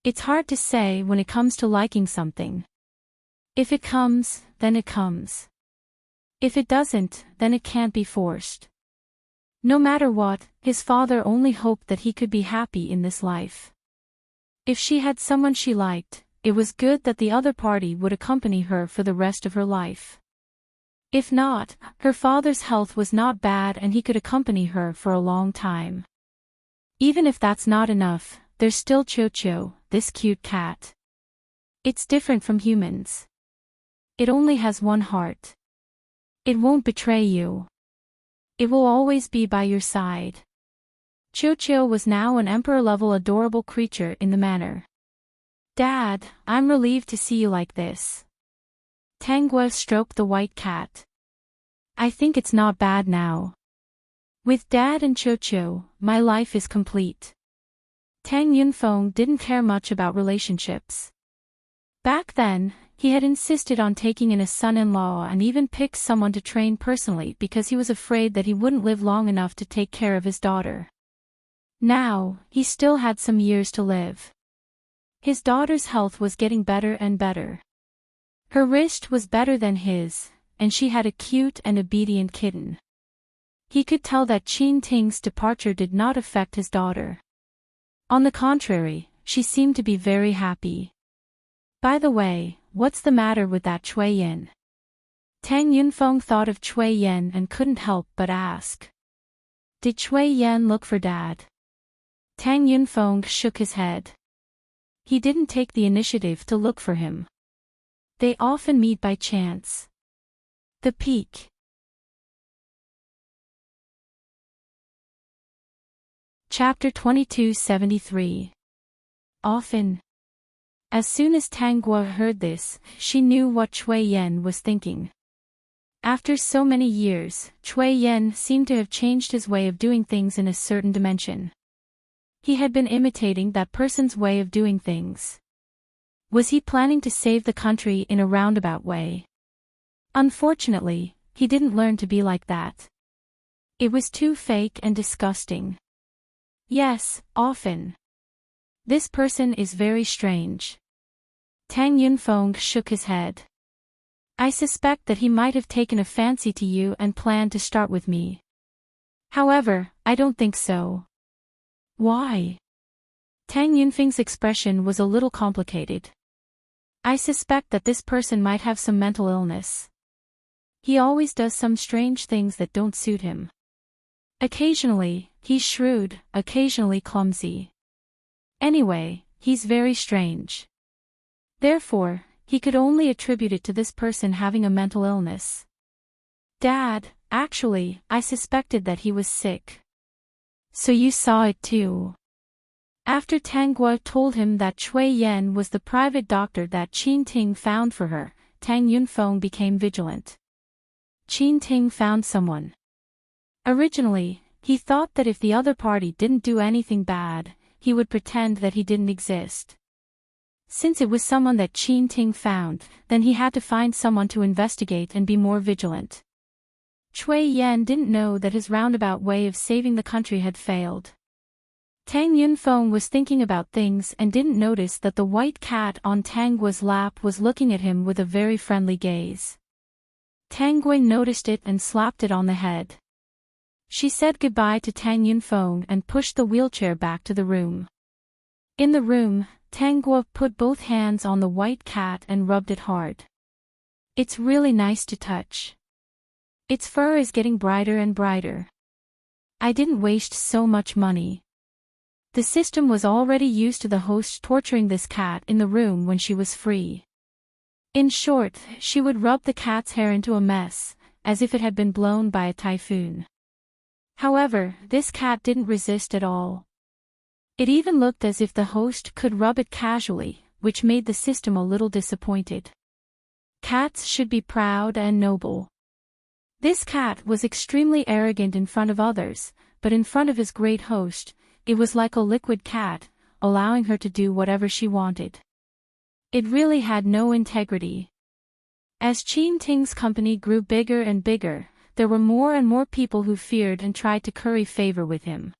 Speaker 1: It's hard to say when it comes to liking something. If it comes, then it comes. If it doesn't, then it can't be forced. No matter what, his father only hoped that he could be happy in this life. If she had someone she liked, it was good that the other party would accompany her for the rest of her life. If not, her father's health was not bad and he could accompany her for a long time. Even if that's not enough, there's still Cho-Cho, this cute cat. It's different from humans. It only has one heart. It won't betray you. It will always be by your side. Cho-Cho was now an emperor-level adorable creature in the manor. Dad, I'm relieved to see you like this. Tang Guo stroked the white cat. I think it's not bad now. With Dad and Cho-Cho, my life is complete. Tang Yunfeng didn't care much about relationships. Back then, he had insisted on taking in a son-in-law and even picked someone to train personally because he was afraid that he wouldn't live long enough to take care of his daughter. Now, he still had some years to live. His daughter's health was getting better and better. Her wrist was better than his, and she had a cute and obedient kitten. He could tell that Enchanting's departure did not affect his daughter. On the contrary, she seemed to be very happy. By the way, what's the matter with that Chui Yin? Tang Yunfeng thought of Chui Yin and couldn't help but ask. Did Chui Yin look for Dad? Tang Yunfeng shook his head. He didn't take the initiative to look for him. They often meet by chance. The Peak. Chapter 2273. Often. As soon as Tang Guo heard this, she knew what Chui Yen was thinking. After so many years, Chui Yen seemed to have changed his way of doing things in a certain dimension. He had been imitating that person's way of doing things. Was he planning to save the country in a roundabout way? Unfortunately, he didn't learn to be like that. It was too fake and disgusting. Yes, often. This person is very strange. Tang Yunfeng shook his head. I suspect that he might have taken a fancy to you and planned to start with me. However, I don't think so. Why? Tang Yunfeng's expression was a little complicated. I suspect that this person might have some mental illness. He always does some strange things that don't suit him. Occasionally, he's shrewd, occasionally clumsy. Anyway, he's very strange. Therefore, he could only attribute it to this person having a mental illness. Dad, actually, I suspected that he was sick. So you saw it too. After Tang Guo told him that Chui Yen was the private doctor that Enchanting found for her, Tang Yunfeng became vigilant. Enchanting found someone. Originally, he thought that if the other party didn't do anything bad, he would pretend that he didn't exist. Since it was someone that Enchanting found, then he had to find someone to investigate and be more vigilant. Cui Yan didn't know that his roundabout way of saving the country had failed. Tang Yunfeng was thinking about things and didn't notice that the white cat on Tang Guo's lap was looking at him with a very friendly gaze. Tang Gui noticed it and slapped it on the head. She said goodbye to Tang Yunfeng and pushed the wheelchair back to the room. In the room, Tang Guo put both hands on the white cat and rubbed it hard. It's really nice to touch. Its fur is getting brighter and brighter. I didn't waste so much money. The system was already used to the host torturing this cat in the room when she was free. In short, she would rub the cat's hair into a mess, as if it had been blown by a typhoon. However, this cat didn't resist at all. It even looked as if the host could rub it casually, which made the system a little disappointed. Cats should be proud and noble. This cat was extremely arrogant in front of others, but in front of his great host, it was like a liquid cat, allowing her to do whatever she wanted. It really had no integrity. As Enchanting's company grew bigger and bigger, there were more and more people who feared and tried to curry favor with him.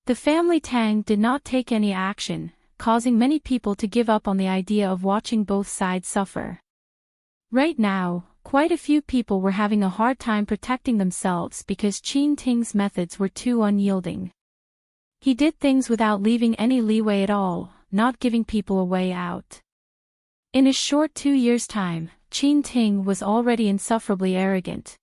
Speaker 1: The family Tang did not take any action, causing many people to give up on the idea of watching both sides suffer. Right now, quite a few people were having a hard time protecting themselves because Enchanting's methods were too unyielding. He did things without leaving any leeway at all, not giving people a way out. In a short 2 years' time, Enchanting was already insufferably arrogant.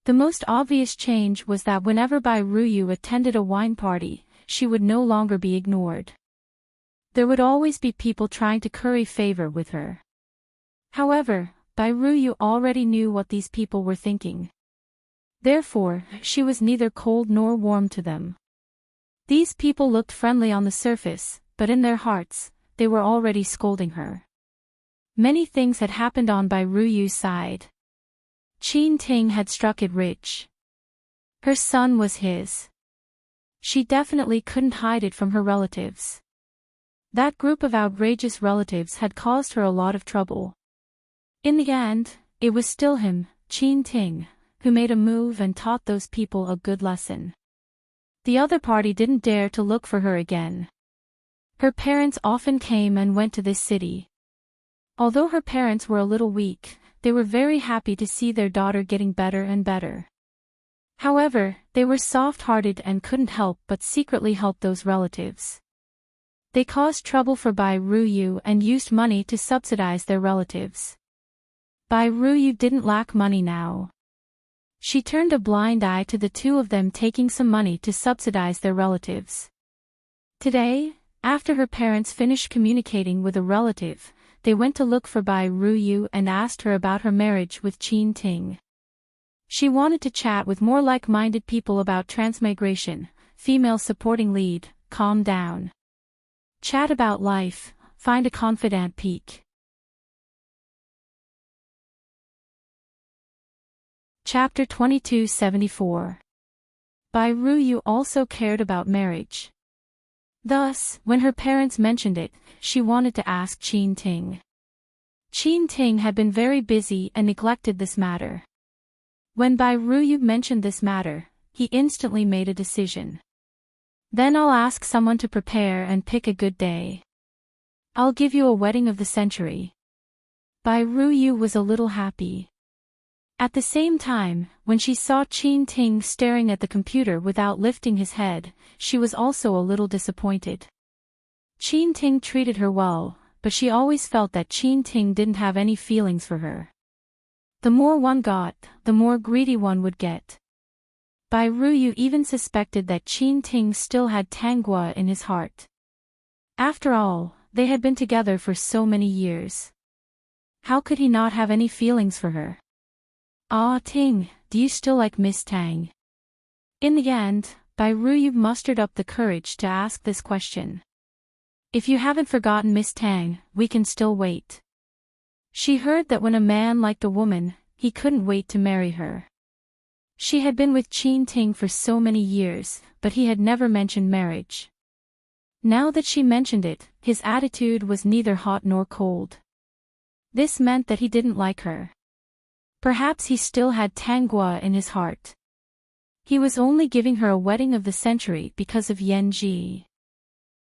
Speaker 1: The most obvious change was that whenever Bai Ruyu attended a wine party, she would no longer be ignored. There would always be people trying to curry favor with her. However, Bai Ruyu already knew what these people were thinking. Therefore, she was neither cold nor warm to them. These people looked friendly on the surface, but in their hearts, they were already scolding her. Many things had happened on Bai Ruyu's side. Enchanting had struck it rich. Her son was his. She definitely couldn't hide it from her relatives. That group of outrageous relatives had caused her a lot of trouble. In the end, it was still him, Enchanting, who made a move and taught those people a good lesson. The other party didn't dare to look for her again. Her parents often came and went to this city. Although her parents were a little weak, they were very happy to see their daughter getting better and better. However, they were soft-hearted and couldn't help but secretly help those relatives. They caused trouble for Bai Ruyu and used money to subsidize their relatives. Bai Ruyu didn't lack money now. She turned a blind eye to the two of them taking some money to subsidize their relatives. Today, after her parents finished communicating with a relative, they went to look for Bai Ruyu and asked her about her marriage with Enchanting. She wanted to chat with more like-minded people about transmigration, female supporting lead, calm down. Chat about life, find a confidant peak. Chapter 2274. Bai Ruyu also cared about marriage. Thus, when her parents mentioned it, she wanted to ask Enchanting. Enchanting had been very busy and neglected this matter. When Bai Ruyu mentioned this matter, he instantly made a decision. Then I'll ask someone to prepare and pick a good day. I'll give you a wedding of the century. Bai Ruyu was a little happy. At the same time, when she saw Enchanting staring at the computer without lifting his head, she was also a little disappointed. Enchanting treated her well, but she always felt that Enchanting didn't have any feelings for her. The more one got, the more greedy one would get. Bai Ruyu even suspected that Enchanting still had Tang Guo in his heart. After all, they had been together for so many years. How could he not have any feelings for her? Ah, Ting, do you still like Miss Tang? In the end, Bai Ruyu mustered up the courage to ask this question. If you haven't forgotten Miss Tang, we can still wait. She heard that when a man liked a woman, he couldn't wait to marry her. She had been with Enchanting for so many years, but he had never mentioned marriage. Now that she mentioned it, his attitude was neither hot nor cold. This meant that he didn't like her. Perhaps he still had Tanghua in his heart. He was only giving her a wedding of the century because of Yanji.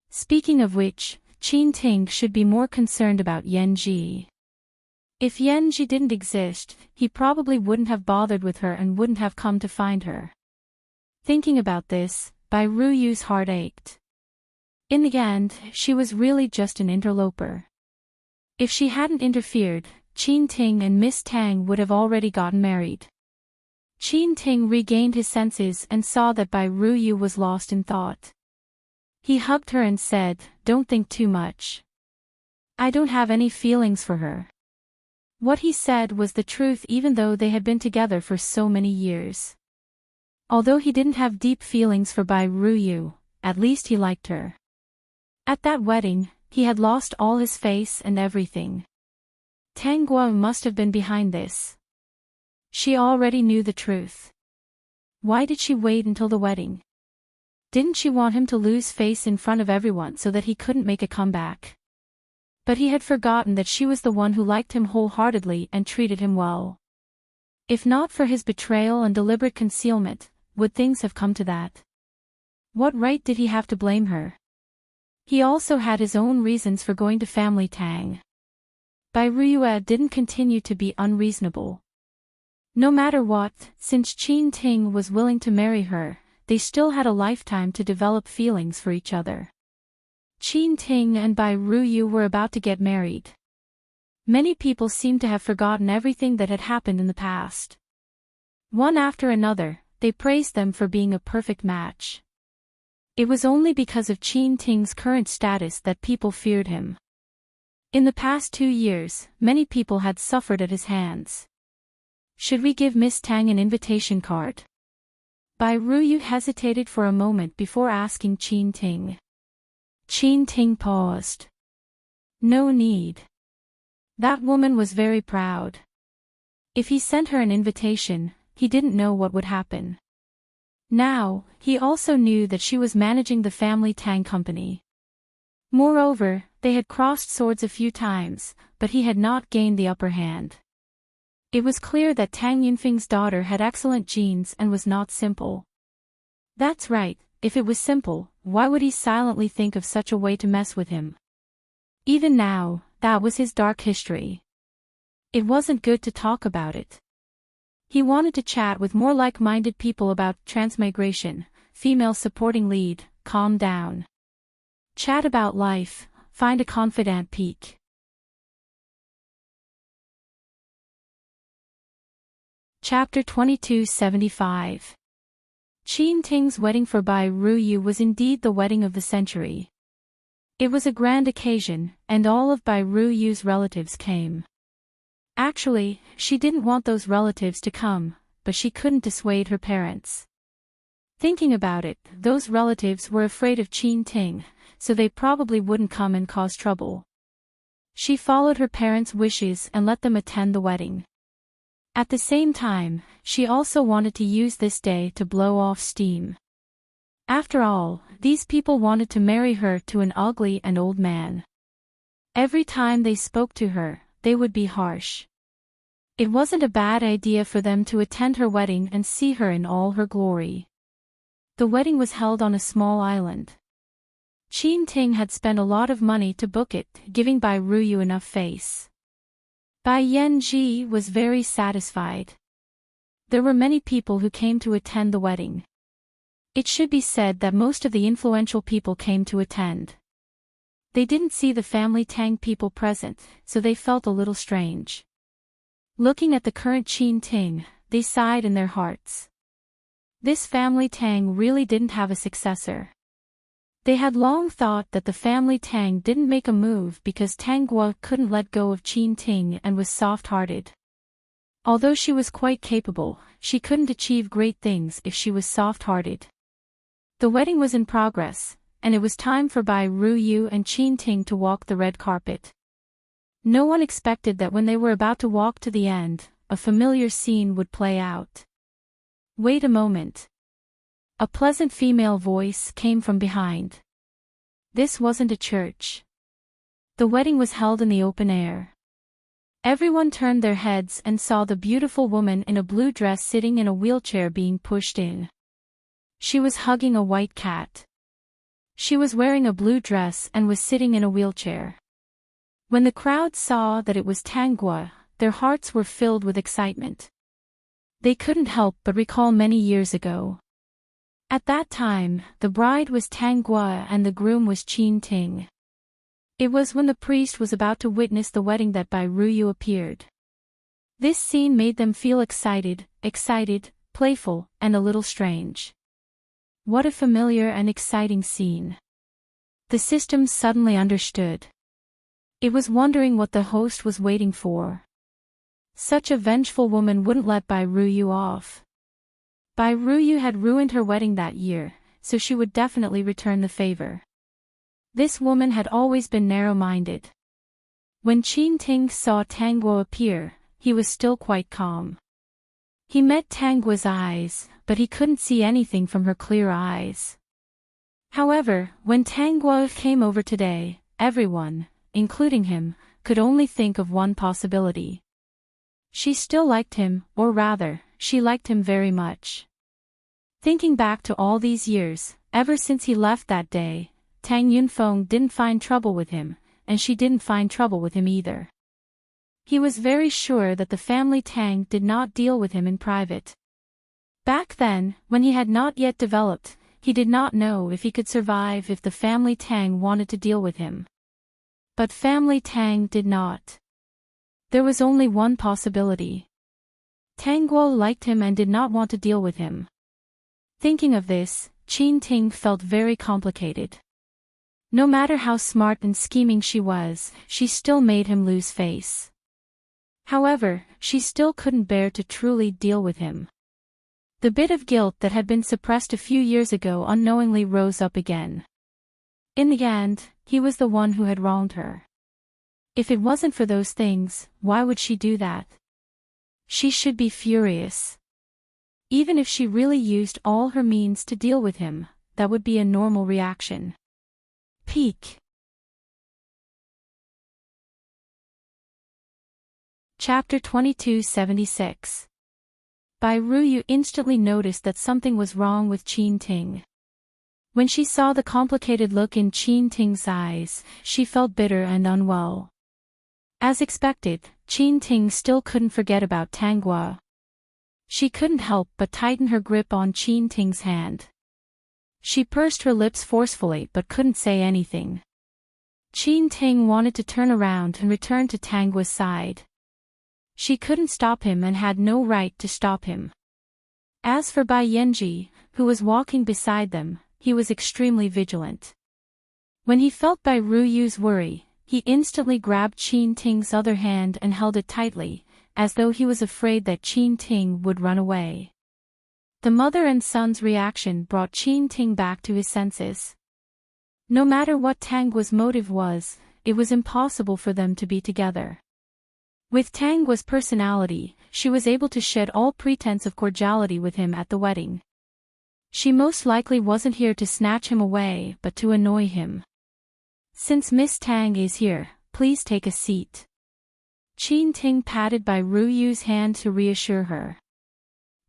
Speaker 1: Speaking of which, Enchanting should be more concerned about Yanji. If Yanji didn't exist, he probably wouldn't have bothered with her and wouldn't have come to find her. Thinking about this, Bai Ruyu's heart ached. In the end, she was really just an interloper. If she hadn't interfered, Enchanting and Miss Tang would have already gotten married. Enchanting regained his senses and saw that Bai Ruyu was lost in thought. He hugged her and said, "Don't think too much. I don't have any feelings for her." What he said was the truth even though they had been together for so many years. Although he didn't have deep feelings for Bai Ruyu, at least he liked her. At that wedding, he had lost all his face and everything. Tanghua must have been behind this. She already knew the truth. Why did she wait until the wedding? Didn't she want him to lose face in front of everyone so that he couldn't make a comeback? But he had forgotten that she was the one who liked him wholeheartedly and treated him well. If not for his betrayal and deliberate concealment, would things have come to that? What right did he have to blame her? He also had his own reasons for going to Family Tang. Bai Ruyue didn't continue to be unreasonable. No matter what, since Enchanting was willing to marry her, they still had a lifetime to develop feelings for each other. Enchanting and Bai Ruyu were about to get married. Many people seemed to have forgotten everything that had happened in the past. One after another, they praised them for being a perfect match. It was only because of Enchanting's current status that people feared him. In the past 2 years, many people had suffered at his hands. Should we give Miss Tang an invitation card? Bai Ruyu hesitated for a moment before asking Enchanting. Enchanting paused. No need. That woman was very proud. If he sent her an invitation, he didn't know what would happen. Now, he also knew that she was managing the Family Tang company. Moreover, they had crossed swords a few times, but he had not gained the upper hand. It was clear that Tang Yunfeng's daughter had excellent genes and was not simple. That's right, if it was simple, why would he silently think of such a way to mess with him? Even now, that was his dark history. It wasn't good to talk about it. He wanted to chat with more like-minded people about transmigration, female supporting lead, calm down. Chat about life, find a confidant peak. Chapter 2275. Enchanting's wedding for Bai Ruyu was indeed the wedding of the century. It was a grand occasion, and all of Bai Ruyu's relatives came. Actually, she didn't want those relatives to come, but she couldn't dissuade her parents. Thinking about it, those relatives were afraid of Enchanting, so they probably wouldn't come and cause trouble. She followed her parents' wishes and let them attend the wedding. At the same time, she also wanted to use this day to blow off steam. After all, these people wanted to marry her to an ugly and old man. Every time they spoke to her, they would be harsh. It wasn't a bad idea for them to attend her wedding and see her in all her glory. The wedding was held on a small island. Enchanting had spent a lot of money to book it, giving Bai Ruyu enough face. Bai Yanji was very satisfied. There were many people who came to attend the wedding. It should be said that most of the influential people came to attend. They didn't see the Family Tang people present, so they felt a little strange. Looking at the current Enchanting, they sighed in their hearts. This Family Tang really didn't have a successor. They had long thought that the Family Tang didn't make a move because Tanghua couldn't let go of Enchanting and was soft-hearted. Although she was quite capable, she couldn't achieve great things if she was soft-hearted. The wedding was in progress, and it was time for Bai Ruyu and Enchanting to walk the red carpet. No one expected that when they were about to walk to the end, a familiar scene would play out. Wait a moment. A pleasant female voice came from behind. This wasn't a church. The wedding was held in the open air. Everyone turned their heads and saw the beautiful woman in a blue dress sitting in a wheelchair being pushed in. She was hugging a white cat. She was wearing a blue dress and was sitting in a wheelchair. When the crowd saw that it was Tangwa, their hearts were filled with excitement. They couldn't help but recall many years ago. At that time, the bride was Tangwa and the groom was Enchanting. It was when the priest was about to witness the wedding that Bai Ruyu appeared. This scene made them feel excited, playful, and a little strange. What a familiar and exciting scene. The system suddenly understood. It was wondering what the host was waiting for. Such a vengeful woman wouldn't let Bai Ruyu off. Bai Ruyu had ruined her wedding that year, so she would definitely return the favor. This woman had always been narrow-minded. When Enchanting saw Tangwa appear, he was still quite calm. He met Tangwa's eyes, but he couldn't see anything from her clear eyes. However, when Tangwa came over today, everyone, including him, could only think of one possibility. She still liked him, or rather, she liked him very much. Thinking back to all these years, ever since he left that day, Tang Yunfeng didn't find trouble with him, and she didn't find trouble with him either. He was very sure that the family Tang did not deal with him in private. Back then, when he had not yet developed, he did not know if he could survive if the family Tang wanted to deal with him. But family Tang did not. There was only one possibility. Tangguo liked him and did not want to deal with him. Thinking of this, Enchanting felt very complicated. No matter how smart and scheming she was, she still made him lose face. However, she still couldn't bear to truly deal with him. The bit of guilt that had been suppressed a few years ago unknowingly rose up again. In the end, he was the one who had wronged her. If it wasn't for those things, why would she do that? She should be furious. Even if she really used all her means to deal with him, that would be a normal reaction. Peak. Chapter 2276. Bai Ruyu instantly noticed that something was wrong with Enchanting. When she saw the complicated look in Enchanting's eyes, she felt bitter and unwell. As expected, Enchanting still couldn't forget about Tangwa. She couldn't help but tighten her grip on Enchanting's hand. She pursed her lips forcefully but couldn't say anything. Enchanting wanted to turn around and return to Tangwa's side. She couldn't stop him and had no right to stop him. As for Bai Yanji, who was walking beside them, he was extremely vigilant. When he felt Bai Ruyu's worry, he instantly grabbed Enchanting's other hand and held it tightly, as though he was afraid that Enchanting would run away. The mother and son's reaction brought Enchanting back to his senses. No matter what Tangwa's motive was, it was impossible for them to be together. With Tangwa's personality, she was able to shed all pretense of cordiality with him at the wedding. She most likely wasn't here to snatch him away but to annoy him. Since Miss Tang is here, please take a seat. Enchanting patted Bai Ruyu's hand to reassure her.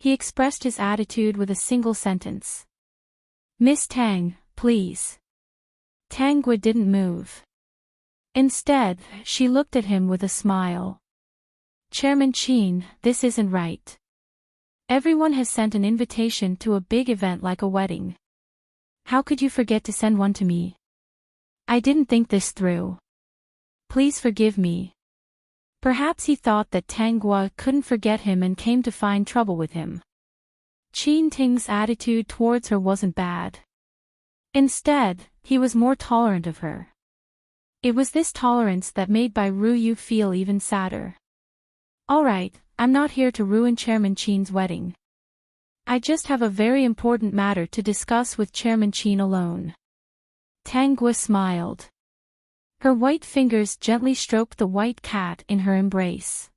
Speaker 1: He expressed his attitude with a single sentence. Miss Tang, please. Tangwa didn't move. Instead, she looked at him with a smile. Chairman Qin, this isn't right. Everyone has sent an invitation to a big event like a wedding. How could you forget to send one to me? I didn't think this through. Please forgive me. Perhaps he thought that Tangwa couldn't forget him and came to find trouble with him. Enchanting's attitude towards her wasn't bad. Instead, he was more tolerant of her. It was this tolerance that made Bai Ruyu feel even sadder. Alright, I'm not here to ruin Chairman Qin's wedding. I just have a very important matter to discuss with Chairman Qin alone. Tangwa smiled. Her white fingers gently stroked the white cat in her embrace.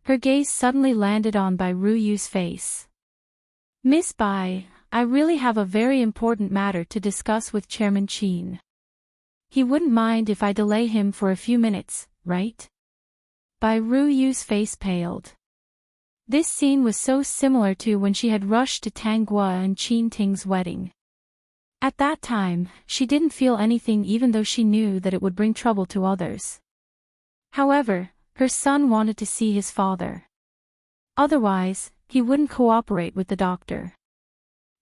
Speaker 1: Her gaze suddenly landed on Bai Ruyu's face. Miss Bai, I really have a very important matter to discuss with Chairman Chin. He wouldn't mind if I delay him for a few minutes, right? Bai Ruyu's face paled. This scene was so similar to when she had rushed to Tang Guo and Qin Ting's wedding. At that time, she didn't feel anything even though she knew that it would bring trouble to others. However, her son wanted to see his father. Otherwise, he wouldn't cooperate with the doctor.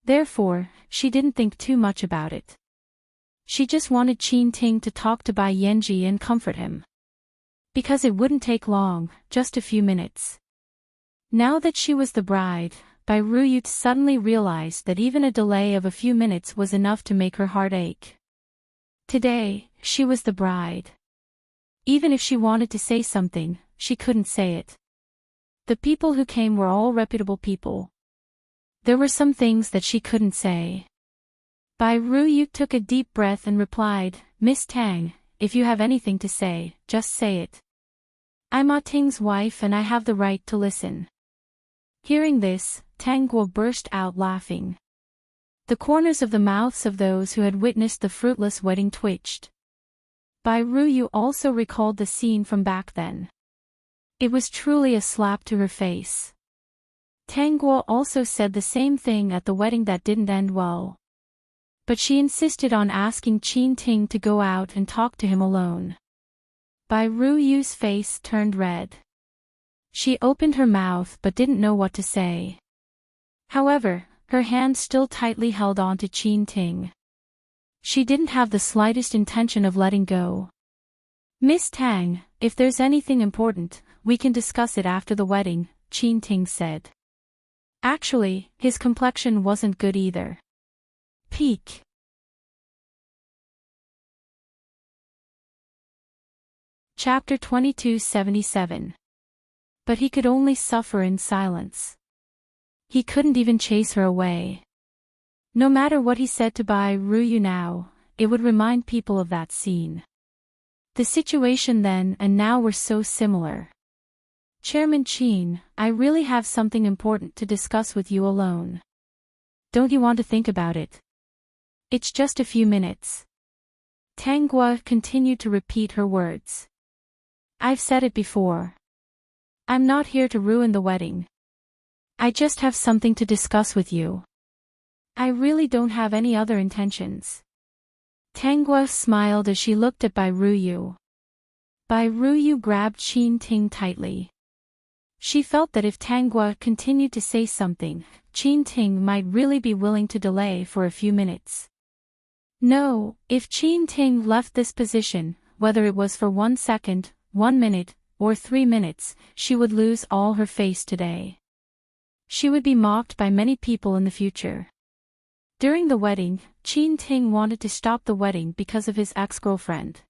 Speaker 1: Therefore, she didn't think too much about it. She just wanted Qin Ting to talk to Bai Yanji and comfort him. Because it wouldn't take long, just a few minutes. Now that she was the bride, Bai Ruyu suddenly realized that even a delay of a few minutes was enough to make her heart ache. Today, she was the bride. Even if she wanted to say something, she couldn't say it. The people who came were all reputable people. There were some things that she couldn't say. Bai Ruyu took a deep breath and replied, Miss Tang, if you have anything to say, just say it. I'm Ah Ting's wife and I have the right to listen. Hearing this, Tang Guo burst out laughing. The corners of the mouths of those who had witnessed the fruitless wedding twitched. Bai Ruyu also recalled the scene from back then. It was truly a slap to her face. Tang Guo also said the same thing at the wedding that didn't end well. But she insisted on asking Qin Ting to go out and talk to him alone. Bai Ruyu's face turned red. She opened her mouth but didn't know what to say. However, her hand still tightly held on to Qin Ting. She didn't have the slightest intention of letting go. Miss Tang, if there's anything important, we can discuss it after the wedding, Qin Ting said. Actually, his complexion wasn't good either. Peak. Chapter 2277. But he could only suffer in silence. He couldn't even chase her away. No matter what he said to Bai Ruyu now, it would remind people of that scene. The situation then and now were so similar. Chairman Chin, I really have something important to discuss with you alone. Don't you want to think about it? It's just a few minutes. Tang Guo continued to repeat her words. I've said it before. I'm not here to ruin the wedding. I just have something to discuss with you. I really don't have any other intentions. Tang Guo smiled as she looked at Bai Ruyu. Bai Ruyu grabbed Qin Ting tightly. She felt that if Tang Guo continued to say something, Qin Ting might really be willing to delay for a few minutes. No, if Qin Ting left this position, whether it was for 1 second, 1 minute, or 3 minutes, she would lose all her face today. She would be mocked by many people in the future. During the wedding, Qin Ting wanted to stop the wedding because of his ex-girlfriend.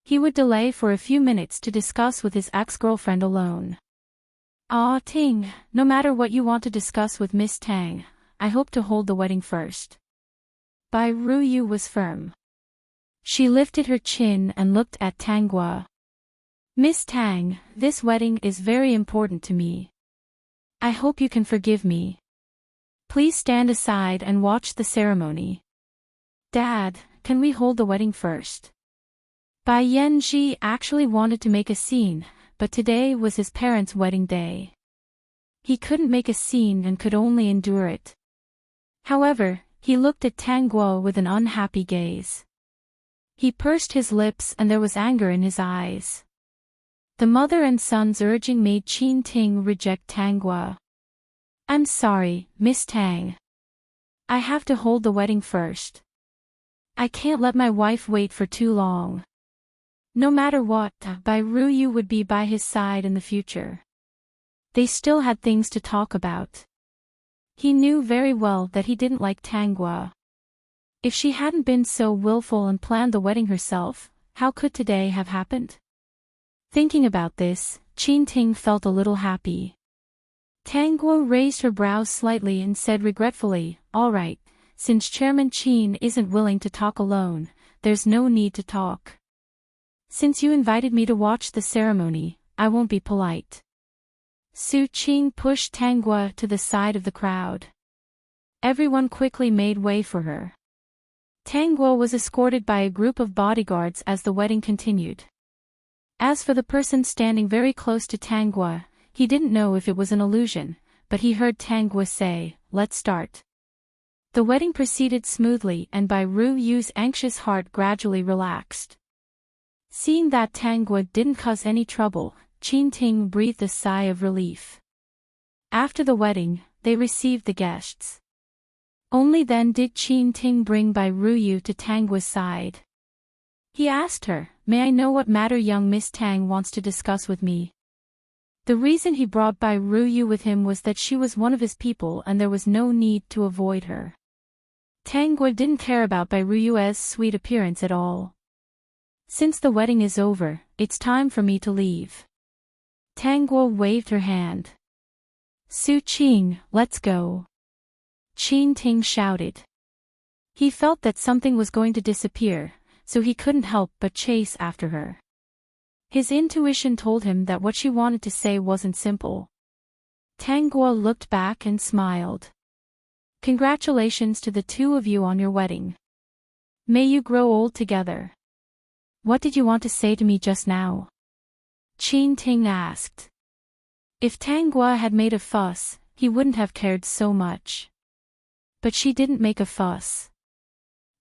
Speaker 1: He would delay for a few minutes to discuss with his ex-girlfriend alone. Ah Ting, no matter what you want to discuss with Miss Tang, I hope to hold the wedding first. Bai Ruyu was firm. She lifted her chin and looked at Tang Guo. Miss Tang, this wedding is very important to me. I hope you can forgive me. Please stand aside and watch the ceremony. Dad, can we hold the wedding first? Bai Yanji actually wanted to make a scene, but today was his parents' wedding day. He couldn't make a scene and could only endure it. However, he looked at Tang Guo with an unhappy gaze. He pursed his lips and there was anger in his eyes. The mother and son's urging made Qin Ting reject Tang Guo. I'm sorry, Miss Tang. I have to hold the wedding first. I can't let my wife wait for too long. No matter what, Bai Ruyu would be by his side in the future. They still had things to talk about. He knew very well that he didn't like Tang Guo. If she hadn't been so willful and planned the wedding herself, how could today have happened? Thinking about this, Qin Ting felt a little happy. Tang Guo raised her brows slightly and said regretfully, all right, since Chairman Qin isn't willing to talk alone, there's no need to talk. Since you invited me to watch the ceremony, I won't be polite. Su Qing pushed Tang Guo to the side of the crowd. Everyone quickly made way for her. Tang Guo was escorted by a group of bodyguards as the wedding continued. As for the person standing very close to Tang Guo, he didn't know if it was an illusion, but he heard Tang Guo say, "Let's start." The wedding proceeded smoothly and Bai Ru Yu's anxious heart gradually relaxed. Seeing that Tang Guo didn't cause any trouble, Qin Ting breathed a sigh of relief. After the wedding, they received the guests. Only then did Qin Ting bring Bai Ru Yu to Tang Guo's side. He asked her, "May I know what matter young Miss Tang wants to discuss with me?" The reason he brought Bai Ru Yu with him was that she was one of his people and there was no need to avoid her. Tang Guo didn't care about Bai Ru Yu's sweet appearance at all. "Since the wedding is over, it's time for me to leave." Tang Guo waved her hand. "Su Qing, let's go." Qin Ting shouted. He felt that something was going to disappear, so he couldn't help but chase after her. His intuition told him that what she wanted to say wasn't simple. Tang Guo looked back and smiled. "Congratulations to the two of you on your wedding. May you grow old together." "What did you want to say to me just now?" Qin Ting asked. If Tang Guo had made a fuss, he wouldn't have cared so much. But she didn't make a fuss.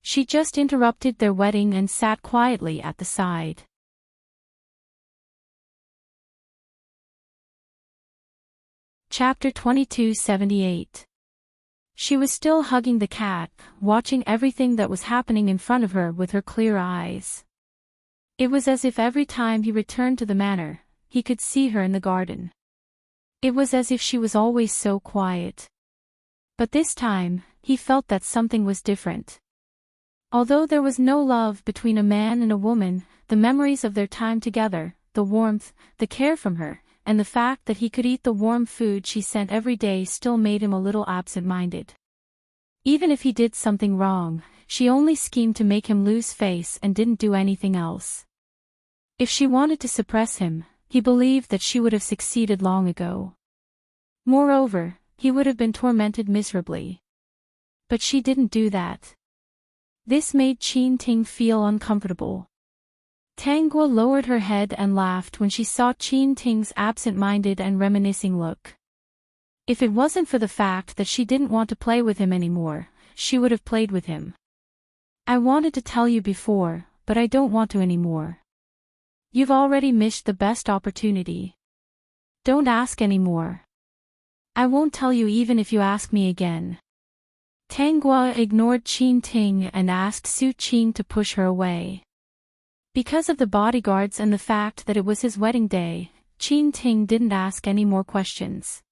Speaker 1: She just interrupted their wedding and sat quietly at the side. Chapter 2278. She was still hugging the cat, watching everything that was happening in front of her with her clear eyes. It was as if every time he returned to the manor, he could see her in the garden. It was as if she was always so quiet. But this time, he felt that something was different. Although there was no love between a man and a woman, the memories of their time together, the warmth, the care from her, and the fact that he could eat the warm food she sent every day still made him a little absent-minded. Even if he did something wrong, she only schemed to make him lose face and didn't do anything else. If she wanted to suppress him, he believed that she would have succeeded long ago. Moreover, he would have been tormented miserably. But she didn't do that. This made Qin Ting feel uncomfortable. Tang Guo lowered her head and laughed when she saw Qin Ting's absent-minded and reminiscing look. If it wasn't for the fact that she didn't want to play with him anymore, she would have played with him. "I wanted to tell you before, but I don't want to anymore. You've already missed the best opportunity. Don't ask anymore. I won't tell you even if you ask me again." Tang Guo ignored Qin Ting and asked Su Qing to push her away. Because of the bodyguards and the fact that it was his wedding day, Qin Ting didn't ask any more questions.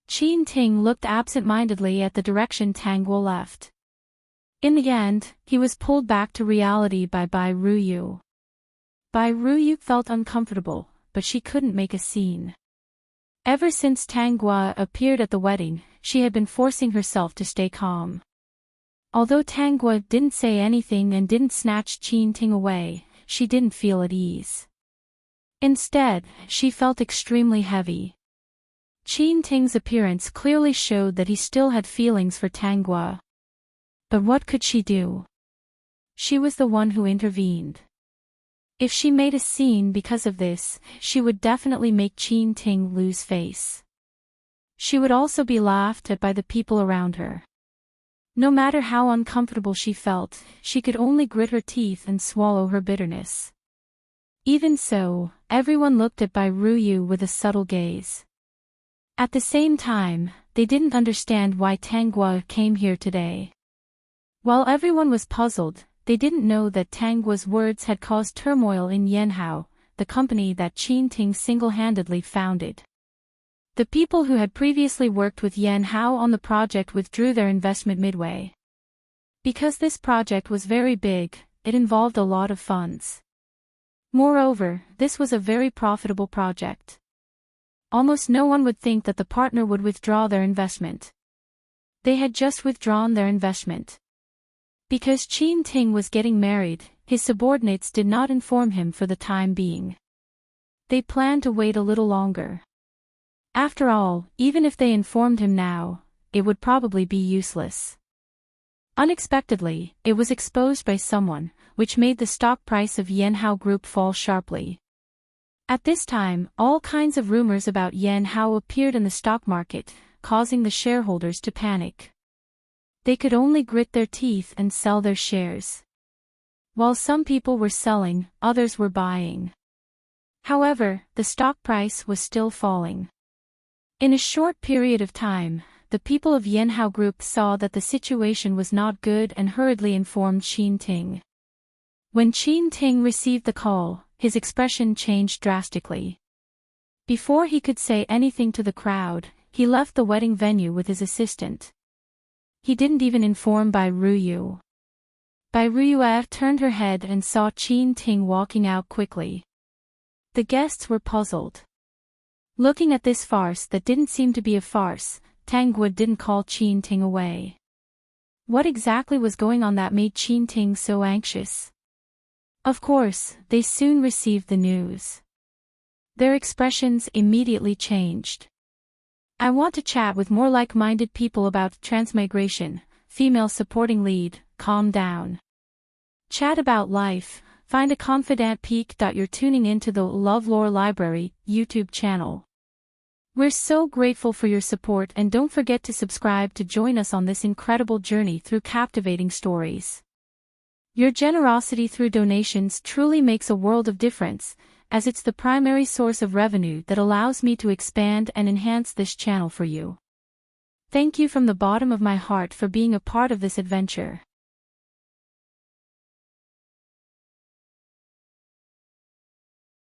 Speaker 1: Qin Ting looked absent-mindedly at the direction Tang Guo left. In the end, he was pulled back to reality by Bai Ru Yu. Bai Ru Yu felt uncomfortable, but she couldn't make a scene. Ever since Tang Guo appeared at the wedding, she had been forcing herself to stay calm. Although Tang Guo didn't say anything and didn't snatch Qin Ting away, she didn't feel at ease. Instead, she felt extremely heavy. Qin Ting's appearance clearly showed that he still had feelings for Tang Guo. But what could she do? She was the one who intervened. If she made a scene because of this, she would definitely make Qin Ting lose face. She would also be laughed at by the people around her. No matter how uncomfortable she felt, she could only grit her teeth and swallow her bitterness. Even so, everyone looked at Bai Ru Yu with a subtle gaze. At the same time, they didn't understand why Tang Guo came here today. While everyone was puzzled, they didn't know that Tang Guo's words had caused turmoil in Yanhao, the company that Qin Ting single-handedly founded. The people who had previously worked with Yanhao on the project withdrew their investment midway. Because this project was very big, it involved a lot of funds. Moreover, this was a very profitable project. Almost no one would think that the partner would withdraw their investment. They had just withdrawn their investment. Because Qin Ting was getting married, his subordinates did not inform him for the time being. They planned to wait a little longer. After all, even if they informed him now, it would probably be useless. Unexpectedly, it was exposed by someone, which made the stock price of Yanhao Group fall sharply. At this time, all kinds of rumors about Yanhao appeared in the stock market, causing the shareholders to panic. They could only grit their teeth and sell their shares. While some people were selling, others were buying. However, the stock price was still falling. In a short period of time, the people of Yanhao Group saw that the situation was not good and hurriedly informed Enchanting. When Enchanting received the call, his expression changed drastically. Before he could say anything to the crowd, he left the wedding venue with his assistant. He didn't even inform Bai Ruyu. Bai Ruyu turned her head and saw Enchanting walking out quickly. The guests were puzzled. Looking at this farce that didn't seem to be a farce, Tangwood didn't call Enchanting away. What exactly was going on that made Enchanting so anxious? Of course, they soon received the news. Their expressions immediately changed. I want to chat with more like-minded people about transmigration, female supporting lead, calm down. Chat about life, find a confidant peak. You're tuning into the LoveLore Library YouTube channel. We're so grateful for your support, and don't forget to subscribe to join us on this incredible journey through captivating stories. Your generosity through donations truly makes a world of difference, as it's the primary source of revenue that allows me to expand and enhance this channel for you. Thank you from the bottom of my heart for being a part of this adventure.